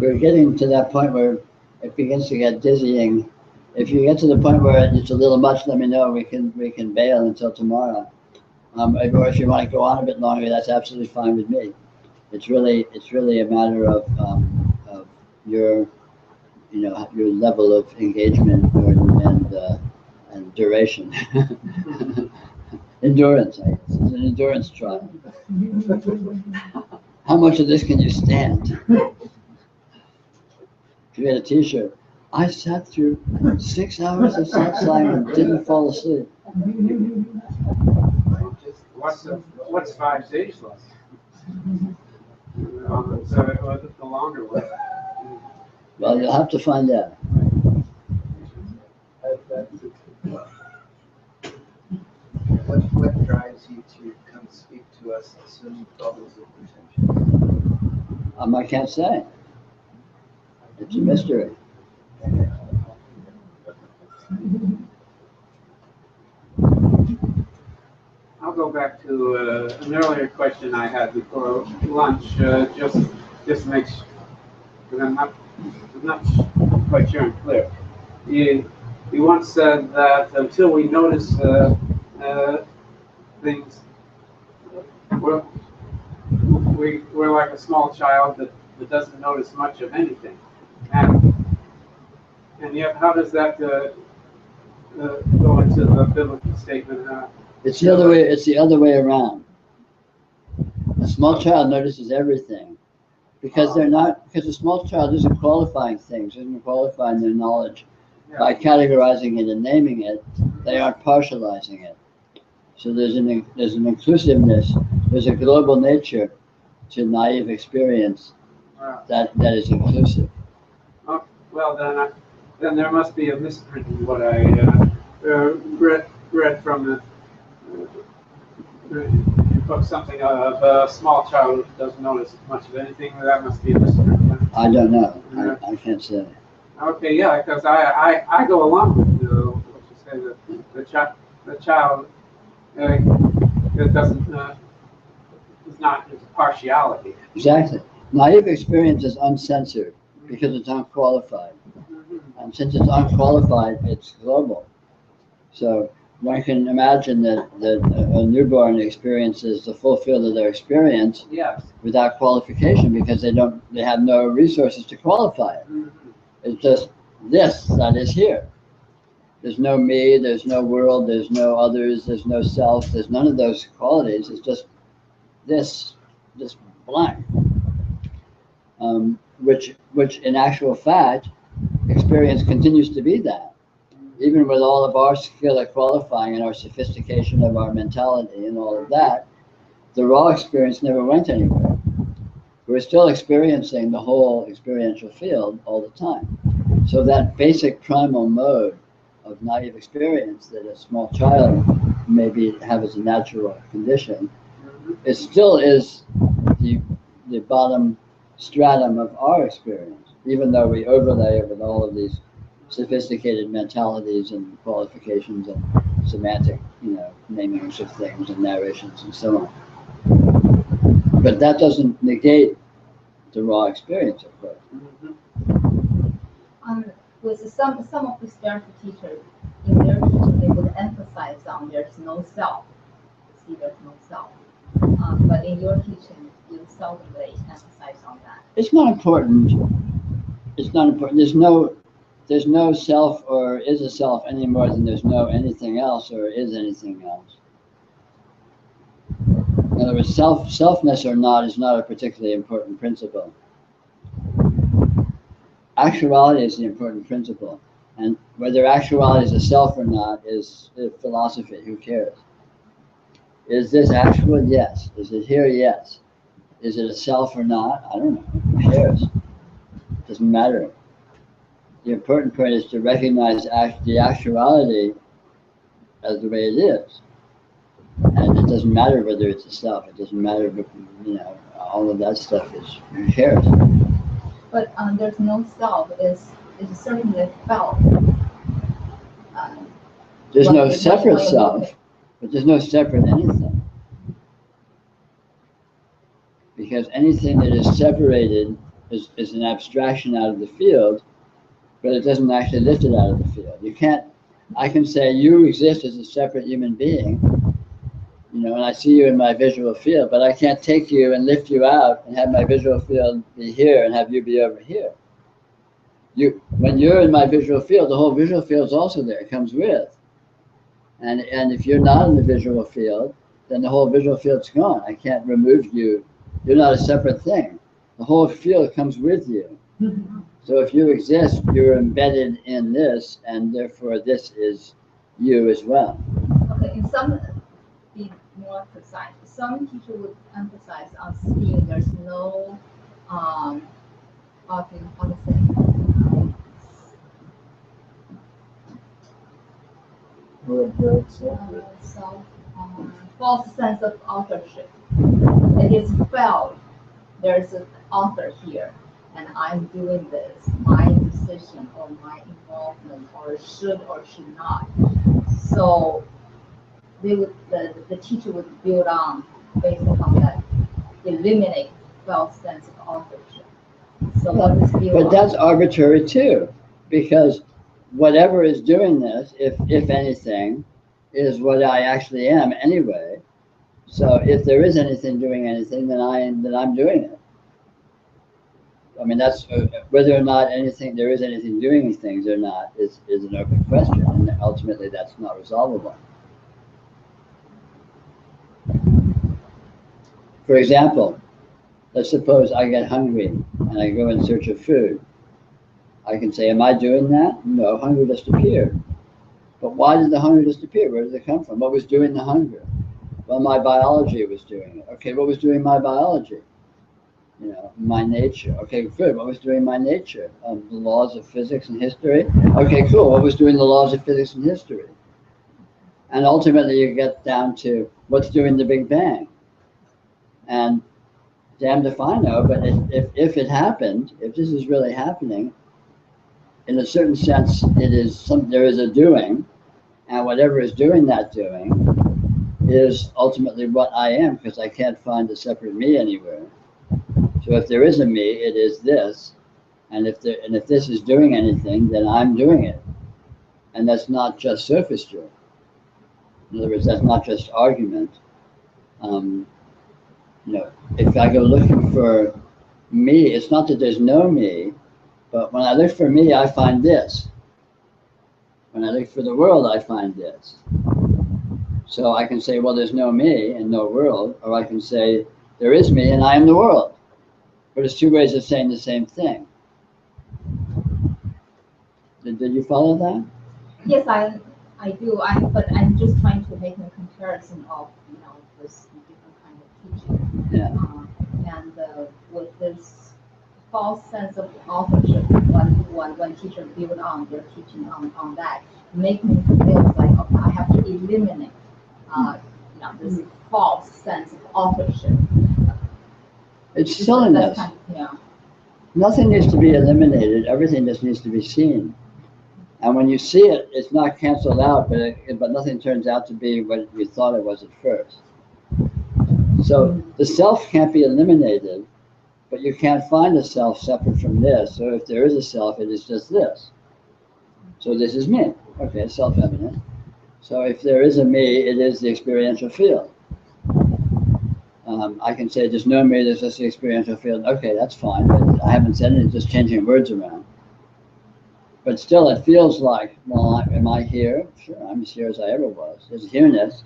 We're getting to that point where it begins to get dizzying. If you get to the point where it's a little much, let me know. We can bail until tomorrow. Or if you want to go on a bit longer, that's absolutely fine with me. It's really a matter of your your level of engagement and duration. Endurance, I guess. It's an endurance trial. How much of this can you stand? Create a t-shirt. I sat through 6 hours of Satsang and didn't fall asleep. What's 5 days left? So it wasn't the longer one. Well, you'll have to find out. What drives you to come speak to us assuming bubbles of perception? I can't say. It's a mystery. I'll go back to an earlier question I had before lunch, just make sure, because I'm not quite sure I'm clear. You once said that until we notice things, we're like a small child that doesn't notice much of anything, and yet how does that go into the biblical statement? It's the other way. It's the other way around. A small child notices everything because because a small child isn't qualifying things, isn't qualifying their knowledge by categorizing it and naming it. They aren't partializing it. So there's an inclusiveness. There's a global nature to naive experience that is inclusive. Oh, well, then there must be a misprint in what I read from the. You put something of a small child who doesn't notice much of anything. That must be a misprint. I don't know. I can't say. Okay, yeah, because I go along with what you say. The child it doesn't is not it's a partiality. Exactly. Naive experience is uncensored because it's unqualified, and since it's unqualified, it's global. So one can imagine that a newborn experiences the full field of their experience without qualification because they have no resources to qualify it. It's just this that is here. There's no me, there's no world, there's no others, there's no self, there's none of those qualities. It's just this blank. Which in actual fact, experience continues to be that. Even with all of our skill at qualifying and our sophistication of our mentality and all of that, the raw experience never went anywhere. We're still experiencing the whole experiential field all the time. So that basic primal mode of naive experience that a small child maybe have as a natural condition, it still is the bottom stratum of our experience, even though we overlay it with all of these sophisticated mentalities and qualifications and semantic, namings of things and narrations and so on. But that doesn't negate the raw experience, of course. With some of the spiritual teachers, in their teaching, they would emphasize on there's no self. See, there's no self. But in your teaching, you seldomly emphasize on that. It's not important. It's not important. There's no self or is a self any more than there's no anything else or is anything else. In other words, selfness or not is not a particularly important principle. Actuality is the important principle. And whether actuality is a self or not is philosophy. Who cares? Is this actual? Yes. Is it here? Yes. Is it a self or not? I don't know. Who cares? Doesn't matter. The important point is to recognize the actuality as the way it is. And it doesn't matter whether it's a self. It doesn't matter, all of that stuff is, who cares? But there's no self. It's certainly felt. There's no separate self, but there's no separate anything. Because anything that is separated is an abstraction out of the field, but it doesn't actually lift it out of the field. I can say you exist as a separate human being, and I see you in my visual field, but I can't take you and lift you out and have my visual field be here and have you be over here. When you're in my visual field, the whole visual field is also there, it comes with. And if you're not in the visual field, then the whole visual field's gone. I can't remove you. You're not a separate thing. The whole field comes with you. So if you exist, you're embedded in this, and therefore this is you as well. Okay, be more precise. Some teacher would emphasize on seeing there's no false sense of authorship. It is felt there's an author here, and I'm doing this, my decision or my involvement, or should or should not. So the teacher would build on based upon that, eliminate false sense of authorship. So but that's arbitrary too, because whatever is doing this, if anything, is what I actually am anyway. So if there is anything doing anything, then I'm doing it. I mean, that's whether or not there is anything doing things or not is an open question, and ultimately that's not resolvable. For example, let's suppose I get hungry and I go in search of food. I can say, am I doing that? No, hunger just appeared. But why did the hunger just appear? Where did it come from? What was doing the hunger? Well, my biology was doing it. Okay, what was doing my biology? My nature. Okay, good. What was doing my nature? The laws of physics and history. Okay, cool. What was doing the laws of physics and history? And ultimately you get down to what's doing the Big Bang. And damned if I know, but if it happened, if this is really happening, in a certain sense, there is a doing, and whatever is doing that doing is ultimately what I am, because I can't find a separate me anywhere. So if there is a me, it is this, and if this is doing anything, then I'm doing it, and that's not just sophistry. In other words, that's not just argument. If I go looking for me, it's not that there's no me, but when I look for me, I find this. When I look for the world, I find this. So I can say, well, there's no me and no world, or I can say, there is me and I am the world. But it's two ways of saying the same thing. Did you follow that? Yes, I do. But I'm just trying to make a comparison of this different kind of teaching. Yeah. And with this false sense of authorship, when teachers build on their teaching on that, make me feel like, okay, I have to eliminate this false sense of authorship. It's silliness. Nothing needs to be eliminated. Everything just needs to be seen. And when you see it, it's not canceled out, but nothing turns out to be what you thought it was at first. So the self can't be eliminated, but you can't find a self separate from this. So if there is a self, it is just this. So this is me. Okay, self-evident. So if there is a me, it is the experiential field. I can say there's no me, there's just the experiential field. Okay, that's fine, but I haven't said anything, just changing words around. But still, it feels like, well, am I here? Sure, I'm as here as I ever was. There's here-ness.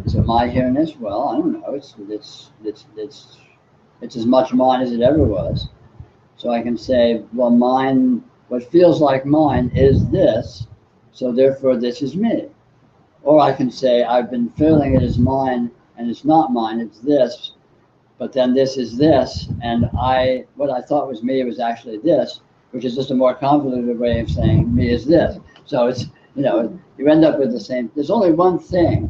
Is it my here-ness? Well, I don't know. It's as much mine as it ever was. So I can say, well, mine, what feels like mine is this, so therefore this is me. Or I can say, I've been feeling it as mine, and it's not mine, it's this, but then this is this, and what I thought was me was actually this, which is just a more convoluted way of saying me is this. So it's, you end up with the same, there's only one thing,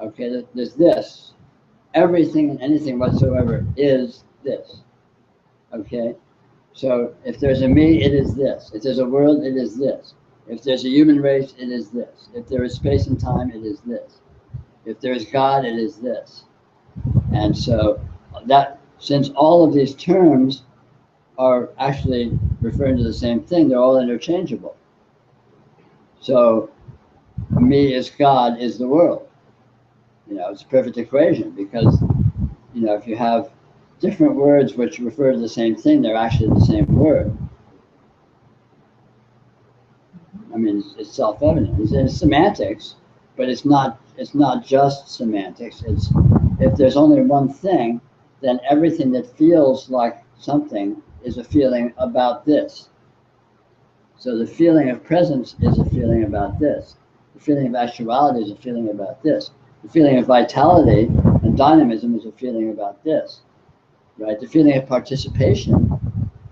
okay, there's this. Everything and anything whatsoever is this, okay? So if there's a me, it is this. If there's a world, it is this. If there's a human race, it is this. If there is space and time, it is this. If there is God, it is this. And so that, since all of these terms are actually referring to the same thing, they're all interchangeable. So me is God is the world. It's a perfect equation because, if you have different words which refer to the same thing, they're actually the same word. I mean, it's self-evident. It's semantics, but it's not just semantics. It's, if there's only one thing, then everything that feels like something is a feeling about this. So the feeling of presence is a feeling about this. The feeling of actuality is a feeling about this. The feeling of vitality and dynamism is a feeling about this, right? The feeling of participation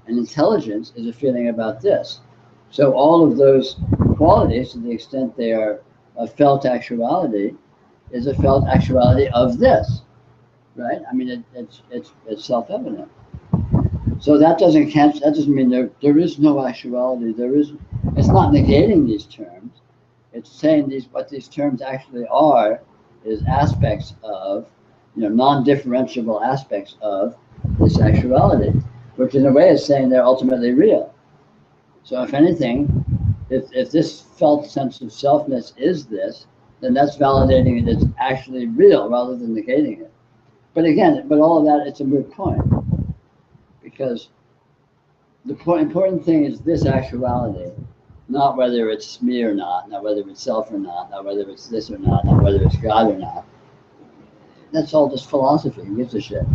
and intelligence is a feeling about this. So all of those qualities, to the extent they are a felt actuality, is a felt actuality of this, right? I mean, it's self-evident. So that doesn't cancel. That doesn't mean there is no actuality. It's not negating these terms. It's saying what these terms actually are is aspects of, non-differentiable aspects of this actuality, which in a way is saying they're ultimately real. So if anything, if this felt sense of selfness is this, then that's validating it as actually real rather than negating it. But again, all of that, it's a moot point. Because the important thing is this actuality, not whether it's me or not whether it's self or not whether it's this or not whether it's God or not. That's all just philosophy. Who gives a shit?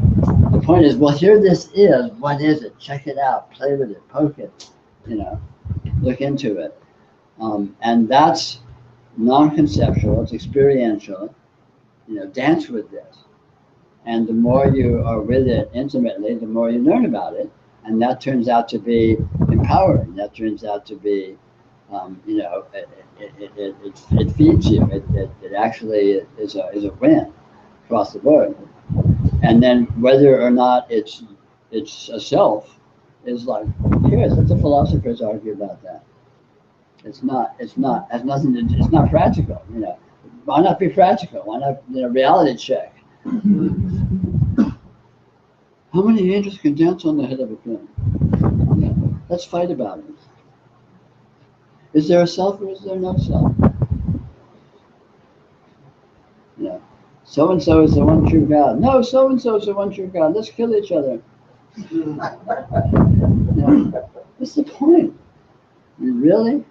The point is, well, here this is. What is it? Check it out. Play with it. Poke it. Look into it. And that's non-conceptual. It's experiential. Dance with this. And the more you are with it intimately, the more you learn about it. And that turns out to be empowering. That turns out to be, it feeds you. It actually is a win across the board. And then whether or not it's a self is like, who cares? Let the philosophers argue about that. It's not practical. Why not be practical? Why not, reality check? How many angels can dance on the head of a pin? Let's fight about it. Is there a self or is there no self? So-and-so is the one true God. No, so-and-so is the one true God. Let's kill each other. What's the point? Really?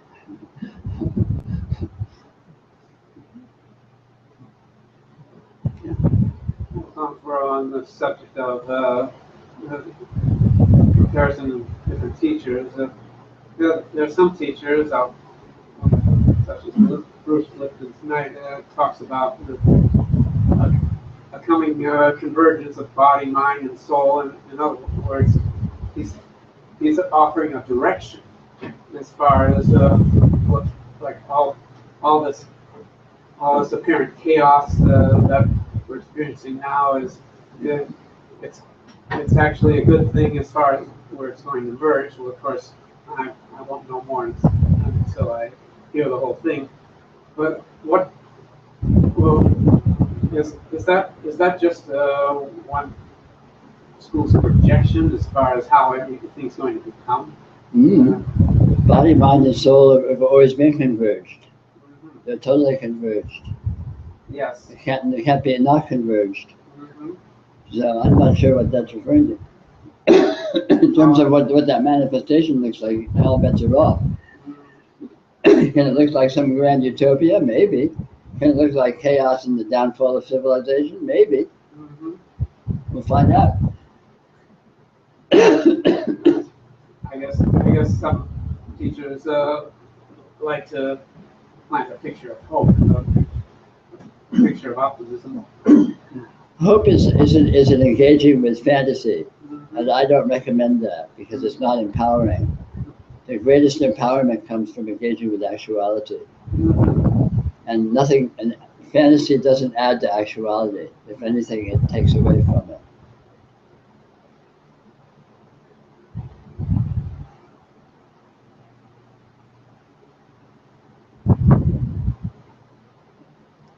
We're on the subject of comparison of different teachers. There are some teachers, such as Bruce Lipton tonight, talks about a coming convergence of body, mind, and soul. And in other words, he's offering a direction as far as what, like all this apparent chaos that we're experiencing now is it's actually a good thing as far as where it's going to merge. Well, of course, I won't know more until I hear the whole thing. But is that just one school's projection as far as how everything's going to become? Body, mind, and soul have always been converged. They're totally converged. Yes. They can't be not converged. Mhm. So I'm not sure what that's referring to. In terms of what that manifestation looks like, all bets are off. Can it look like some grand utopia? Maybe. Can it look like chaos and the downfall of civilization? Maybe. Mhm. We'll find out. I guess some teachers like to plant a picture of hope, a picture of optimism. Hope is an engaging with fantasy, and I don't recommend that because it's not empowering. The greatest empowerment comes from engaging with actuality, and nothing. And fantasy doesn't add to actuality. If anything, it takes away from it.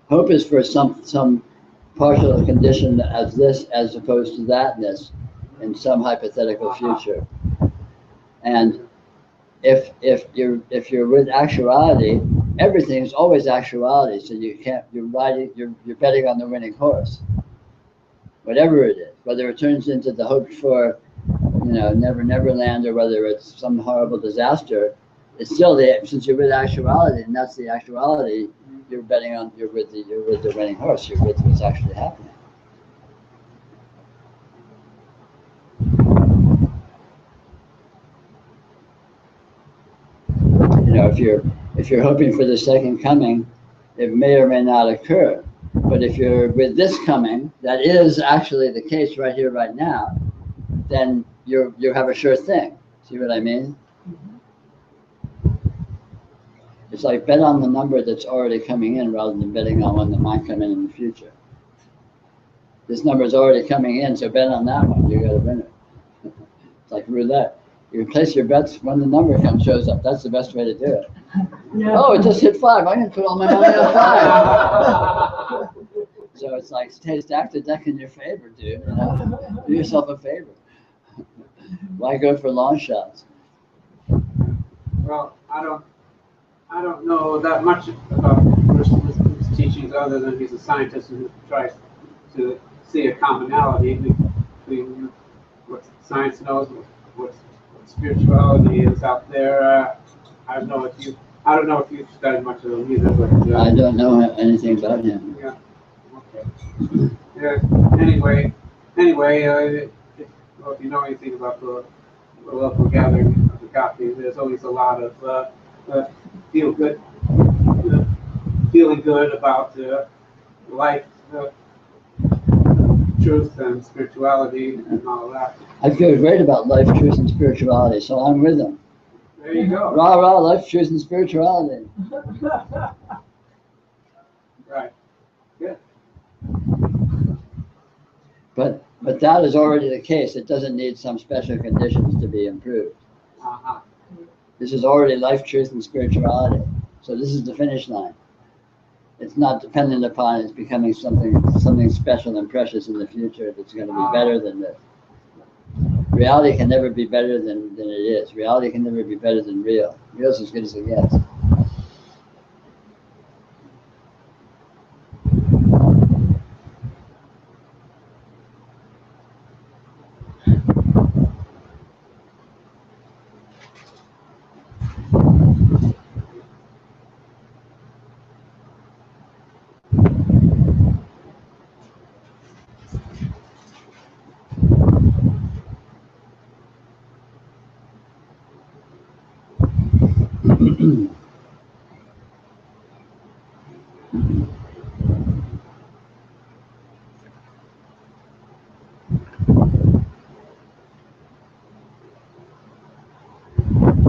Hope is for some partial condition as this, as opposed to thatness, in some hypothetical future. And if you're with actuality, everything is always actuality. So you're betting on the winning horse, whatever it is, whether it turns into the hoped for, never land, or whether it's some horrible disaster. It's still since you're with actuality, and that's the actuality. You're with the winning horse. You're with what's actually happening. If you're hoping for the second coming, it may or may not occur. But if you're with this coming, that is actually the case right here, right now, then you have a sure thing. See what I mean? It's like bet on the number that's already coming in rather than betting on one that might come in the future. This number is already coming in, so bet on that one. You got to win it. It's like roulette. You place your bets when the number shows up. That's the best way to do it. Yeah. Oh, it just hit 5. I'm going to put all my money on 5. So it's like, stack the deck in your favor, dude. Do yourself a favor. Why go for long shots? Well, I don't know that much about his teachings other than he's a scientist who tries to see a commonality between what science knows, what spirituality is out there. I don't know if you've studied much of him either, but I don't know anything about him. Yeah. Okay. Yeah. Anyway, if you know anything about the local gathering of the copy, there's always a lot of feeling good about life, truth, and spirituality, and all that. I feel great about life, truth, and spirituality, so I'm with them. There you go. Rah, rah, life, truth, and spirituality. Right. Good. But that is already the case. It doesn't need some special conditions to be improved. Uh-huh. This is already life, truth, and spirituality. So this is the finish line. It's not dependent upon it's becoming something special and precious in the future that's going to be better than this. Reality can never be better than it is. Reality can never be better than real. Real is as good as it gets.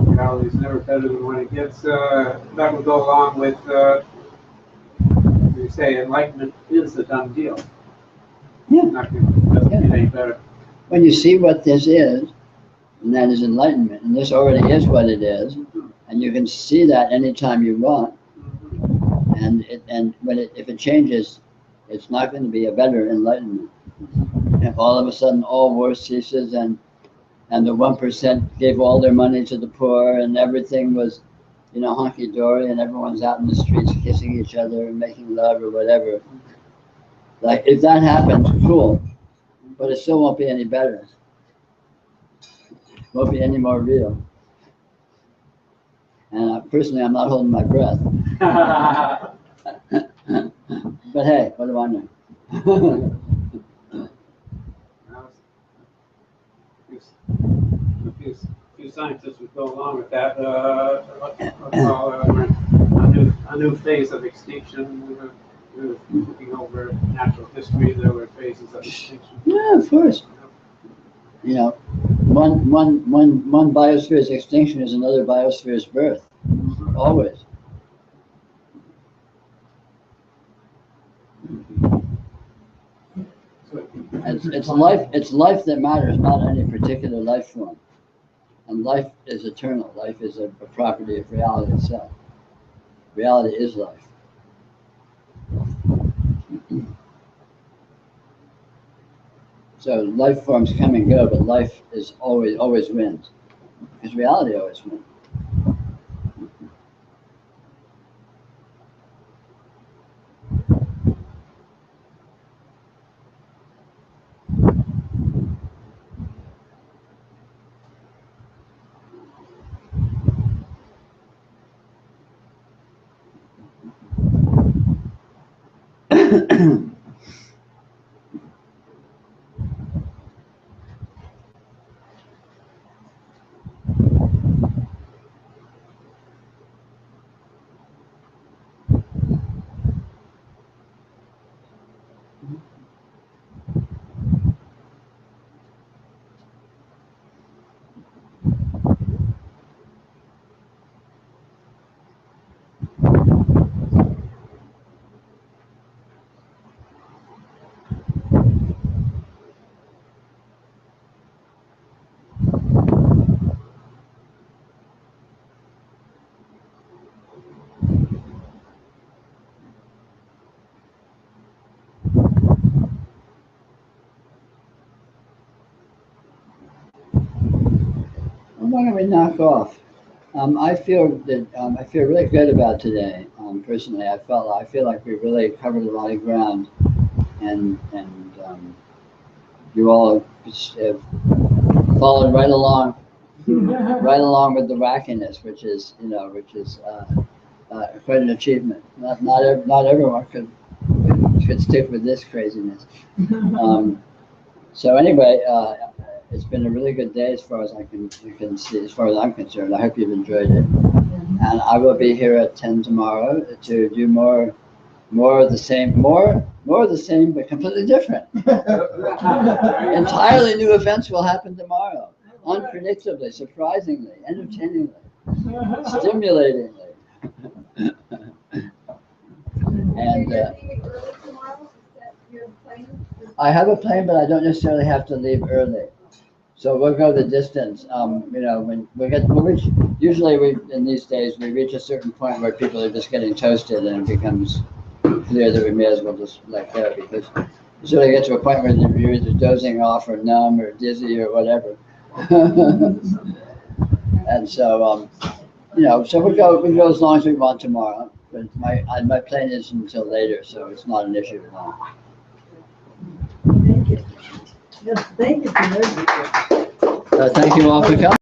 Reality is never better than when it gets. That would go along with you say enlightenment is a done deal. Yeah. Doesn't get any better. When you see what this is, and that is enlightenment, and this already is what it is, and you can see that anytime you want, and if it changes, it's not going to be a better enlightenment. If all of a sudden all war ceases and the 1% gave all their money to the poor and everything was you know, hunky-dory and everyone's out in the streets kissing each other and making love or whatever. Like, if that happens, cool. But it still won't be any better. Won't be any more real. And personally, I'm not holding my breath. But hey, what do I know? A few scientists would go along with that. We're in a new phase of extinction. We're looking over natural history. There were phases of extinction. Yeah, of course. You know, one biosphere's extinction is another biosphere's birth. Always. It's life that matters, not any particular life form. And life is eternal. Life is a property of reality itself. Reality is life. So life forms come and go, but life is always wins. Because reality always wins. Why don't we knock off? I feel really good about today. Personally, I feel like we really covered a lot of ground, and you all have followed right along with the wackiness, which is quite an achievement. Not everyone could stick with this craziness. So anyway. It's been a really good day as far as you can see, as far as I'm concerned. I hope you've enjoyed it. And I will be here at 10 tomorrow to do more of the same, but completely different. Entirely new events will happen tomorrow, unpredictably, surprisingly, entertainingly, stimulatingly. And I have a plane, but I don't necessarily have to leave early. So we'll go the distance. When usually in these days we reach a certain point where people are just getting toasted, and it becomes clear that we may as well just let go, because you sort of get to a point where you're either dozing off or numb or dizzy or whatever. And so so we go as long as we want tomorrow. But my plane isn't until later, so it's not an issue at all. Thank you. Yes, thank you for everything. Thank you all for coming.